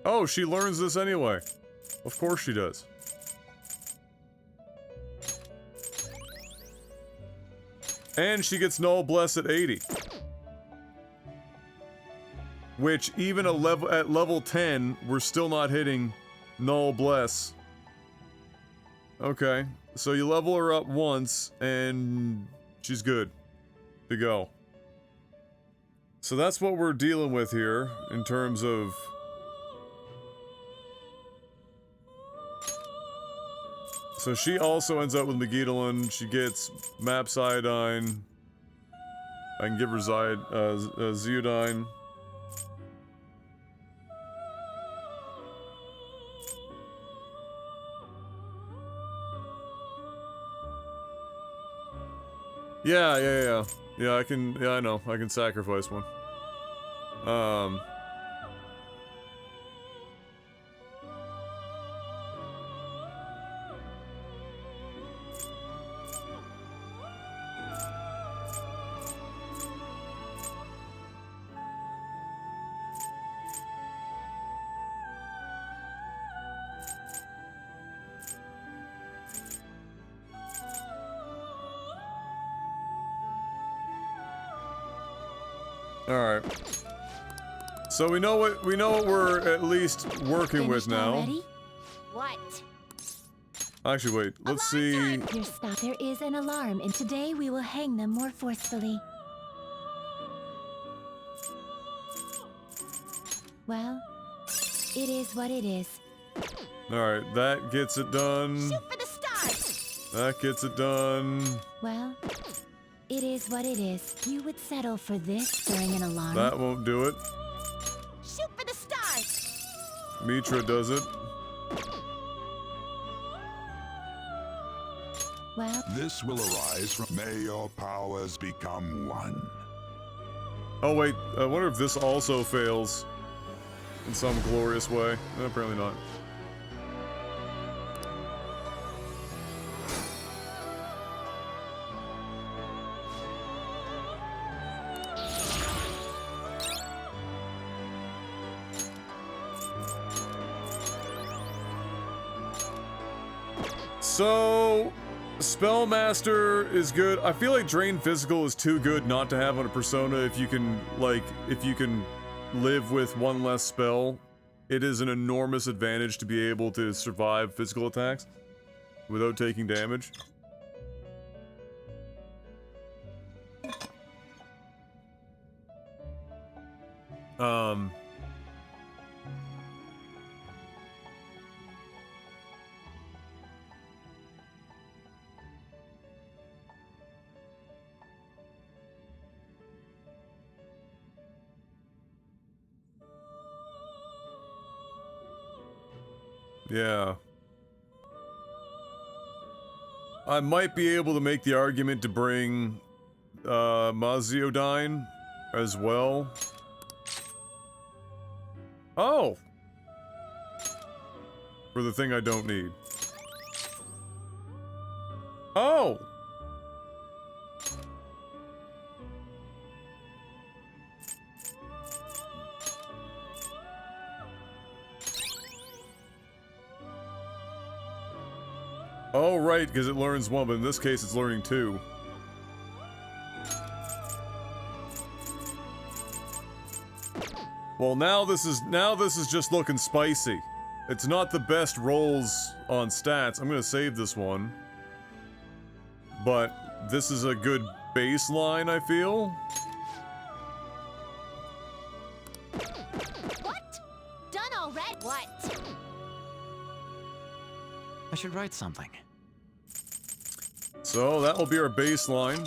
Oh, she learns this anyway. Of course she does. And she gets Null Bless at 80. Which, even at level 10, we're still not hitting Null Bless. Okay, so you level her up once, and she's good to go. So that's what we're dealing with here, in terms of... So she also ends up with Megidolin. She gets Mapsidine. I can give her Zeodine. Yeah, I can, I know. I can sacrifice one. Alright. So we know what we're at least working with now. Already? What? Actually, wait. Let's see. Your stop. There is an alarm, and today we will hang them more forcefully. Well, it is what it is. Alright, that gets it done. Shoot for the stars! That gets it done. Well, it is what it is. You would settle for this during an alarm. That won't do it. Shoot for the stars! Mitra does it. Well, This will arise from... May your powers become one. Oh wait, I wonder if this also fails in some glorious way. Apparently not. So, Spellmaster is good. I feel like Drain Physical is too good not to have on a Persona if you can, like, if you can live with one less spell. It is an enormous advantage to be able to survive physical attacks without taking damage. Yeah. I might be able to make the argument to bring Maziodine as well. Oh! For the thing I don't need. Oh! Oh, right, because it learns one, but in this case it's learning two. Well, now this is just looking spicy. It's not the best rolls on stats. I'm gonna save this one. But this is a good baseline, I feel. What? Done already? What? I should write something. So that will be our baseline.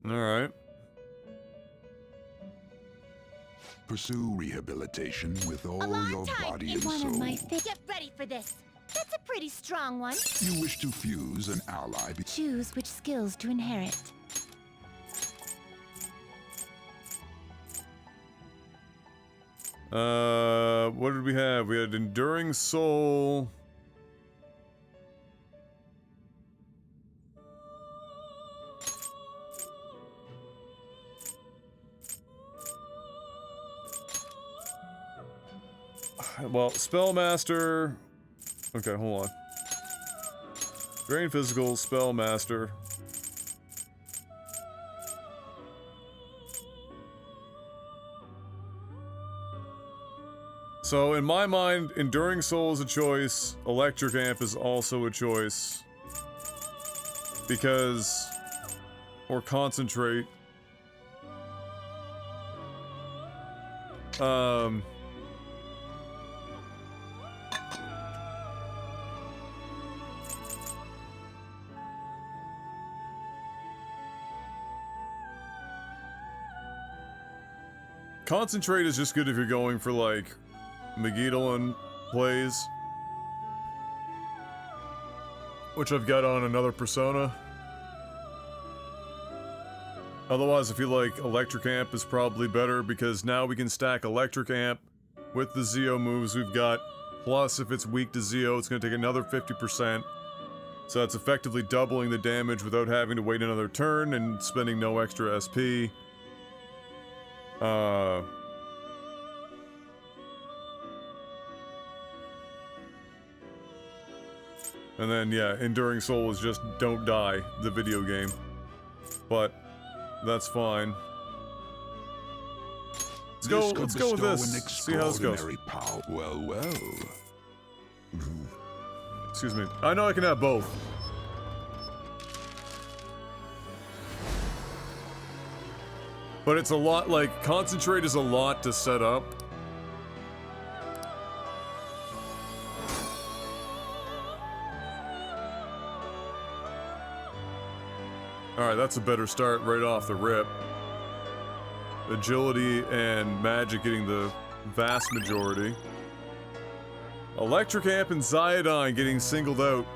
Alright. Pursue rehabilitation with all your body and One soul. of my Get ready for this. That's a pretty strong one. You wish to fuse an ally. Choose which skills to inherit. What did we have? We had Enduring Soul. Well, Spellmaster. Okay, hold on. Drain Physical, Spellmaster. So, in my mind, Enduring Soul is a choice. Electric Amp is also a choice. Because... Or Concentrate. Concentrate is just good if you're going for, like, Megiddo plays. Which I've got on another Persona. Otherwise, I feel like Electric Amp is probably better because now we can stack Electric Amp with the Zeo moves we've got. Plus, if it's weak to Zeo, it's going to take another 50%. So that's effectively doubling the damage without having to wait another turn and spending no extra SP. And then, yeah, Enduring Soul is just Don't Die, the video game. But, that's fine. Let's go with this. See how this goes. Power. Well, well. Excuse me. I know I can have both. But it's a lot, like, Concentrate is a lot to set up. Alright, that's a better start right off the rip. Agility and Magic getting the vast majority. Electric Amp and Ziodine getting singled out.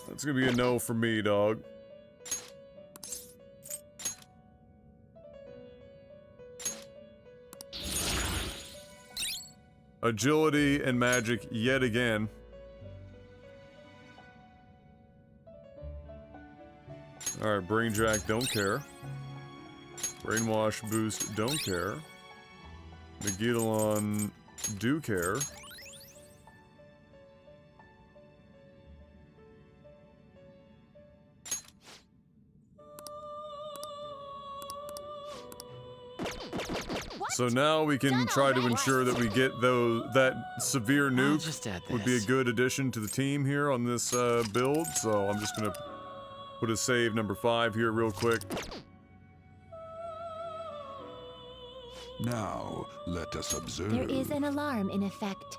That's gonna be a no for me, dog. Agility and Magic yet again. Alright, Brain Jack, don't care. Brainwash Boost, don't care. Megiddo do care. So now we can try to ensure that we get that severe nuke would be a good addition to the team here on this build. So I'm just gonna put a save number 5 here real quick. Now, let us observe. There is an alarm in effect.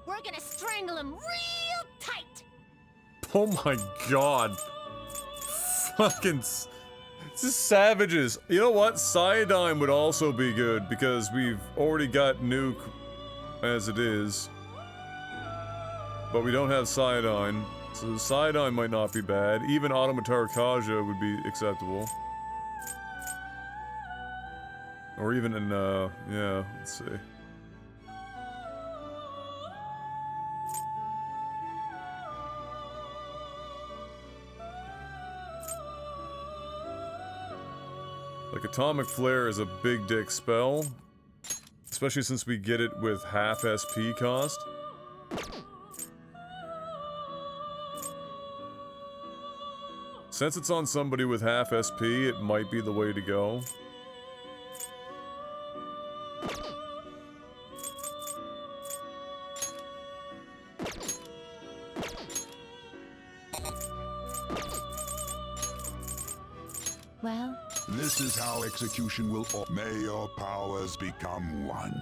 We're gonna strangle him real tight. Oh my god. Fucking... This is savages. You know what? Cyodine would also be good because we've already got nuke as it is. But we don't have Cyanide, so Cyanide might not be bad. Even Automatar Kaja would be acceptable. Or even in, yeah, let's see. Like, Atomic Flare is a big dick spell. Especially since we get it with half SP cost. Since it's on somebody with half SP, it might be the way to go. Well, This is how execution will. May your powers become one.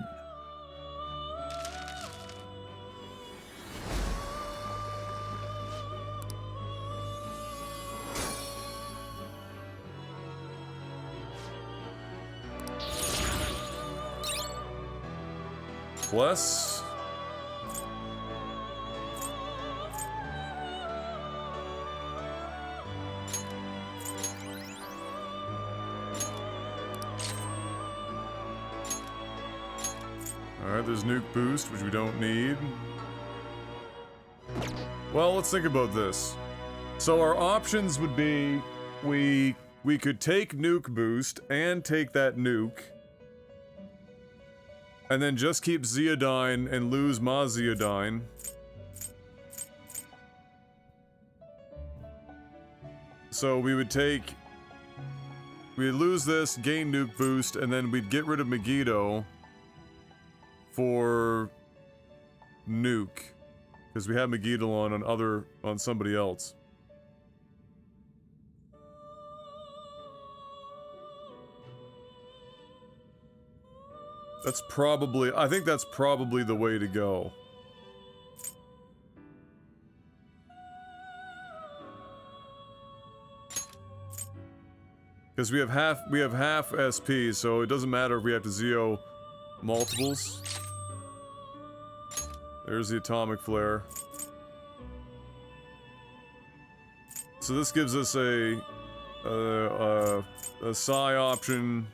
Bless. Alright, there's nuke boost, which we don't need. Well, let's think about this. So our options would be, we could take nuke boost and take that nuke. And then just keep Zeodyne and lose Ma Zeodyne. So we would take... We'd lose this, gain nuke boost, and then we'd get rid of Megiddo for nuke. Because we have Megiddo on somebody else. That's probably, I think that's probably the way to go. Because we have half SP, so it doesn't matter if we have to Zeo multiples. There's the Atomic Flare. So this gives us a Psi option.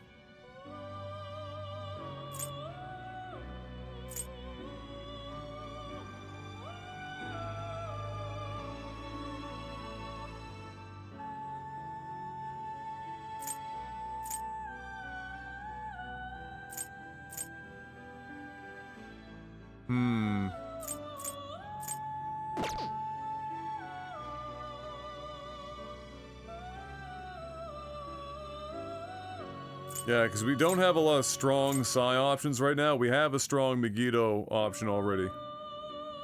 Yeah, because we don't have a lot of strong Psi options right now. We have a strong Megiddo option already.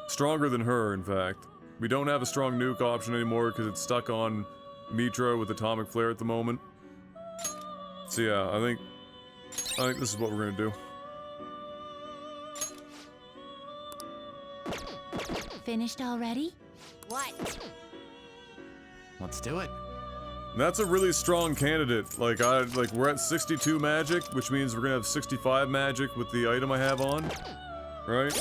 Stronger than her, in fact. We don't have a strong nuke option anymore because it's stuck on Mitra with Atomic Flare at the moment. So yeah, I think this is what we're gonna do. Finished already? What? Let's do it. That's a really strong candidate. Like we're at 62 magic, which means we're gonna have 65 magic with the item I have on, right?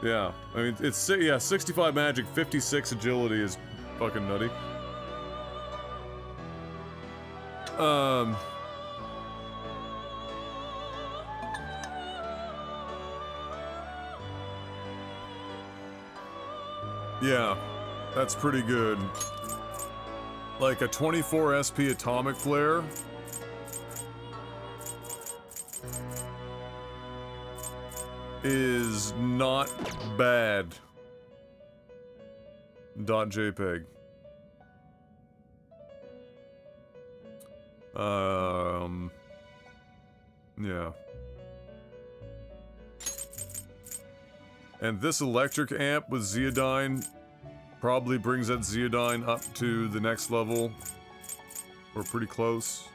Yeah, I mean it's 65 magic, 56 agility is fucking nutty. Yeah, that's pretty good. Like a 24 SP Atomic Flare. Is not bad. .jpg. Yeah. And this electric amp with Zeodyne probably brings that Zeodyne up to the next level. We're pretty close.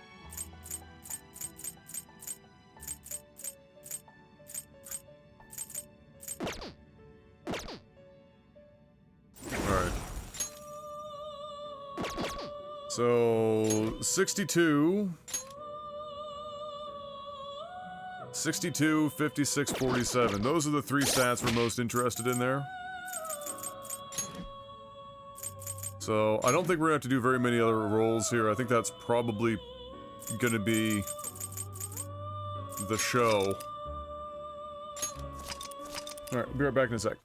Alright. So, 62 62, 56, 47. Those are the three stats we're most interested in there. So, I don't think we're gonna have to do very many other rolls here. I think that's probably gonna be the show. Alright, be right back in a sec.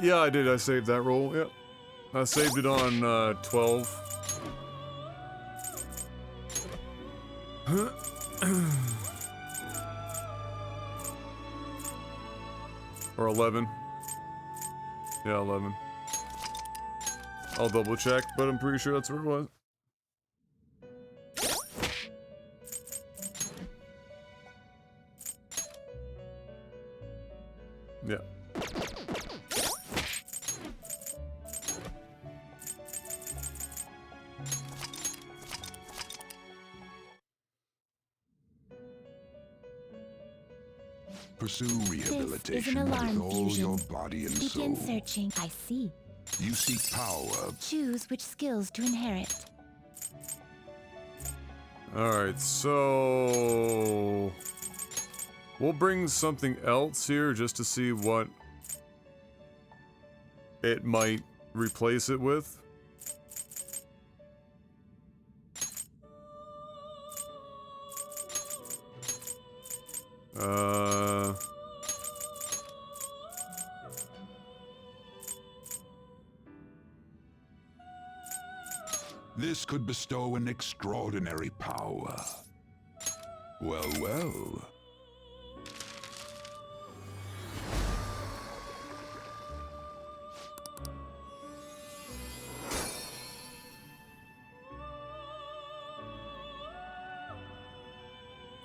Yeah, I did. I saved that roll. Yep. I saved it on, 12. Or 11. Yeah, 11. I'll double check, but I'm pretty sure that's where it was. Yeah. Pursue This is rehabilitation an alarm with all fusion. your body and Begin soul. searching. I see. You seek power. Choose which skills to inherit. Alright, so... we'll bring something else here just to see what it might replace it with. This could bestow an extraordinary power. Well, well.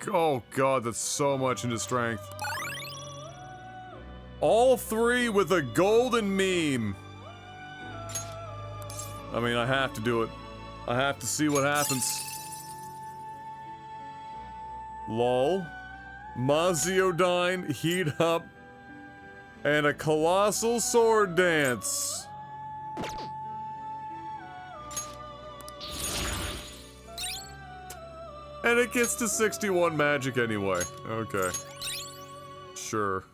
Oh god, that's so much into strength. All three with a golden meme. I mean, I have to do it. I have to see what happens. Lol. Maziodyne, heat up, and a colossal sword dance. And it gets to 61 magic anyway. Okay. Sure.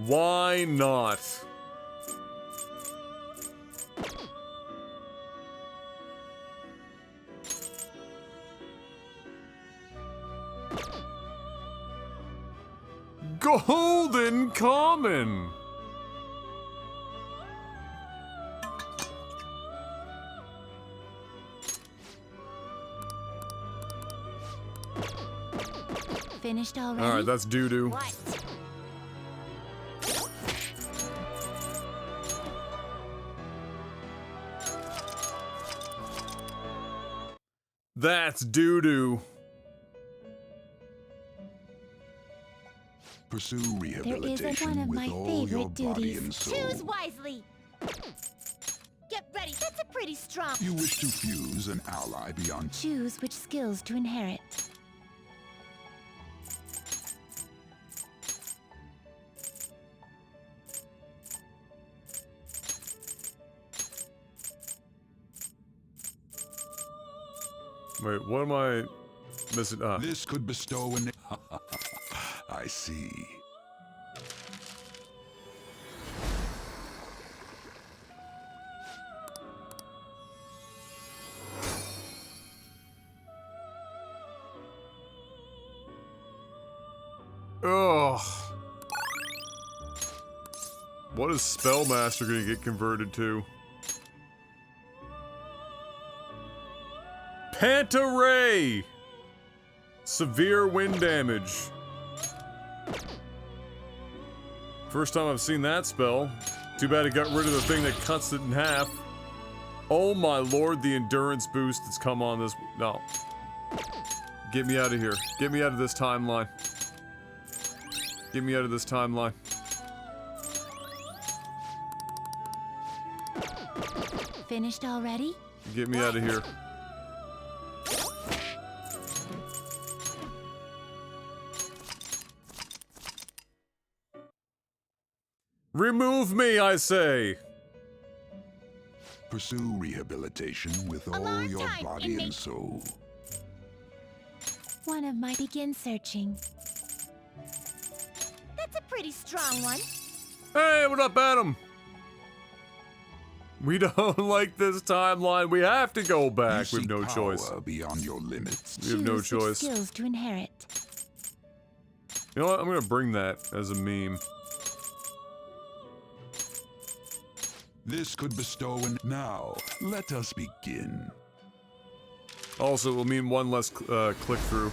Why not? Golden Common! Finished already? Alright, that's doo-doo. What? That's doo-doo. Pursue There isn't rehabilitation one of with my all your favorite body duties. and soul. Choose wisely. Get ready. That's a pretty strong. You wish to fuse an ally beyond. Choose which skills to inherit. Wait, what am I missing? Ah. This could bestow an. I see. Ugh. What is Spellmaster gonna get converted to? Panta-Ray! Severe wind damage. First time I've seen that spell. Too bad it got rid of the thing that cuts it in half. Oh my lord, the endurance boost that's come on this. No. Get me out of here. Get me out of this timeline. Get me out of this timeline. Finished already? Get me out of here. Remove me, I say! Pursue rehabilitation with all your body and soul. One of my begin searching. That's a pretty strong one. Hey, what up, Adam? We don't like this timeline. We have to go back. We have no choice. Beyond your limits. We have no Choose which choice. skills to inherit. You know what? I'm gonna bring that as a meme. This could bestow an... Now, let us begin. Also, it will mean one less click through.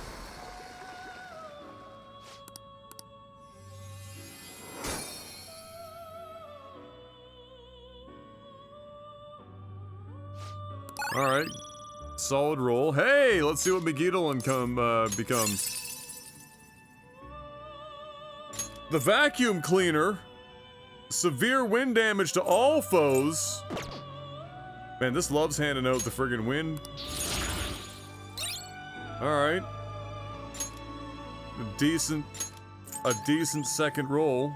Alright. Solid roll. Hey, let's see what Megiddo becomes. The vacuum cleaner. Severe wind damage to all foes. Man, this loves handing out the friggin' wind. Alright. A decent second roll.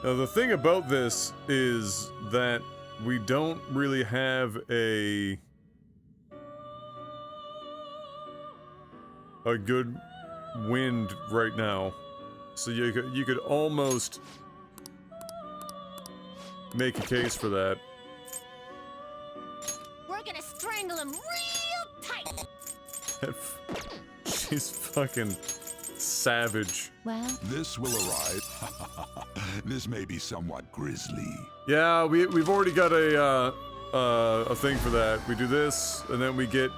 Now, the thing about this is that we don't really have a good wind right now. So you could almost make a case for that. We're gonna strangle him real tight. She's fucking savage. Well, this will arrive. This may be somewhat grisly. Yeah, we've already got a thing for that. We do this, and then we get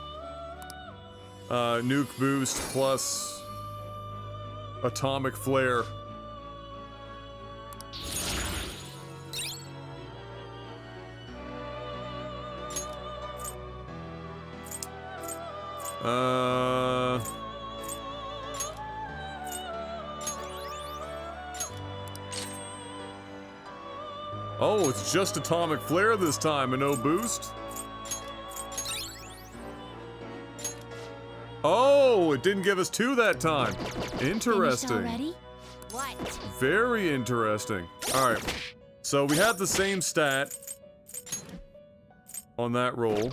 nuke boost plus atomic flare. Oh, it's just atomic flare this time and no boost? Oh, it didn't give us two that time. Interesting. already? What? Very interesting. Alright, so we have the same stat on that roll.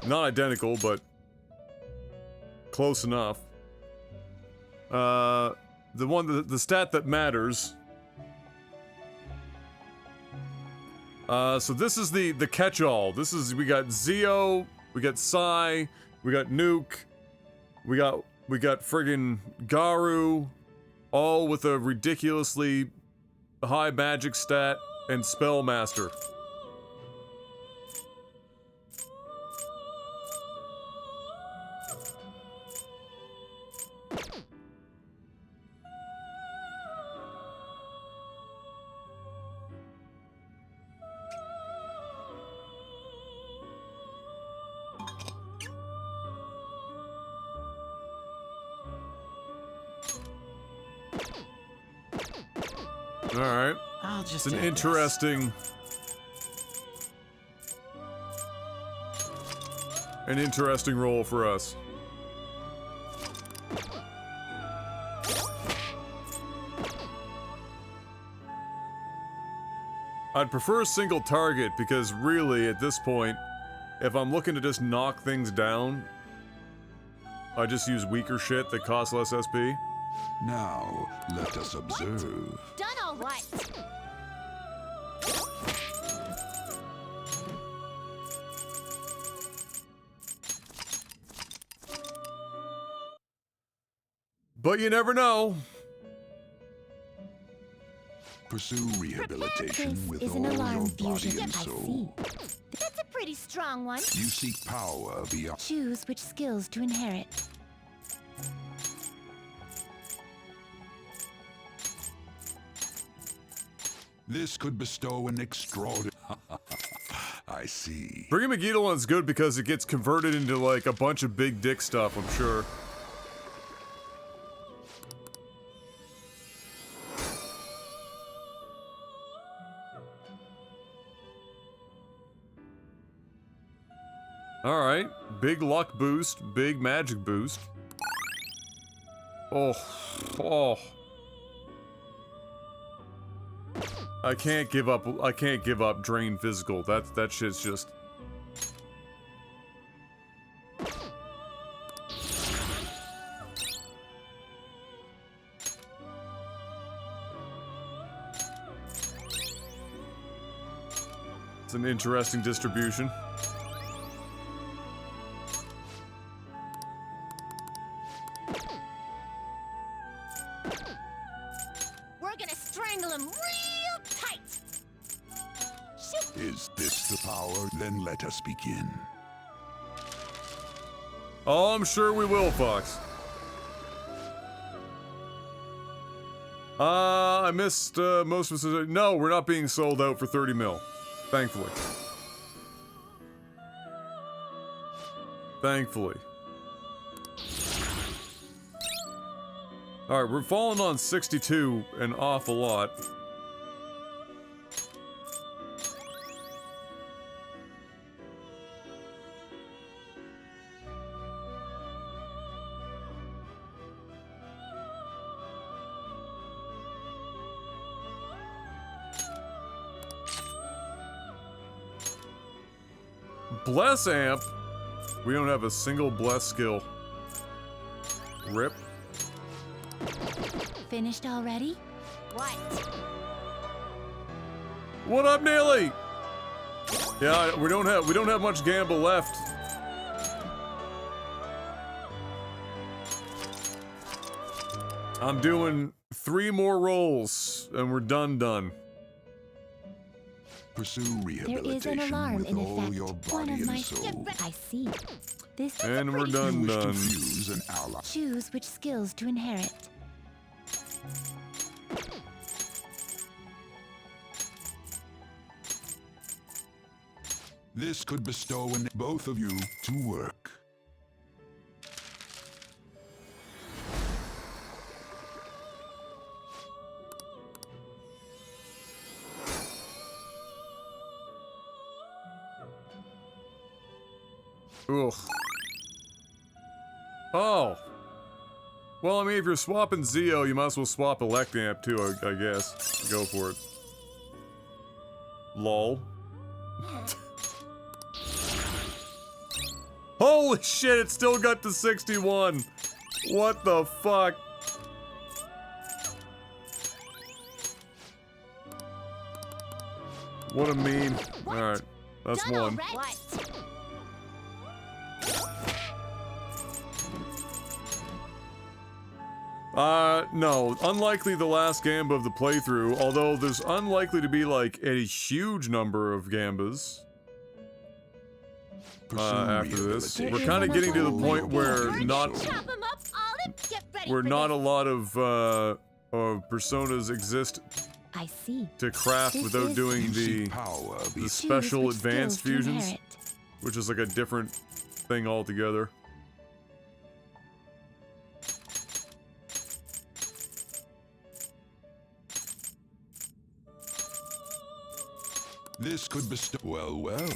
Not identical, but close enough. The stat that matters. So this is the catch-all. This is, we got Zeo, we got Sai, we got Nuke, we got friggin' Garu, all with a ridiculously high magic stat and Spellmaster. Alright. It's an interesting... An interesting role for us. I'd prefer a single target because really, at this point, if I'm looking to just knock things down, I just use weaker shit that costs less SP. Now, let us observe. Done all right. But you never know. Pursue rehabilitation This with is all an your alarm body fusion. and I soul. That's a pretty strong one. You seek power beyond. Choose which skills to inherit. This could bestow an extraordinary. I see. Bringing Megiddo one's good because it gets converted into like a bunch of big dick stuff, I'm sure. Alright, big luck boost, big magic boost. Oh, oh. I can't give up drain physical. That shit's just... It's an interesting distribution. We're gonna strangle him real tight. Shoot. Is this the power? Then let us begin. Oh, I'm sure we will, Fox. I missed most of it. No, we're not being sold out for 30 mil. Thankfully. Thankfully. Alright, we're falling on 62 an awful lot. Bless amp. We don't have a single bless skill. Rip. Finished already? What? What up, Neely? Yeah, we don't have much gamble left. I'm doing 3 more rolls and we're done. Pursue There rehabilitation is an alarm with in all effect. your One body of and my. soul. I see. This is And we're done. Wish to fuse an ally. Choose which skills to inherit. This could bestow an both of you to work. Ugh. Oh. Well, I mean, if you're swapping Zeo, you might as well swap Electamp too, I guess. Go for it. Lol. Holy shit, it still got to 61. What the fuck? What a meme. Alright, that's one. What? No. Unlikely the last Gamba of the playthrough, although there's unlikely to be, like, a huge number of Gambas. After this. We're kind of getting to the point where not... Chop him up, Olive. Get ready Where for not this. a lot of personas exist I see. to craft This without is- doing You the seek power be special which advanced skills to fusions, inherit. which is like a different thing altogether. This could bestow. Well.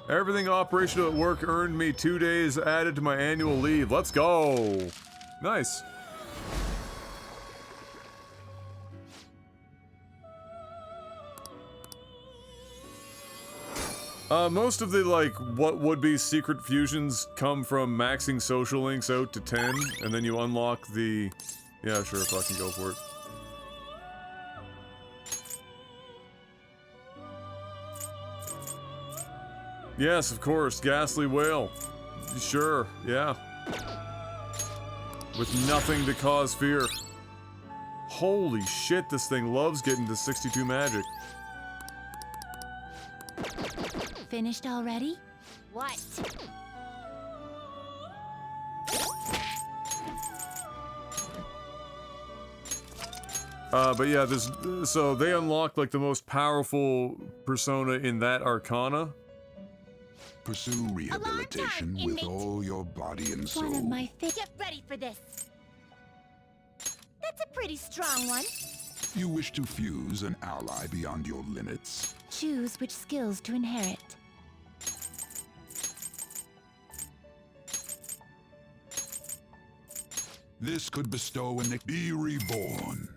Everything operational at work earned me 2 days added to my annual leave. Let's go. Nice. Most of the, like, what would be secret fusions come from maxing social links out to 10, and then you unlock the... Yeah, sure, fucking go for it. Yes, of course, Ghastly Whale. Sure, yeah. With nothing to cause fear. Holy shit, this thing loves getting to 62 magic. Finished already? What? But yeah, this, so they unlocked like the most powerful persona in that arcana. Pursue rehabilitation with all your body and soul. One of my Get ready for this. That's a pretty strong one. You wish to fuse an ally beyond your limits? Choose which skills to inherit. This could bestow an be reborn.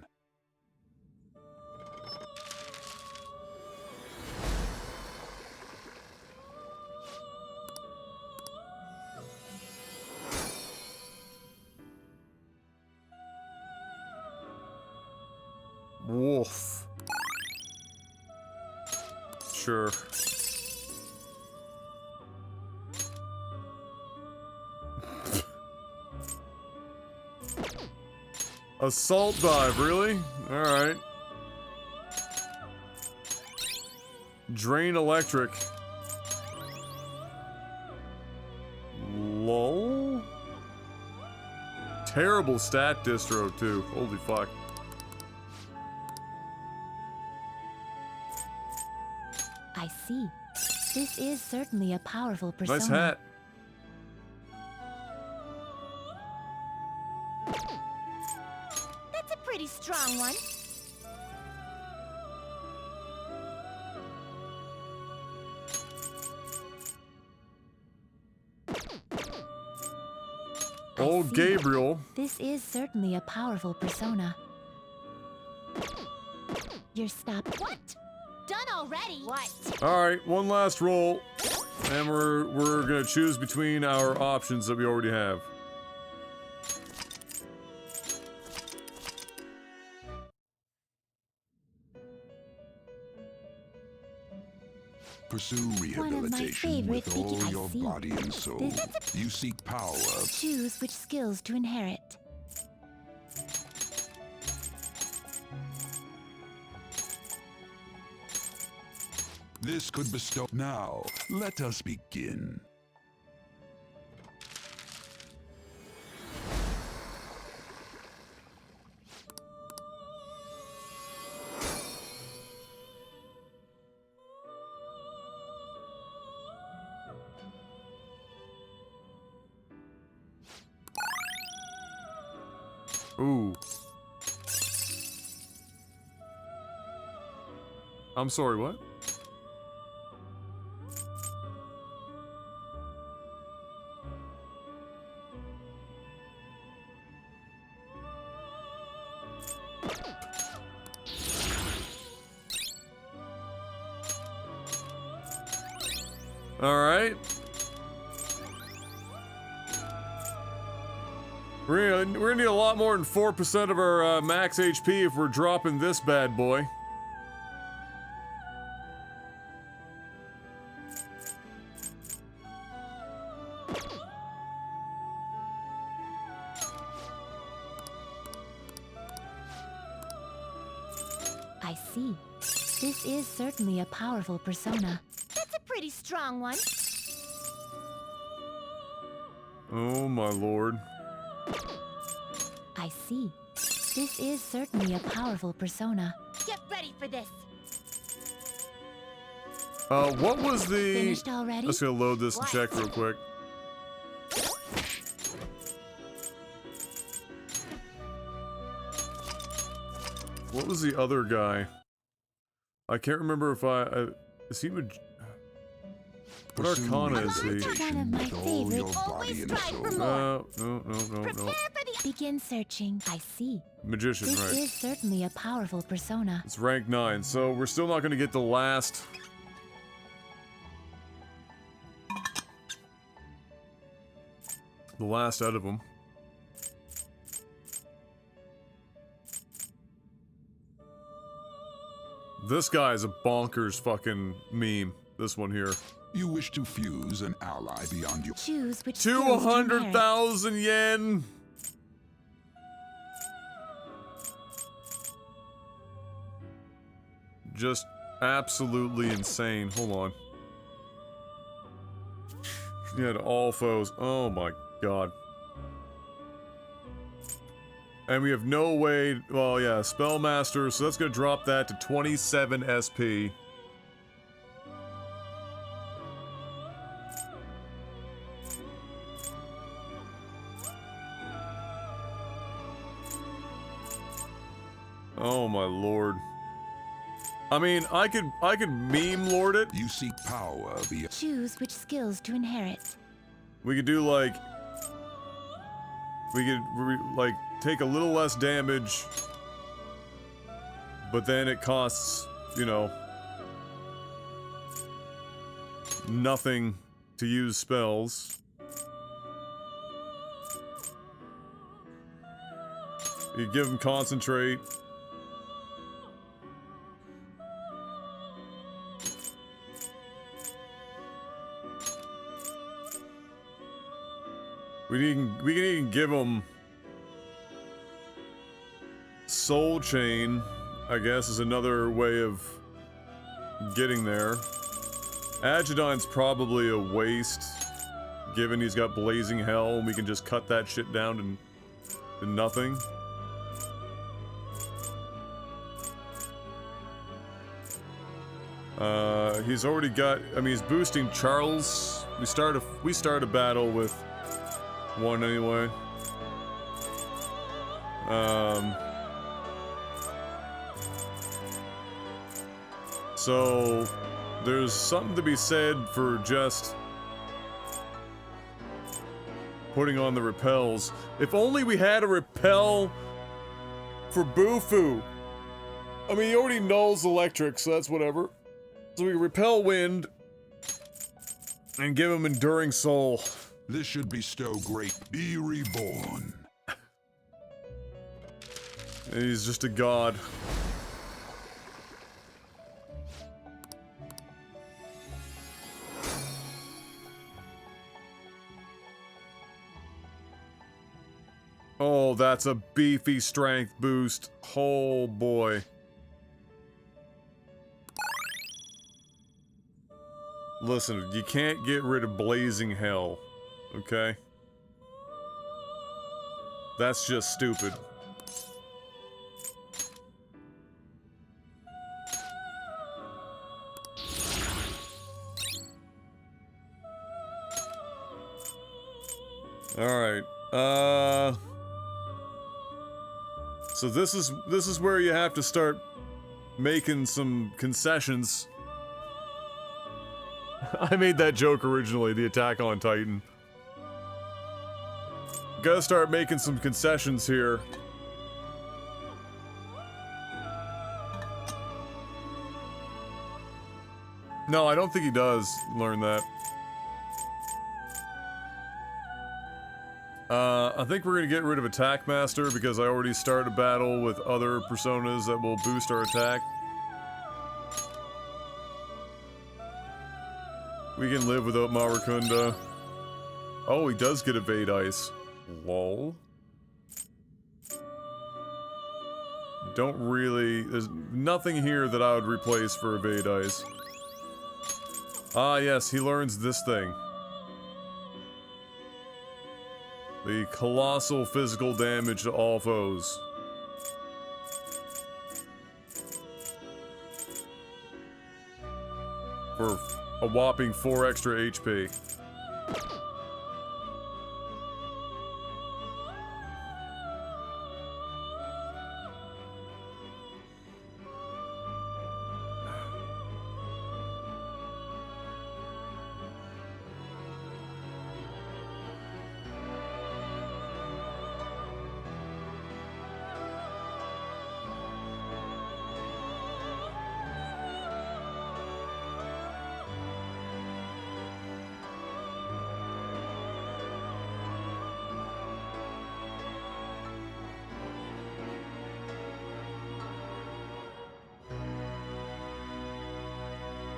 Wolf. Sure. Assault dive, really? Alright. Drain electric. Lol? Terrible stat distro, too. Holy fuck. I see. This is certainly a powerful persona. Nice hat. That's a pretty strong one. Old Gabriel. This is certainly a powerful persona. You're stopped. What? Done already? What? Alright, one last roll. And we're gonna choose between our options that we already have. Pursue rehabilitation with all your body and soul. You seek power. Choose which skills to inherit. This could bestow. Now, let us begin. Ooh. I'm sorry, what? Alright. We're gonna need a lot more than 4% of our max HP if we're dropping this bad boy. I see. This is certainly a powerful persona. That's a pretty strong one. Oh my lord. I see. This is certainly a powerful persona. Get ready for this. What was the... Finished already? Let's go load this and check real quick. What was the other guy? I can't remember if is he what arcana is he? One of my favorites. Always strive for more. No. Begin searching. I see. Magician, This right. is certainly a powerful persona. It's rank 9, so we're still not gonna get the last The last out of them. This guy is a bonkers fucking meme. This one here. You wish to fuse an ally beyond your... Choose which skills to inherit. 200,000 yen! Just absolutely insane. Hold on. You had all foes. Oh my god. And we have no way... Well, yeah, Spellmaster, so that's gonna drop that to 27 SP. Oh my lord. I mean, I could meme lord it. You seek power via... Choose which skills to inherit. We could do like... We could, like, take a little less damage, but then it costs, you know, nothing to use spells. You give them concentrate. We can even give them Soul Chain, I guess, is another way of getting there. Adjudan's probably a waste, given he's got Blazing Hell, and we can just cut that shit down to nothing. He's already got, I mean, he's boosting Charles. We start a battle with one anyway. So there's something to be said for just putting on the repels. If only we had a repel for Bufu. I mean, he already knows electric, so that's whatever. So we can repel wind and give him Enduring Soul. This should bestow great... Be reborn. And he's just a god. Oh, that's a beefy strength boost. Oh boy. Listen, you can't get rid of Blazing Hell, okay? That's just stupid. Alright, so this is where you have to start making some concessions. I made that joke originally, the Attack on Titan. Gotta start making some concessions here. No, I don't think he does learn that. I think we're gonna get rid of Attack Master because I already started a battle with other personas that will boost our attack. We can live without Maracunda. Oh, he does get Evade Ice. Lol. Don't really... There's nothing here that I would replace for Evade Ice. Ah, yes, he learns this thing. The colossal physical damage to all foes. For a whopping 4 extra HP.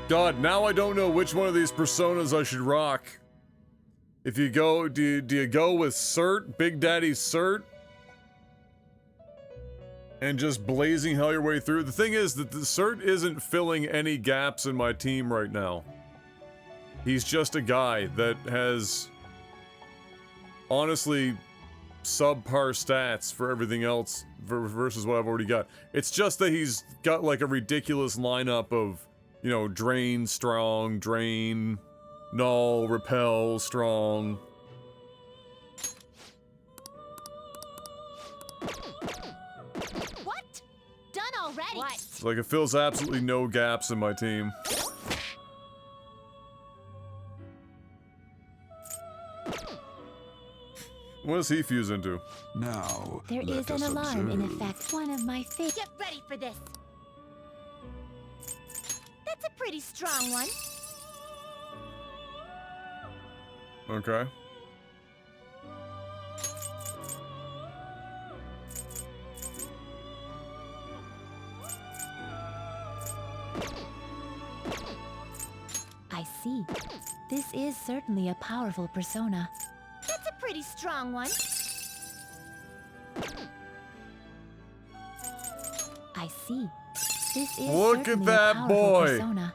God, now I don't know which one of these personas I should rock. If you go, do you go with Cert, Big Daddy Cert? And just blazing hell your way through? The thing is that the Cert isn't filling any gaps in my team right now. He's just a guy that has, honestly, subpar stats for everything else versus what I've already got. It's just that he's got like a ridiculous lineup of, you know, drain, strong, drain, null, repel, strong. What? Done already? What? It's like it fills absolutely no gaps in my team. What does he fuse into? Now, There is an alarm in effect. One of my favorite. Get ready for this. That's a pretty strong one. Okay. I see. This is certainly a powerful persona. That's a pretty strong one. I see. This is Look at certainly that a powerful boy. persona.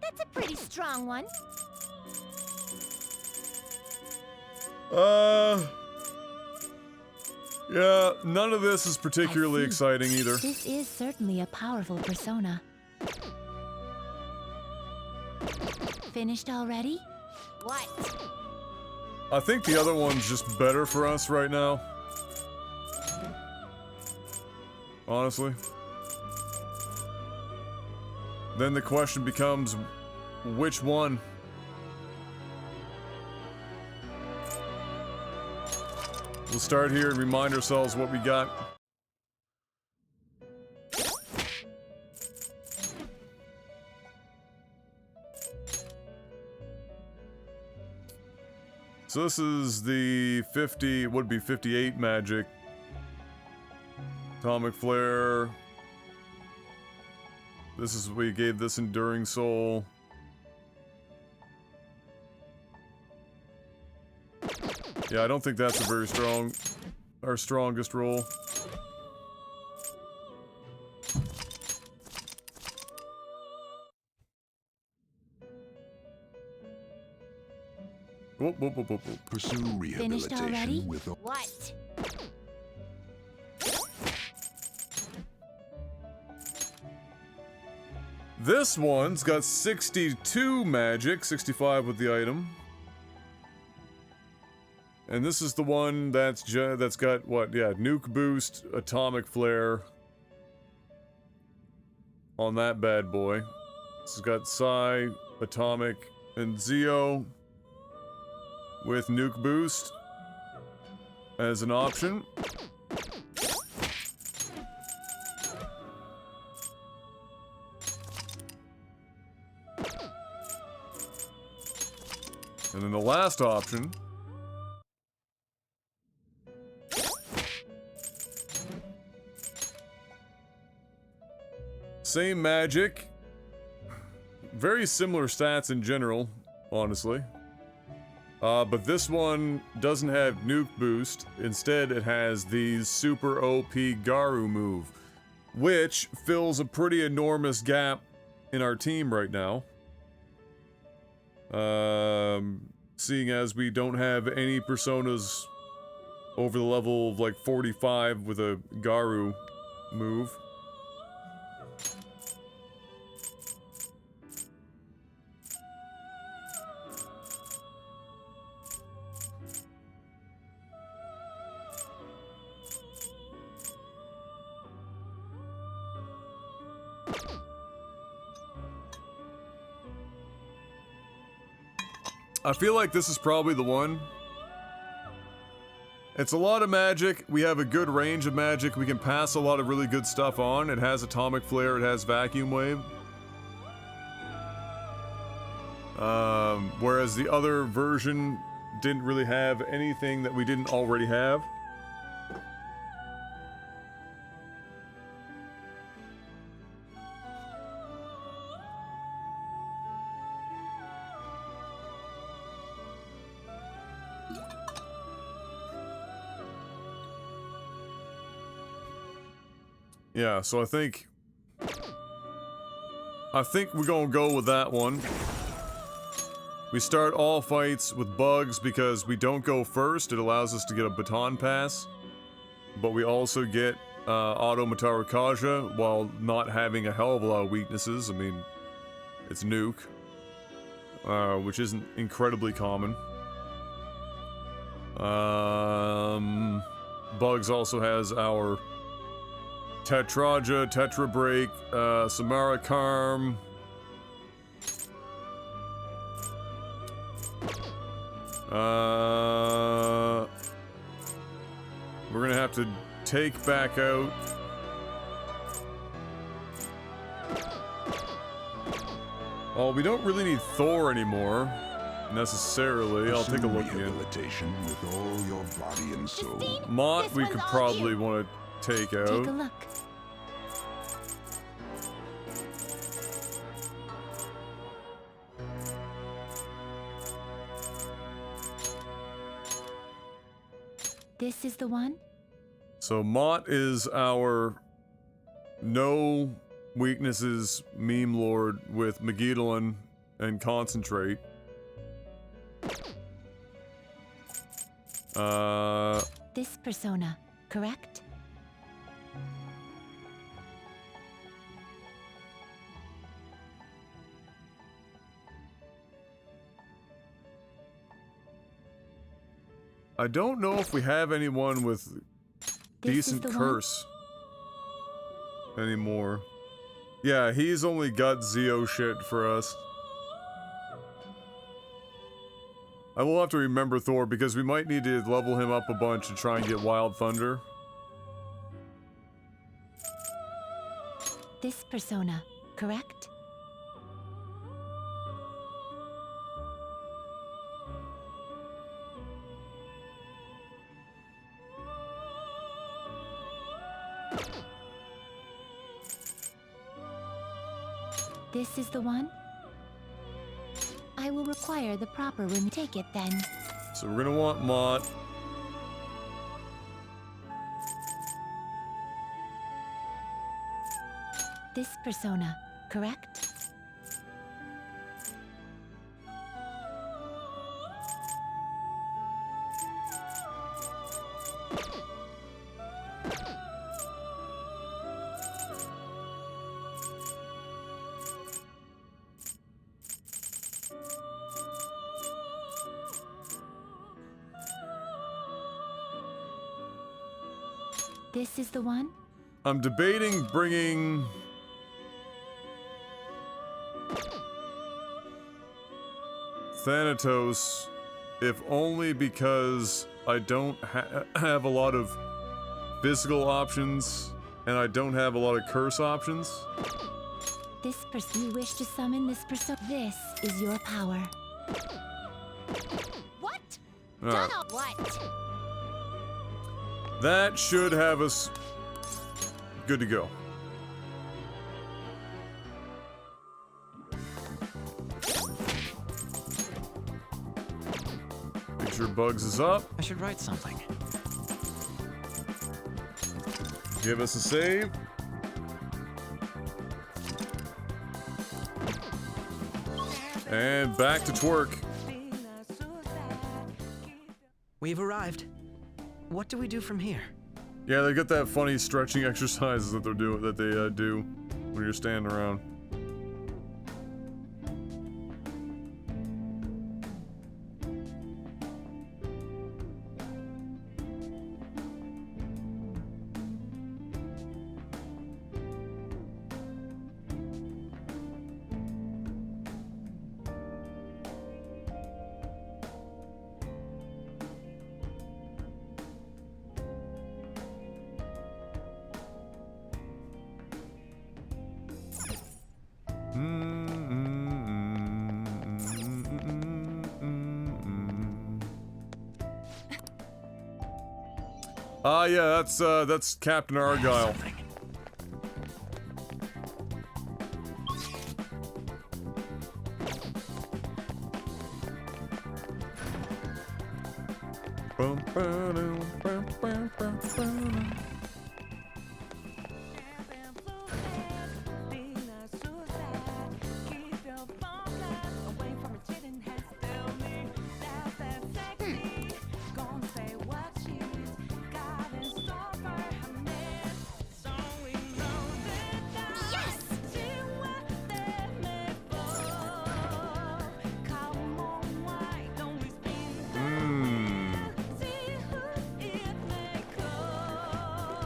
That's a pretty strong one. Yeah, none of this is particularly exciting either. This is certainly a powerful persona. Finished already? What? I think the other one's just better for us right now. Honestly. Then the question becomes, which one? We'll start here and remind ourselves what we got. So this is the 50, would be 58 magic. Atomic Flare. This is, we gave this Enduring Soul. Yeah, I don't think that's a very strong, our strongest roll. Whoop, whoop, whoop, whoop, whoop. Pursue Finished already? rehabilitation with a What? This one's got 62 magic, 65 with the item. And this is the one that's got what? Yeah, nuke boost, atomic flare on that bad boy. This has got Psy, atomic, and Zeo with nuke boost as an option. And then the last option same magic, very similar stats in general, honestly. But this one doesn't have nuke boost. Instead, it has the super OP Garu move, which fills a pretty enormous gap in our team right now. Seeing as we don't have any personas over the level of like 45 with a Garu move. I feel like this is probably the one It's a lot of magic. We have a good range of magic. We can pass a lot of really good stuff on. It has atomic flare. It has vacuum wave. Whereas the other version didn't really have anything that we didn't already have. Yeah, so I think we're gonna go with that one. We start all fights with bugs because we don't go first. It allows us to get a baton pass, but we also get auto Mataru Kaja while not having a hell of a lot of weaknesses. I mean, it's Nuke, which isn't incredibly common. Bugs also has our Tetraja, Tetra Break, Samara Karm. We're gonna have to take back out. Oh, we don't really need Thor anymore, necessarily. I'll take a look again. With all your body and soul. Mott, we could probably want to take out. Take a look. This is the one? So Mott is our no weaknesses meme lord with Megidolin and Concentrate. This persona, correct? I don't know if we have anyone with decent curse anymore. Yeah, he's only got Zeo shit for us. I will have to remember Thor because we might need to level him up a bunch to try and get Wild Thunder. This persona, correct? This is the one? I will require the proper room. Take it then. So we're gonna want Mott. This persona, correct? This is the one? I'm debating bringing Thanatos, if only because I don't have a lot of physical options and I don't have a lot of curse options. This person you wish to summon this persona. This is your power. What? All right. What? That should have us good to go. Make sure Bugs is up. I should write something. Give us a save. And back to twerk. We've arrived. What do we do from here? Yeah, they got that funny stretching exercises that they do when you're standing around. Ah, yeah, that's Captain Argyle.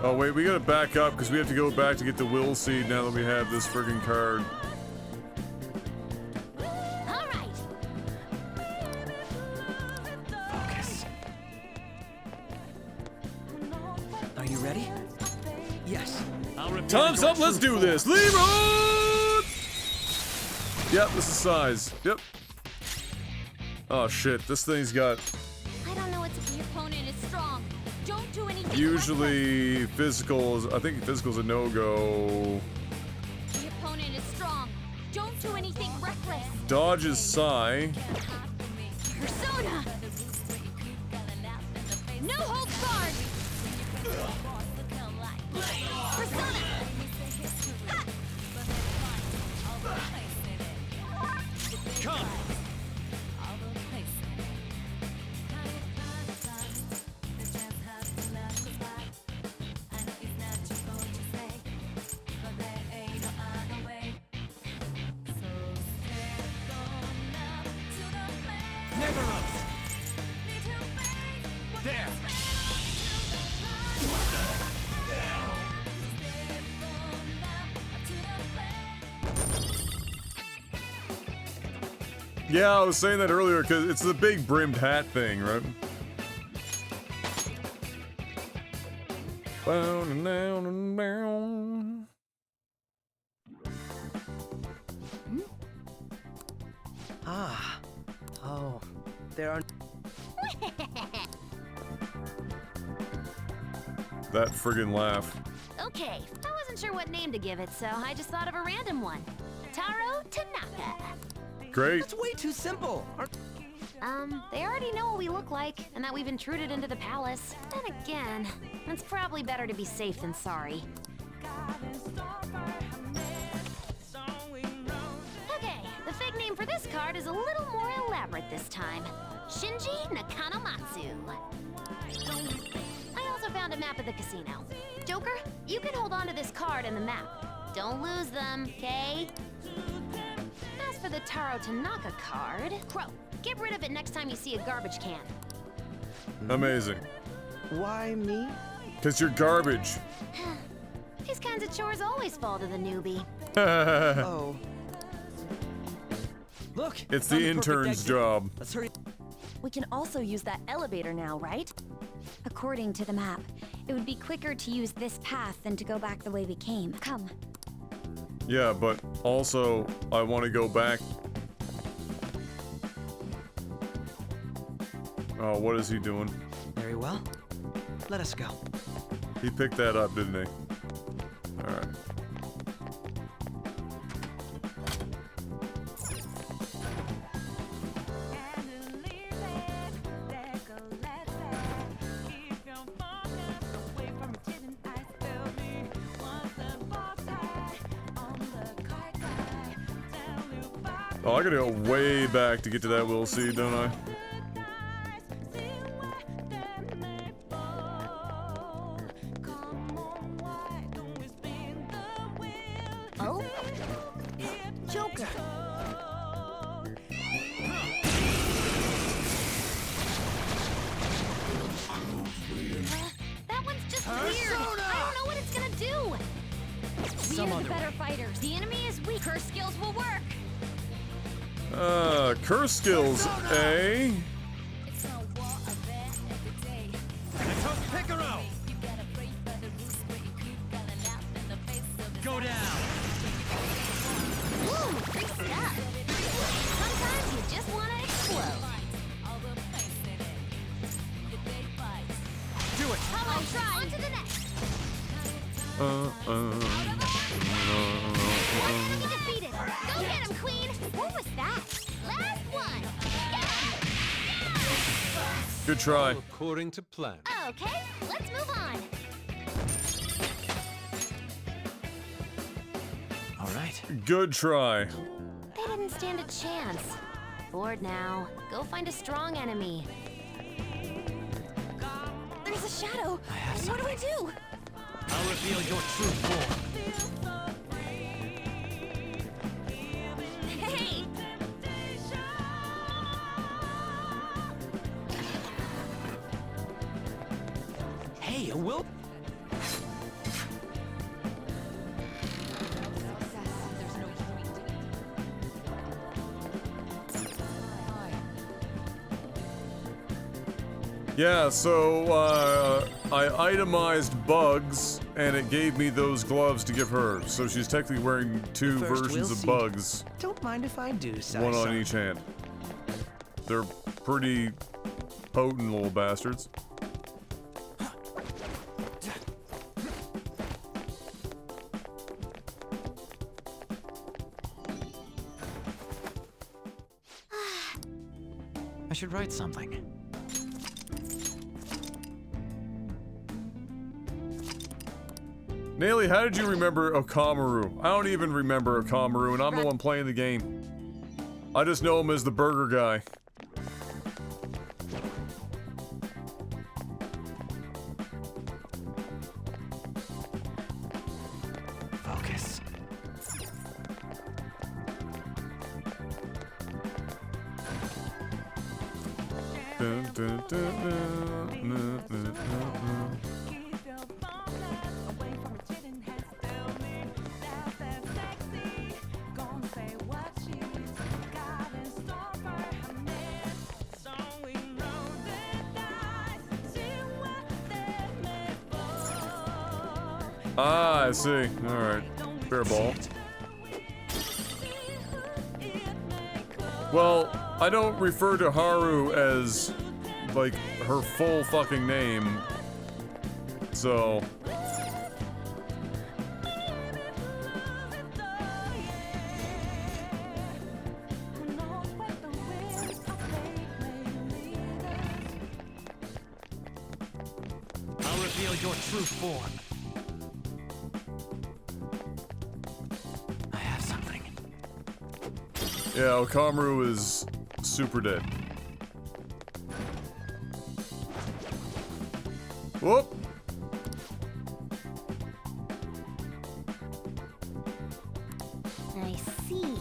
Oh wait, we gotta back up because we have to go back to get the will seed now that we have this friggin' card. Focus. Are you ready? Yes. Time's up, let's do this! Leroy! Yep, this is size. Yep. Oh shit, this thing's got I don't know what to do. Your opponent is strong. Don't do anything. usually physicals. I think physical's a no-go. Your opponent is strong. Don't do anything reckless. Dodge is Psy. Persona. No holds barred. Persona. Ha! Come. There. Yeah, I was saying that earlier because it's the big brimmed hat thing, right? Ah. Oh. There are... That friggin' laugh. Okay, I wasn't sure what name to give it, so I just thought of a random one. Taro Tanaka. Great. That's way too simple. They already know what we look like, and that we've intruded into the palace. Then again, it's probably better to be safe than sorry. Okay, the fake name for this card is a little more elaborate this time. Shinji Nakanomatsu. I also found a map of the casino. Joker, you can hold on to this card and the map. Don't lose them, okay? As for the Taro Tanaka card, Crow, get rid of it next time you see a garbage can. Amazing. Why me? Because you're garbage. These kinds of chores always fall to the newbie. Oh. Look, It's the intern's job. Let's hurry. We can also use that elevator now, right? According to the map, it would be quicker to use this path than to go back the way we came. Come. Yeah, but also, I want to go back. Oh, what is he doing? Very well. Let us go. He picked that up, didn't he? Alright. Oh, I gotta go way back to get to that will seed, don't I? Oh? Joker. That one's just weird. I don't know what it's gonna do. We are the better fighters. The enemy is weak. Her skills will work. Curse skills, eh? Picaro! Go down! Woo, great stuff. Sometimes you just wanna explode. Do it! Come I'm trying. On to the next. Enemy defeated. Go get him, Queen. What was that? Last one. Get him. Good try. According to plan. Okay, let's move on. All right. Good try. They didn't stand a chance. Bored now. Go find a strong enemy. There's a shadow. What do we do? I'll reveal your true form. Hey! Hey, Will. Yeah, so I itemized Bugs, and it gave me those gloves to give her. So she's technically wearing two First versions we'll of see. Bugs, Don't mind if I do, one on each hand. They're pretty potent little bastards. I should write something. Naily, how did you remember Okamaru? I don't even remember Okamaru, and I'm the one playing the game. I just know him as the burger guy. Focus. Dun, dun, dun, dun, dun, dun, dun. Ah, I see. Alright. Fair ball. Well, I don't refer to Haru as, like, her full fucking name. So... I'll reveal your true form. I have something. Yeah, Okamaru is super dead. Whoop! I see.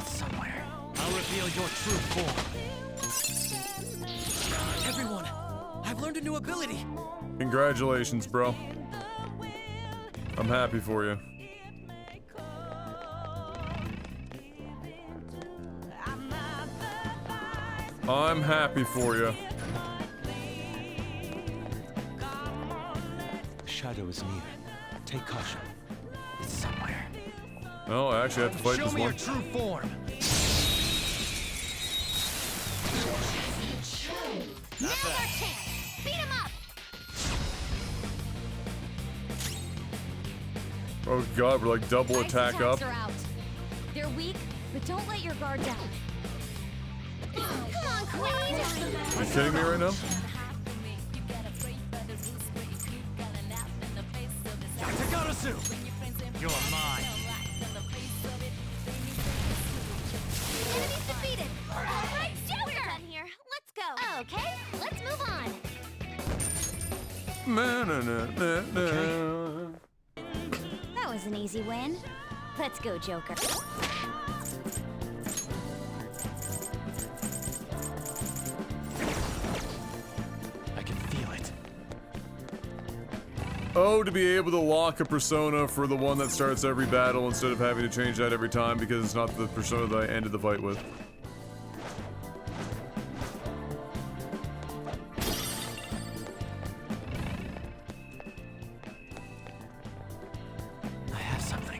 Somewhere. I'll reveal your true form. Everyone, I've learned a new ability. Congratulations, bro. I'm happy for you. I'm happy for you. Shadow is near. Take caution. It's somewhere. Oh, I actually have to fight Show this me your one. true form. Now's our chance. Beat him up. Oh god, we're like double Ice attack up. attacks are out. They're weak, but don't let your guard down. Come on, Queen. Are you kidding me right now? Takarasu! You're mine. Enemy's defeated. All right, Joker. We're done here. Let's go. Okay, let's move on. That was an easy win. Let's go, Joker. I can feel it. Oh, to be able to lock a persona for the one that starts every battle instead of having to change that every time because it's not the persona that I ended the fight with. I have something.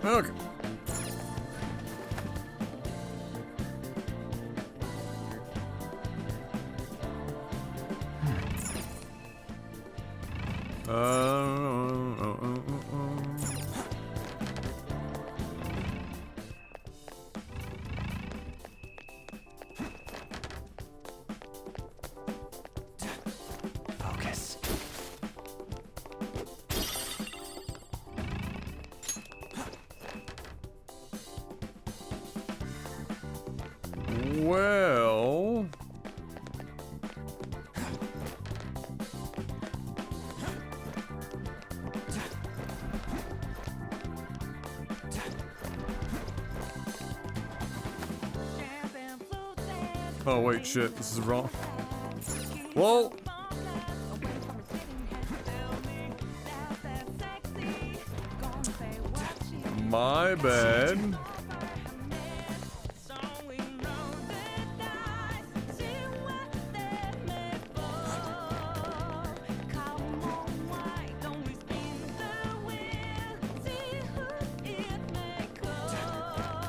Okay. Focus. Well... Oh wait, shit, this is wrong. Well... My bad.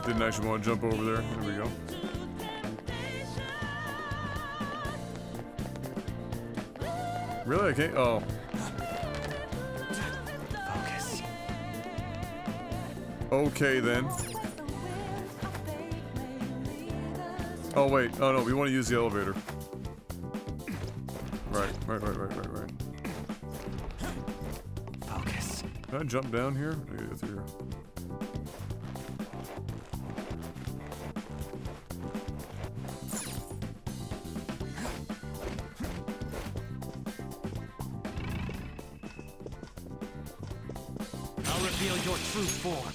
Didn't actually want to jump over there. There we go. Really? I can't? Oh. Focus. Okay then. Oh wait. Oh no, we want to use the elevator. Right. Focus. Can I jump down here? I gotta go through here. I'll reveal your true form.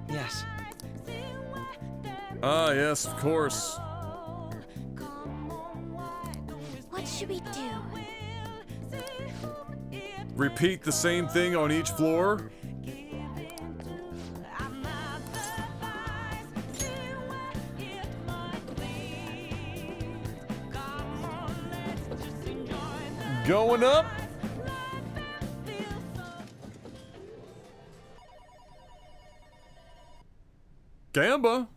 Yes. Ah, yes, of course. What should we do? Repeat the same thing on each floor? Going up? Gamba?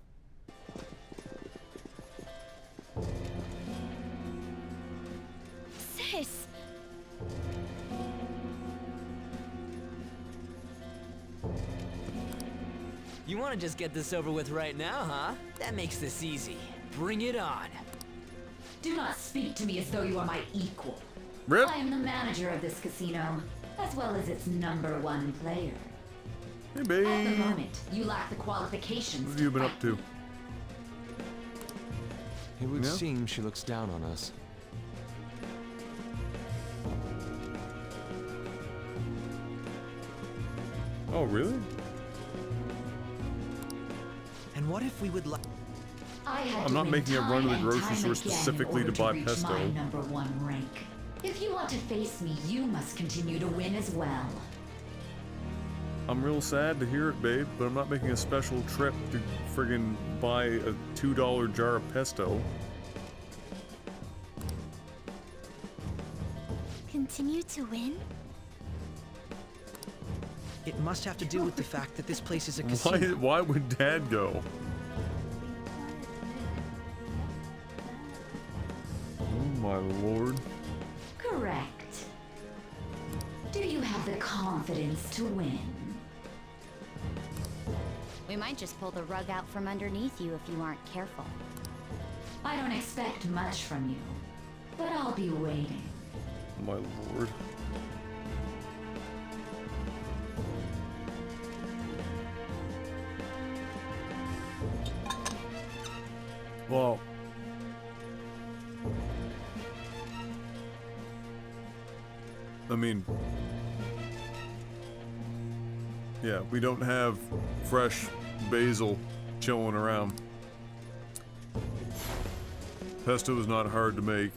Sis! You want to just get this over with right now, huh? That makes this easy. Bring it on. Do not speak to me as though you are my equal. Rip. I am the manager of this casino, as well as its #1 player. Hey, babe. At the moment, you lack the qualifications. What have you been up to? It would Yeah? seem she looks down on us. Oh, really? And what if we would like... I'm not making a run to the grocery store specifically to buy pesto. My #1 rank. If you want to face me, you must continue to win as well. I'm real sad to hear it, babe, but I'm not making a special trip to friggin' buy a $2 jar of pesto. Continue to win? It must have to do with the fact that this place is a casino. Why would Dad go? Oh my lord. Correct. Do you have the confidence to win? We might just pull the rug out from underneath you if you aren't careful. I don't expect much from you, but I'll be waiting. My lord. Well, I mean, yeah, we don't have fresh basil chilling around. Pesto is not hard to make.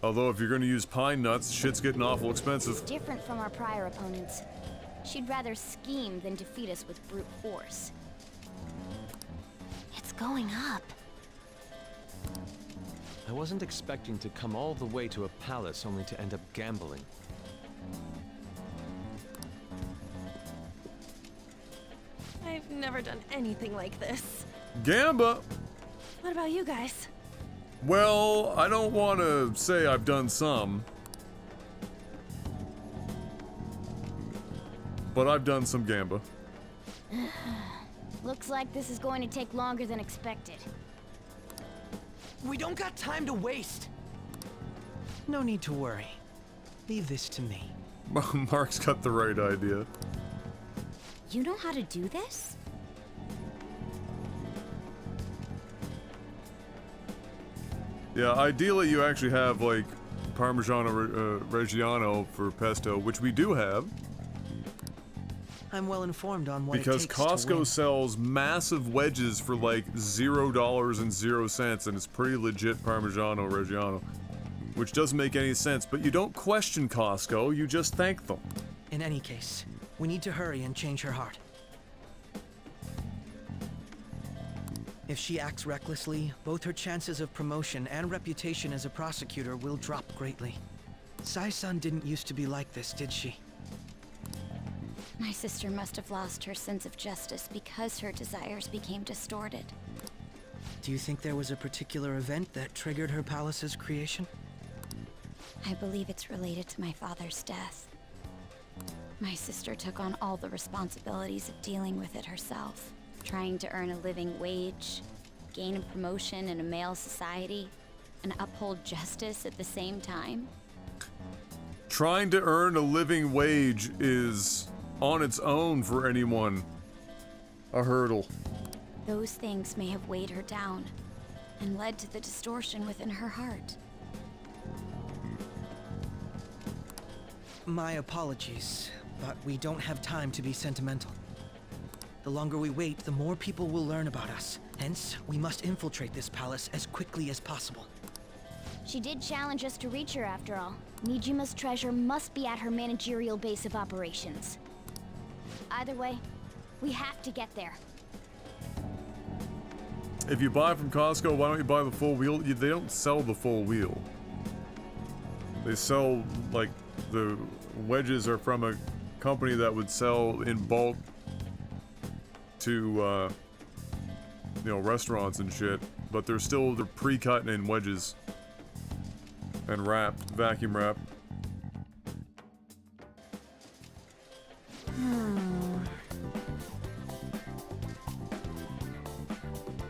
Although if you're going to use pine nuts, shit's getting awful expensive. Different from our prior opponents. She'd rather scheme than defeat us with brute force. It's going up. I wasn't expecting to come all the way to a palace only to end up gambling. I've never done anything like this. Gamba! What about you guys? Well, I don't want to say I've done some. But I've done some Gamba. Looks like this is going to take longer than expected. We don't got time to waste. No need to worry. Leave this to me. Mark's got the right idea. You know how to do this? Yeah, ideally you actually have like Parmigiano Reggiano for pesto, which we do have. I'm well informed on what Because it takes to Costco win. sells massive wedges for like $0.00, and it's pretty legit Parmigiano Reggiano. Which doesn't make any sense, but you don't question Costco, you just thank them. In any case, we need to hurry and change her heart. If she acts recklessly, both her chances of promotion and reputation as a prosecutor will drop greatly. Sai-san didn't used to be like this, did she? My sister must have lost her sense of justice because her desires became distorted. Do you think there was a particular event that triggered her palace's creation? I believe it's related to my father's death. My sister took on all the responsibilities of dealing with it herself, trying to earn a living wage, gain a promotion in a male society and uphold justice at the same time? Trying to earn a living wage is, on its own for anyone, a hurdle. Those things may have weighed her down and led to the distortion within her heart. My apologies, but we don't have time to be sentimental. The longer we wait, the more people will learn about us. Hence, we must infiltrate this palace as quickly as possible. She did challenge us to reach her after all. Nijima's treasure must be at her managerial base of operations. Either way, we have to get there. If you buy from Costco, why don't you buy the full wheel? They don't sell the full wheel. They sell, like, the wedges are from a company that would sell in bulk to, you know, restaurants and shit. But they're pre-cut in wedges. And wrapped, vacuum wrapped.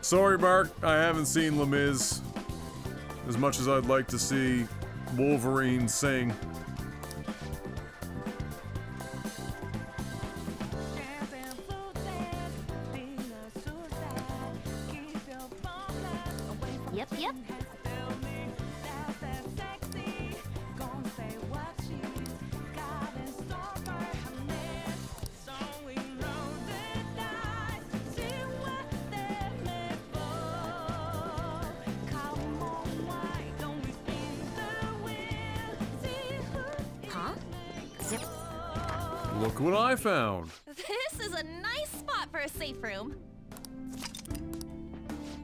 Sorry, Mark, I haven't seen Les Mis as much as I'd like to see Wolverine sing. Yep. Look what I found! This is a nice spot for a safe room.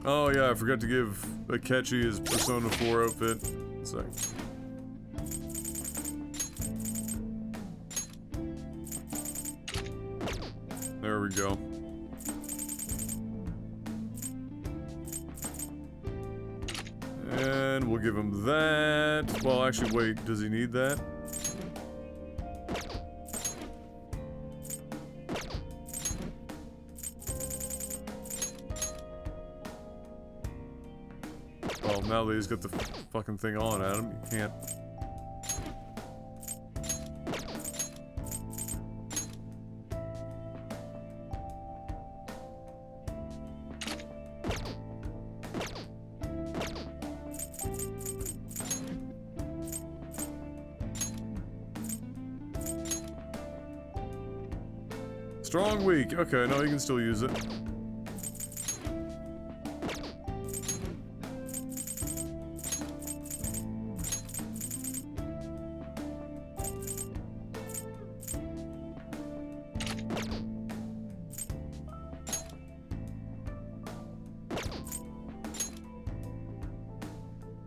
Oh yeah, I forgot to give Akechi his Persona 4 outfit. Sec. There we go. And we'll give him that. Well, actually, wait, does he need that? Well, now that he's got the fucking thing on, Adam, you can't. Strong weak. Okay, no, you can still use it.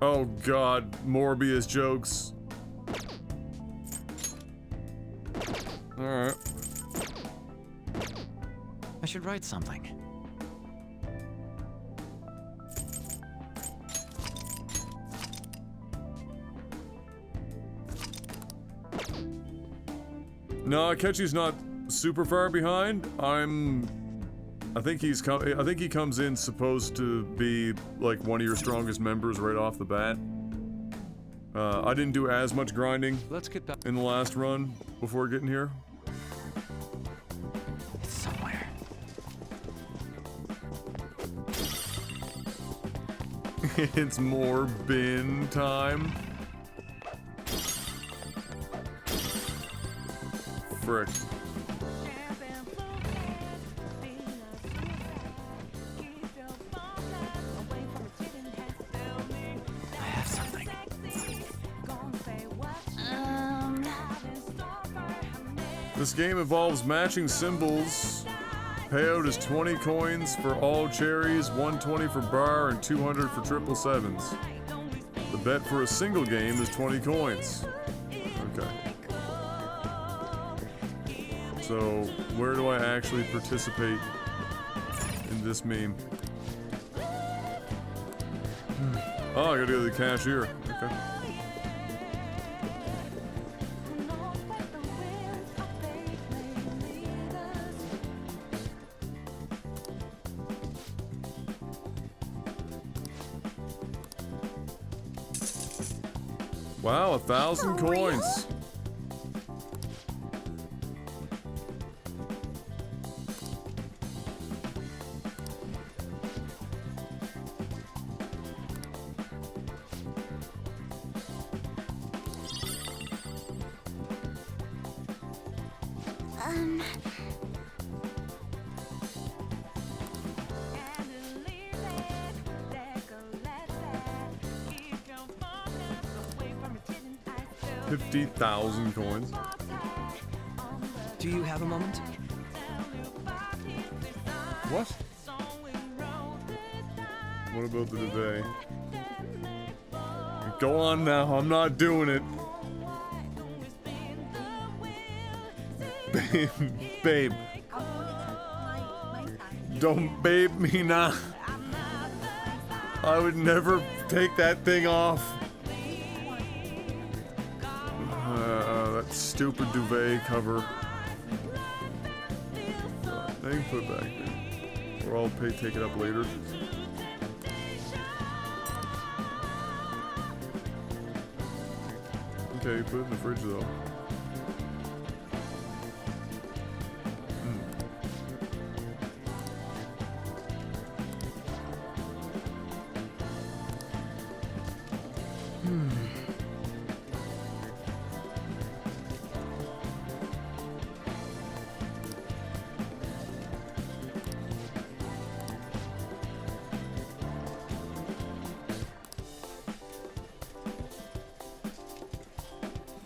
Oh god, Morbius jokes. Alright. I should write something. No, Akechi's not super far behind. I think he comes in supposed to be like one of your strongest members right off the bat. I didn't do as much grinding in the last run before getting here. It's somewhere. It's more bin time. Frick. This game involves matching symbols. Payout is 20 coins for all cherries, 120 for bar, and 200 for 777s. The bet for a single game is 20 coins. Okay. So, where do I actually participate in this meme? Oh, I gotta go to the cashier. Okay. Wow, 1,000 coins. $50,000 coins. Do you have a moment? What? What about the duvet? Go on now, I'm not doing it. Babe, babe. Don't babe me now. I would never take that thing off. That stupid duvet cover. They can put it back there. Or I'll take it up later. Okay, put it in the fridge though.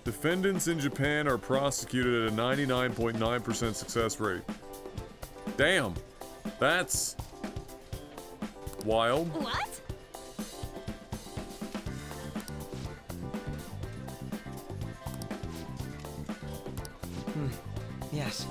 Defendants in Japan are prosecuted at a 99.9% success rate. Damn. That's wild. What? Yes.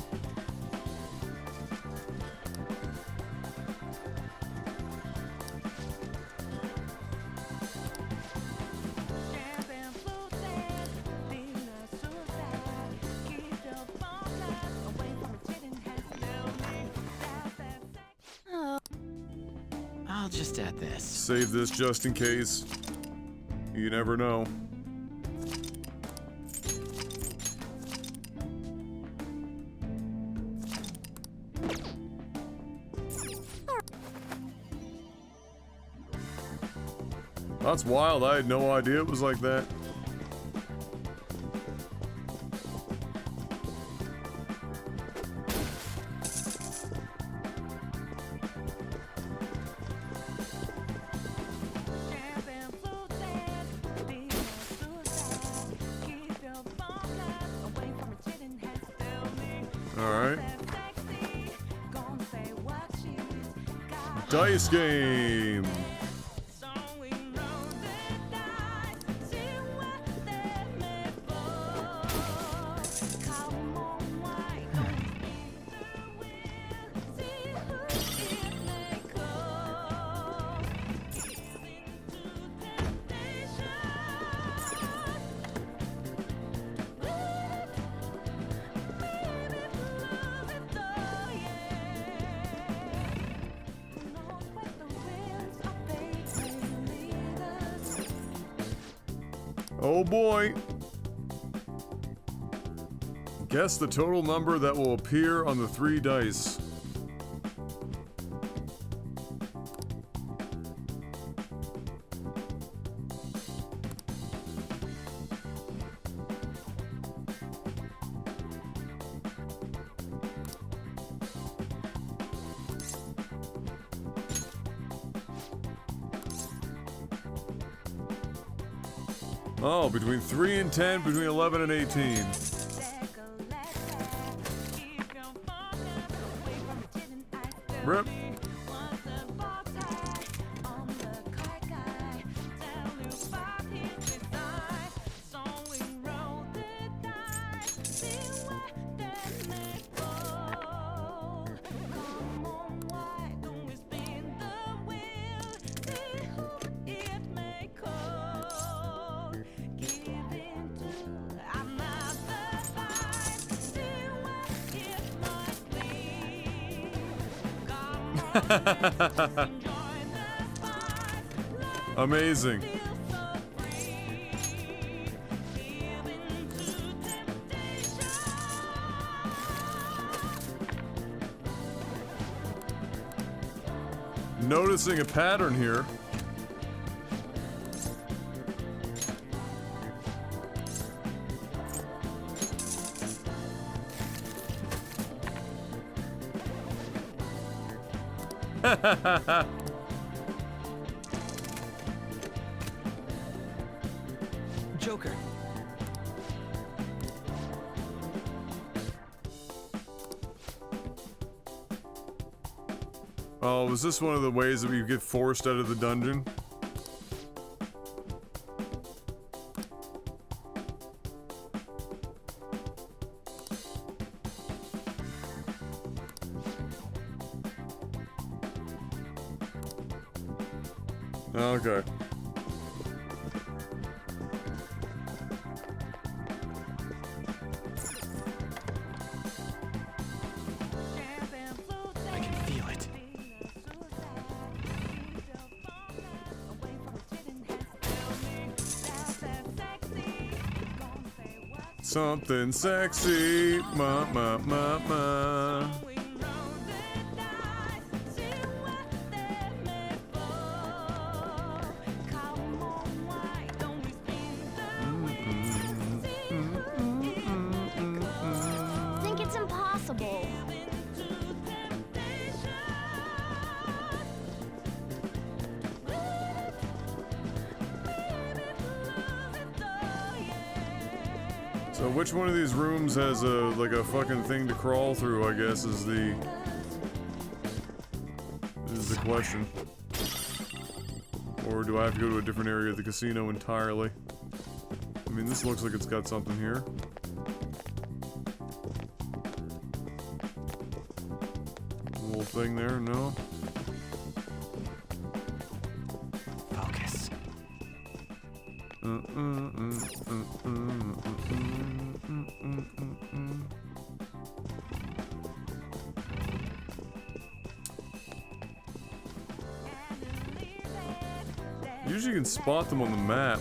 I'll just add this. Save this just in case. You never know. That's wild. I had no idea it was like that. Alright. Dice game. Oh boy. Guess the total number that will appear on the 3 dice. Oh, between 3 and 10, between 11 and 18. Rip. noticing a pattern here. Joker. Oh, was this one of the ways that we get forced out of the dungeon? Okay. I can feel it. Something sexy, ma ma ma ma. Think it's impossible. So which one of these rooms has a like a fucking thing to crawl through, I guess is the question. Or do I have to go to a different area of the casino entirely? I mean, this looks like it's got something here. A little thing there, no? Focus. Usually you can spot them on the map.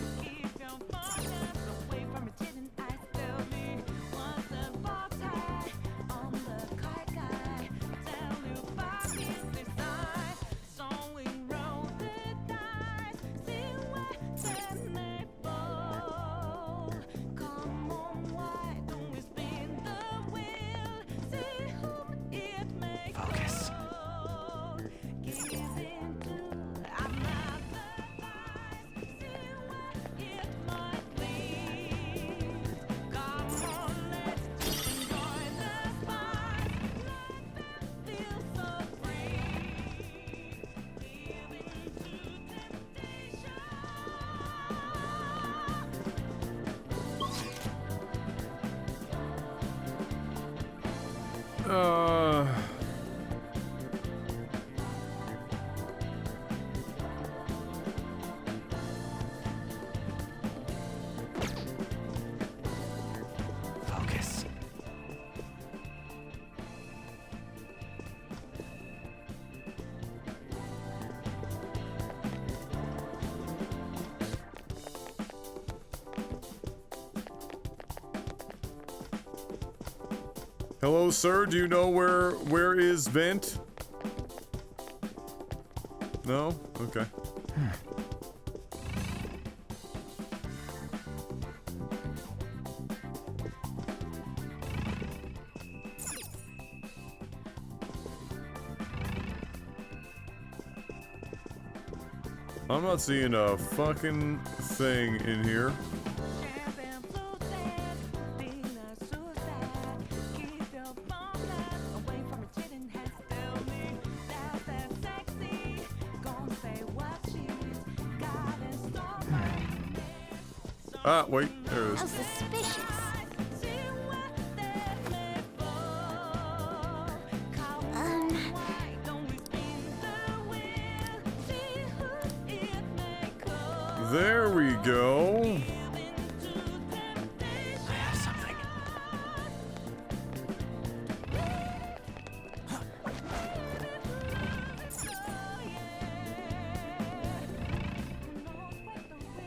Focus. Focus. Hello, sir. Do you know where is Vent? No? Okay. I'm not seeing a fucking thing in here. Ah, wait, there it How is. suspicious. There we go. I have something.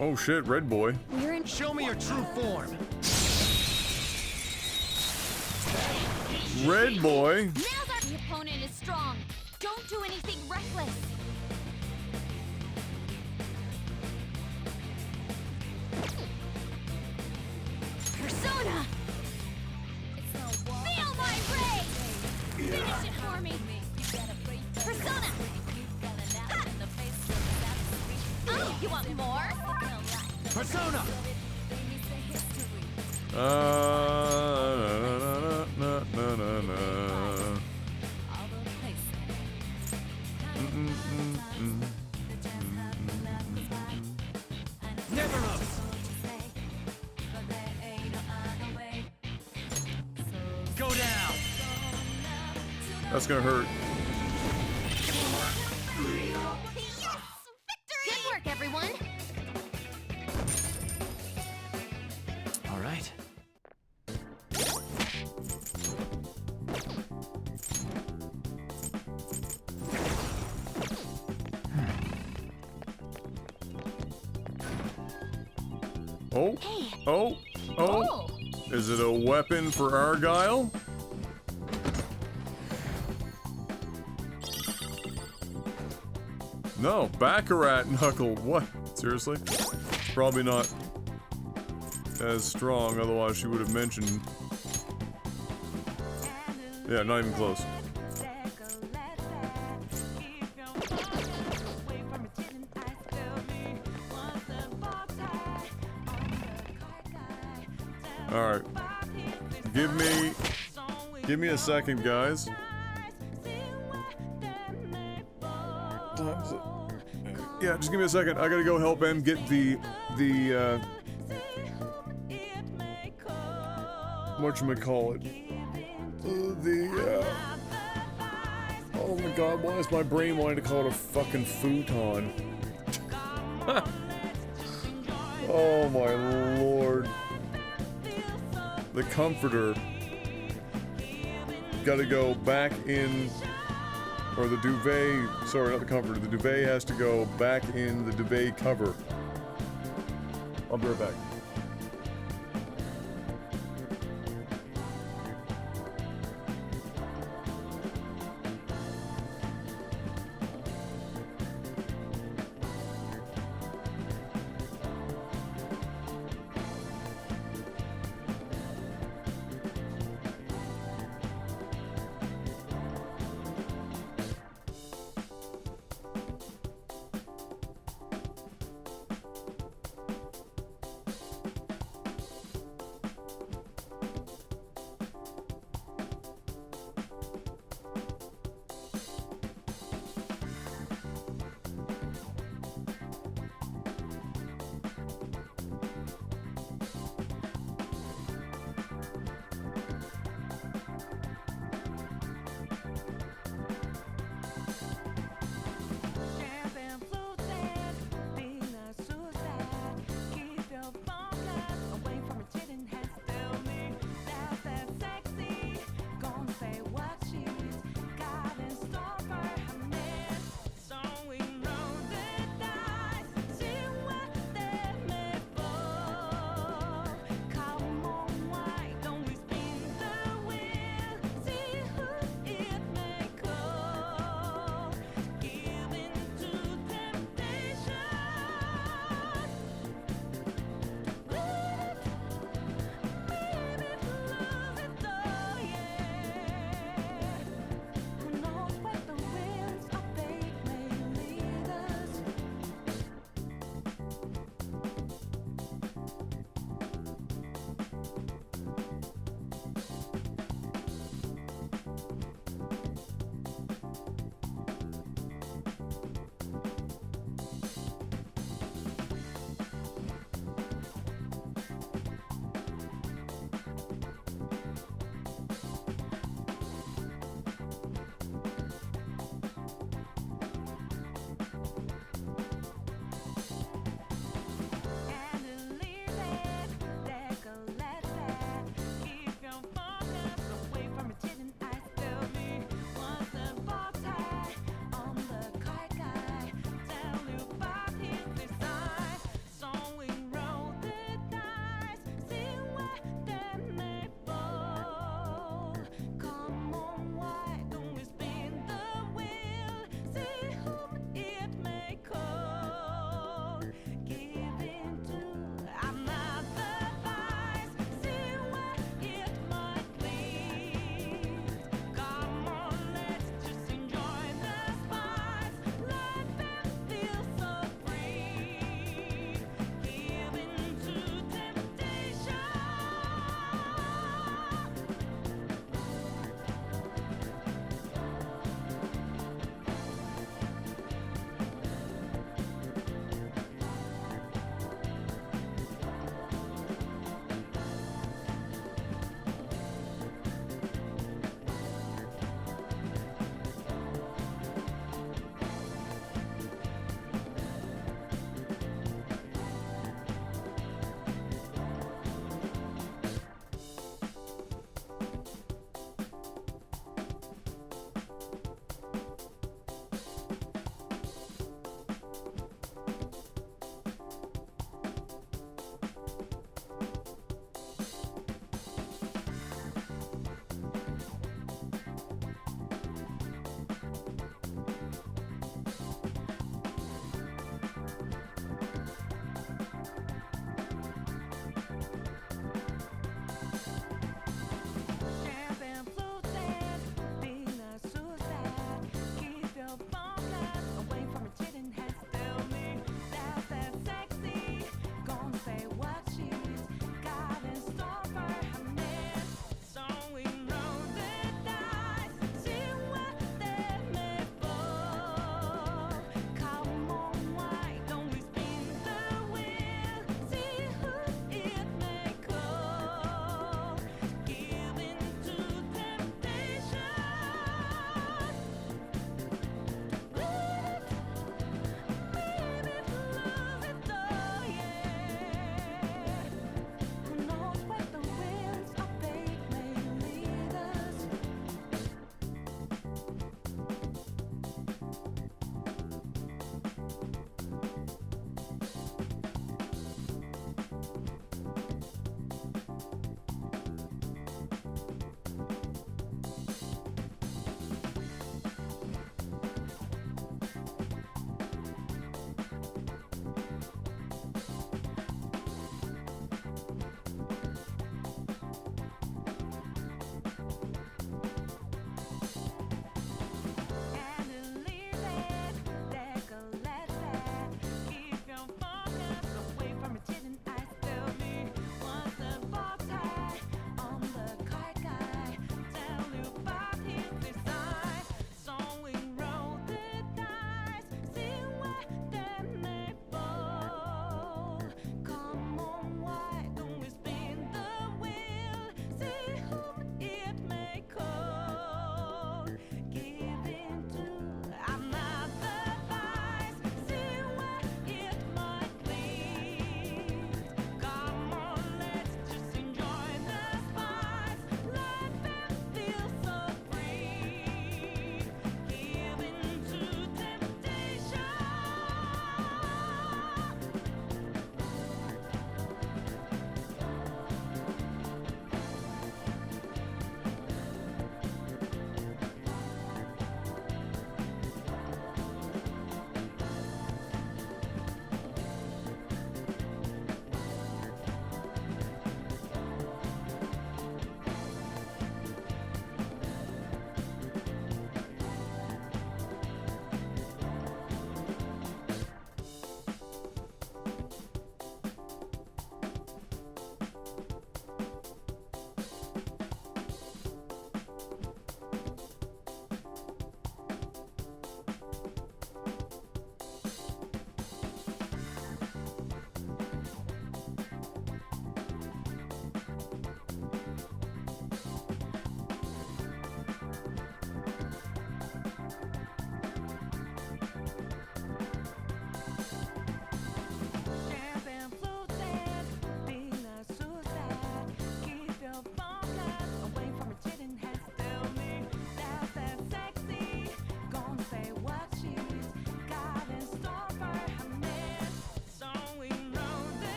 Oh shit, Red Boy. Show me your true form. Red Boy? The opponent is strong. Don't do anything reckless. Persona! Feel my rage! Finish it for me! Persona! Ha! Oh, you want more? Persona! Never up! Go down! That's gonna hurt. Good work, everyone! All right. Oh, oh, oh. Is it a weapon for Argyle? No, Baccarat Knuckle. What? Seriously? Probably not as strong, otherwise she would have mentioned. Yeah, not even close. Alright. Give me a second, guys. Yeah, just give me a second. I gotta go help em get the whatchamacallit? Oh my god, why is my brain wanting to call it a fucking futon? Oh my lord. The comforter. Gotta go back in, or the duvet, sorry, not the comforter, the duvet has to go back in the duvet cover. I'll be right back.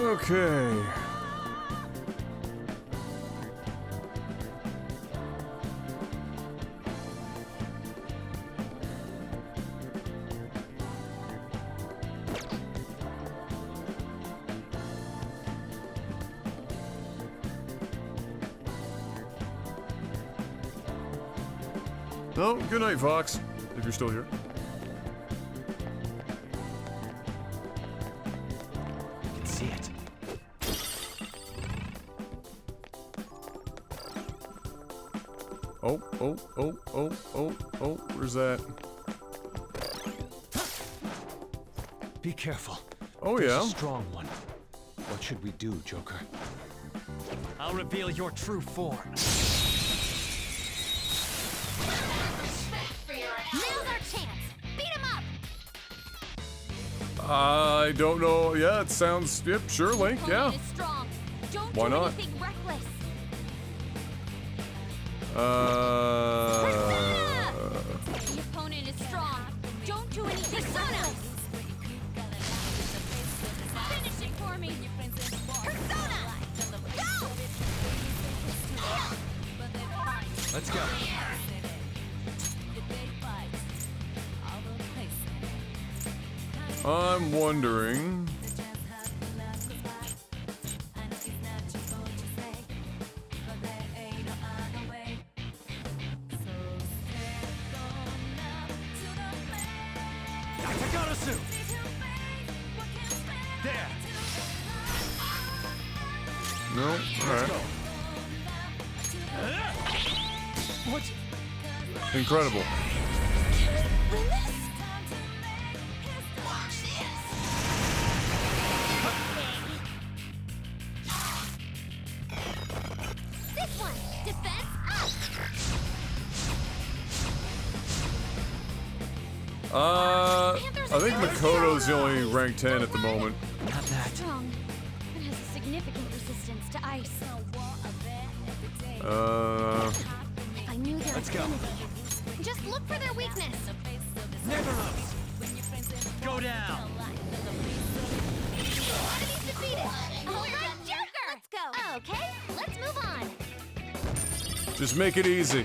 Okay. Oh, good night, Fox, if you're still here. I can see it. Oh, where's that? Be careful. Oh, There's yeah. a strong one. What should we do, Joker? I'll reveal your true form. Now's our chance. Beat him up. I don't know. Yeah, it sounds. Yep, sure, Link. Yeah. Opponent is strong. Don't Why do not? anything reckless. The opponent is strong. Don't do anything reckless. Finish it for me. Persona! Go! Let's go. I'm wondering. Takarasu! There! No. All right. What? Incredible. This one! Defense up! I think Makoto's the only rank 10 at the moment. Not that. Strong. It has a significant resistance to ice. I knew their Let's go. affinity. Just look for their weakness. Never up! Go down! Enemy's defeated. All right, Joker. Let's go. Okay, let's move on. Just make it easy.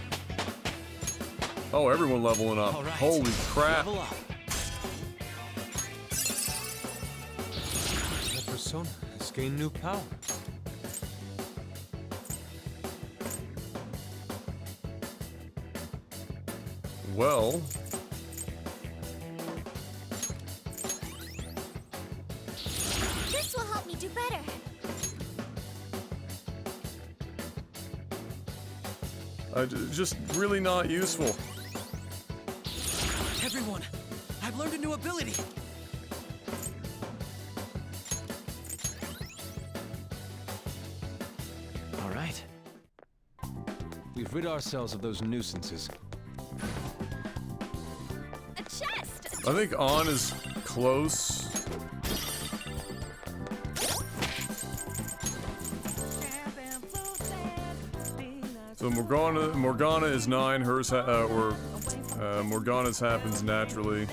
Oh, everyone leveling up. All right. Holy crap. Level up. That persona has gained new power. Well, This will help me do better. just really not useful. Everyone, I've learned a new ability. All right. We've rid ourselves of those nuisances. A chest. I think On is close. So Morgana is 9. Hers Morgana's happens naturally.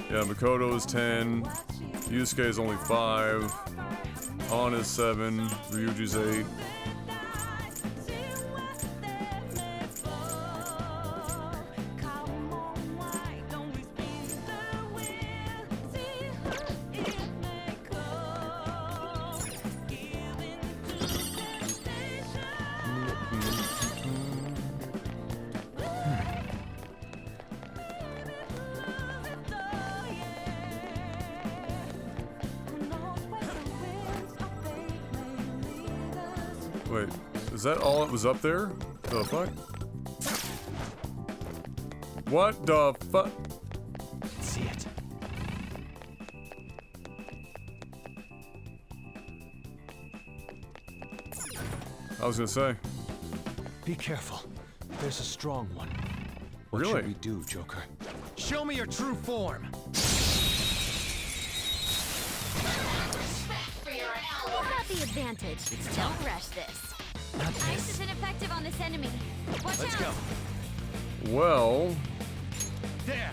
Yeah, Makoto is 10. Yusuke is only 5. On is 7. Ryuji's 8. Wait, is that all that was up there? The fuck? What the fuck? See it. I was gonna say. Be careful. There's a strong one. What Really? should we do, Joker? Show me your true form! We'll have the advantage. Don't rush this. Ice is ineffective on this enemy. Watch Let's out. go. Well, There!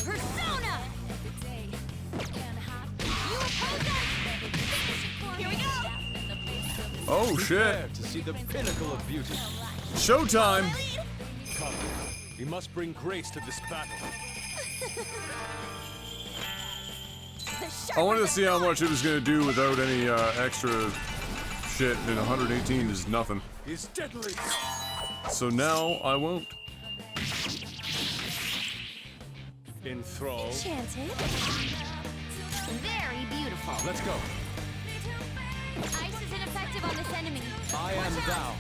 Persona! Oh Prepare shit! to see the pinnacle of beauty. Showtime! Come, we must bring grace to this battle. I wanted to see how much it was gonna do without any extra shit, and 118 is nothing. Is deadly. So now I won't. Enthrall. Enchanted. Very beautiful. Let's go. Ice is ineffective on this enemy. I am thou.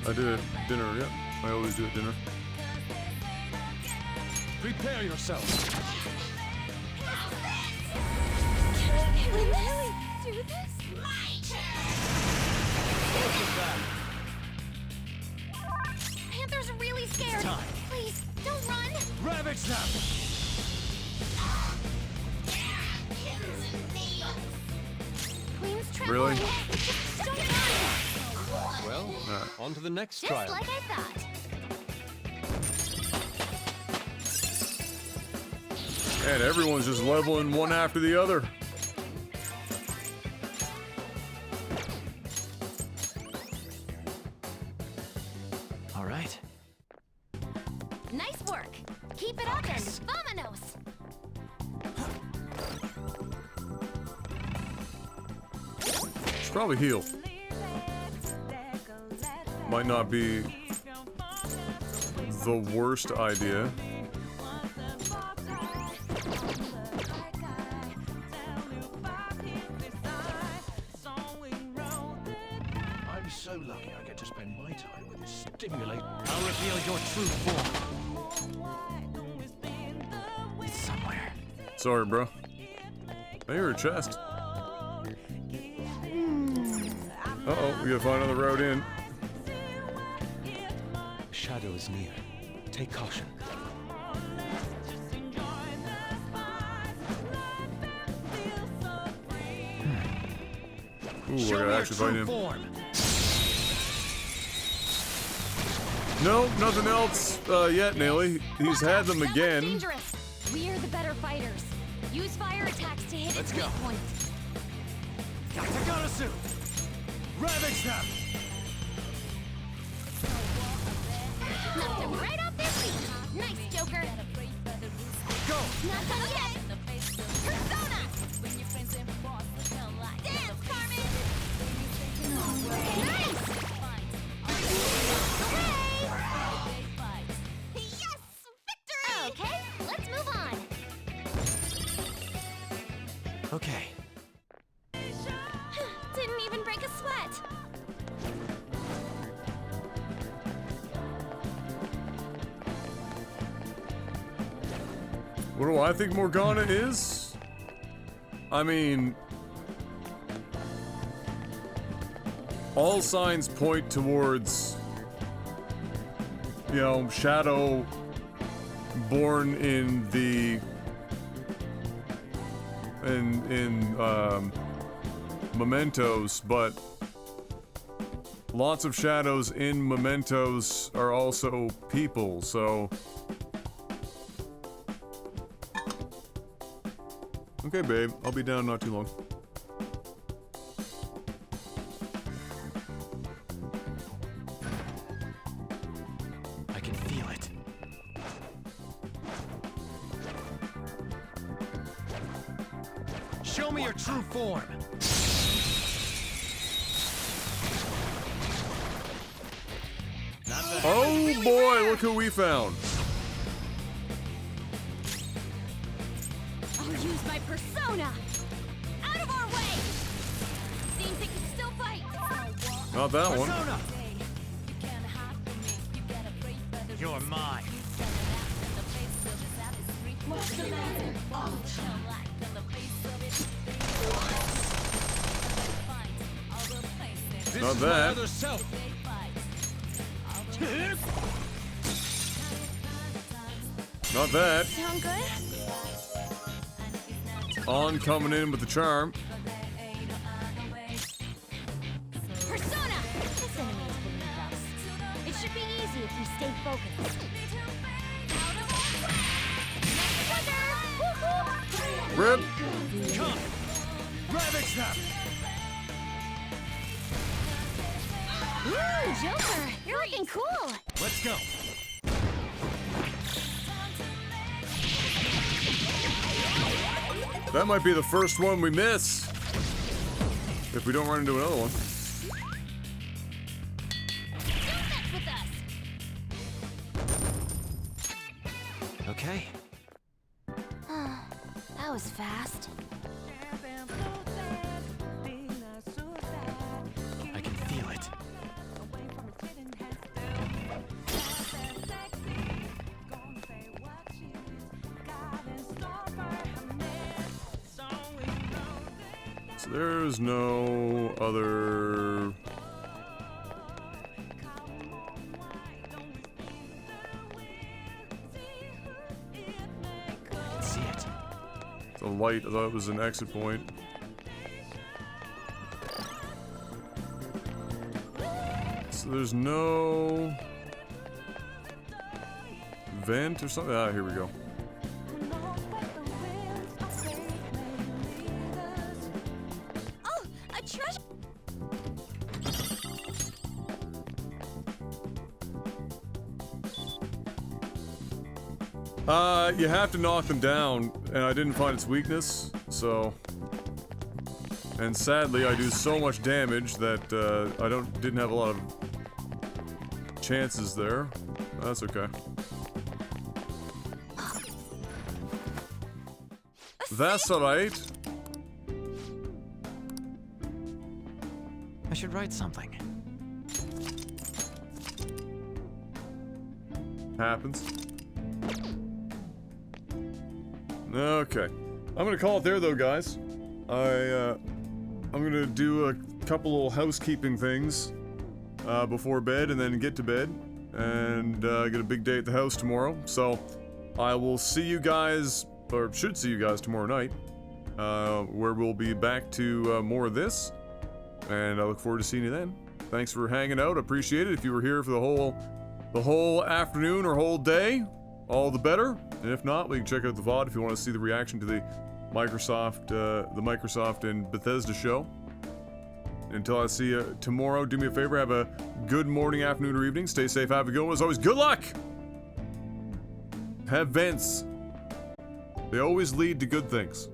I did it at dinner, yeah. I always do at dinner. Prepare yourself. Can we really do this? Panther's really scared. Time. Please, don't run. Ravage them. Queen's Really? trembling. Just don't run. Well, on to the next Just trial. like I thought. And everyone's just leveling one after the other. All right. Nice work. Keep it up and vamonos. Should probably heal. Might not be the worst idea. I'm so lucky I get to spend my time with this stimulate. I'll reveal your true form. It's somewhere. Sorry, bro. I hear a chest. Uh-oh, we gotta find another route in. The shadow is near. Take caution. Ooh, we're gonna actually fight him. No, nothing else yet, Nelly. He's had them again. Dangerous. We're the better fighters. Use fire attacks to hit its weak point. Katagarasu! Ravage them! Knocked him right off their feet. Nice, Joker. Go! Not done yet. Persona! Dance, Carmen! Nice! Hooray! Yes! Victory! Okay, let's move on. Okay. Didn't even break a sweat. What do I think Morgana is? I mean, all signs point towards, you know, Shadow born in the in Mementos, but lots of shadows in Mementos are also people, so okay, babe. I'll be down not too long. I can feel it. Show me your true form! Oh boy, look who we found. I'll use my persona! Out of our way! Seems they can still fight! Not that one. Persona! You're mine. This Not is that. my other self. Not that. Sound good? On coming in with the charm. Persona! This enemy is beneath us. It should be easy if you stay focused. Next wonder! Woohoo! Rip. Come! Ravage them! Ooh, Joker, you're looking cool. Let's go. That might be the first one we miss. If we don't run into another one. Okay. That was fast. I can feel it. So there's no other... See it. The light, I thought it was an exit point. So there's no... vent or something? Ah, here we go. Oh, a treasure! You have to knock them down, and I didn't find its weakness, so... And sadly, I do so much damage that, I didn't have a lot of chances there. That's okay. That's alright. I should write something. Happens. Okay. I'm gonna call it there though, guys. I'm gonna do a couple little housekeeping things before bed and then get to bed. And get a big day at the house tomorrow. So I will see you guys, or should see you guys tomorrow night, where we'll be back to more of this. And I look forward to seeing you then. Thanks for hanging out. Appreciate it. If you were here for the whole afternoon or whole day, all the better. And if not, we can check out the VOD if you want to see the reaction to the Microsoft and Bethesda show. Until I see you tomorrow, do me a favor, have a good morning, afternoon, or evening. Stay safe, have a good one. As always, good luck! Have vents. They always lead to good things.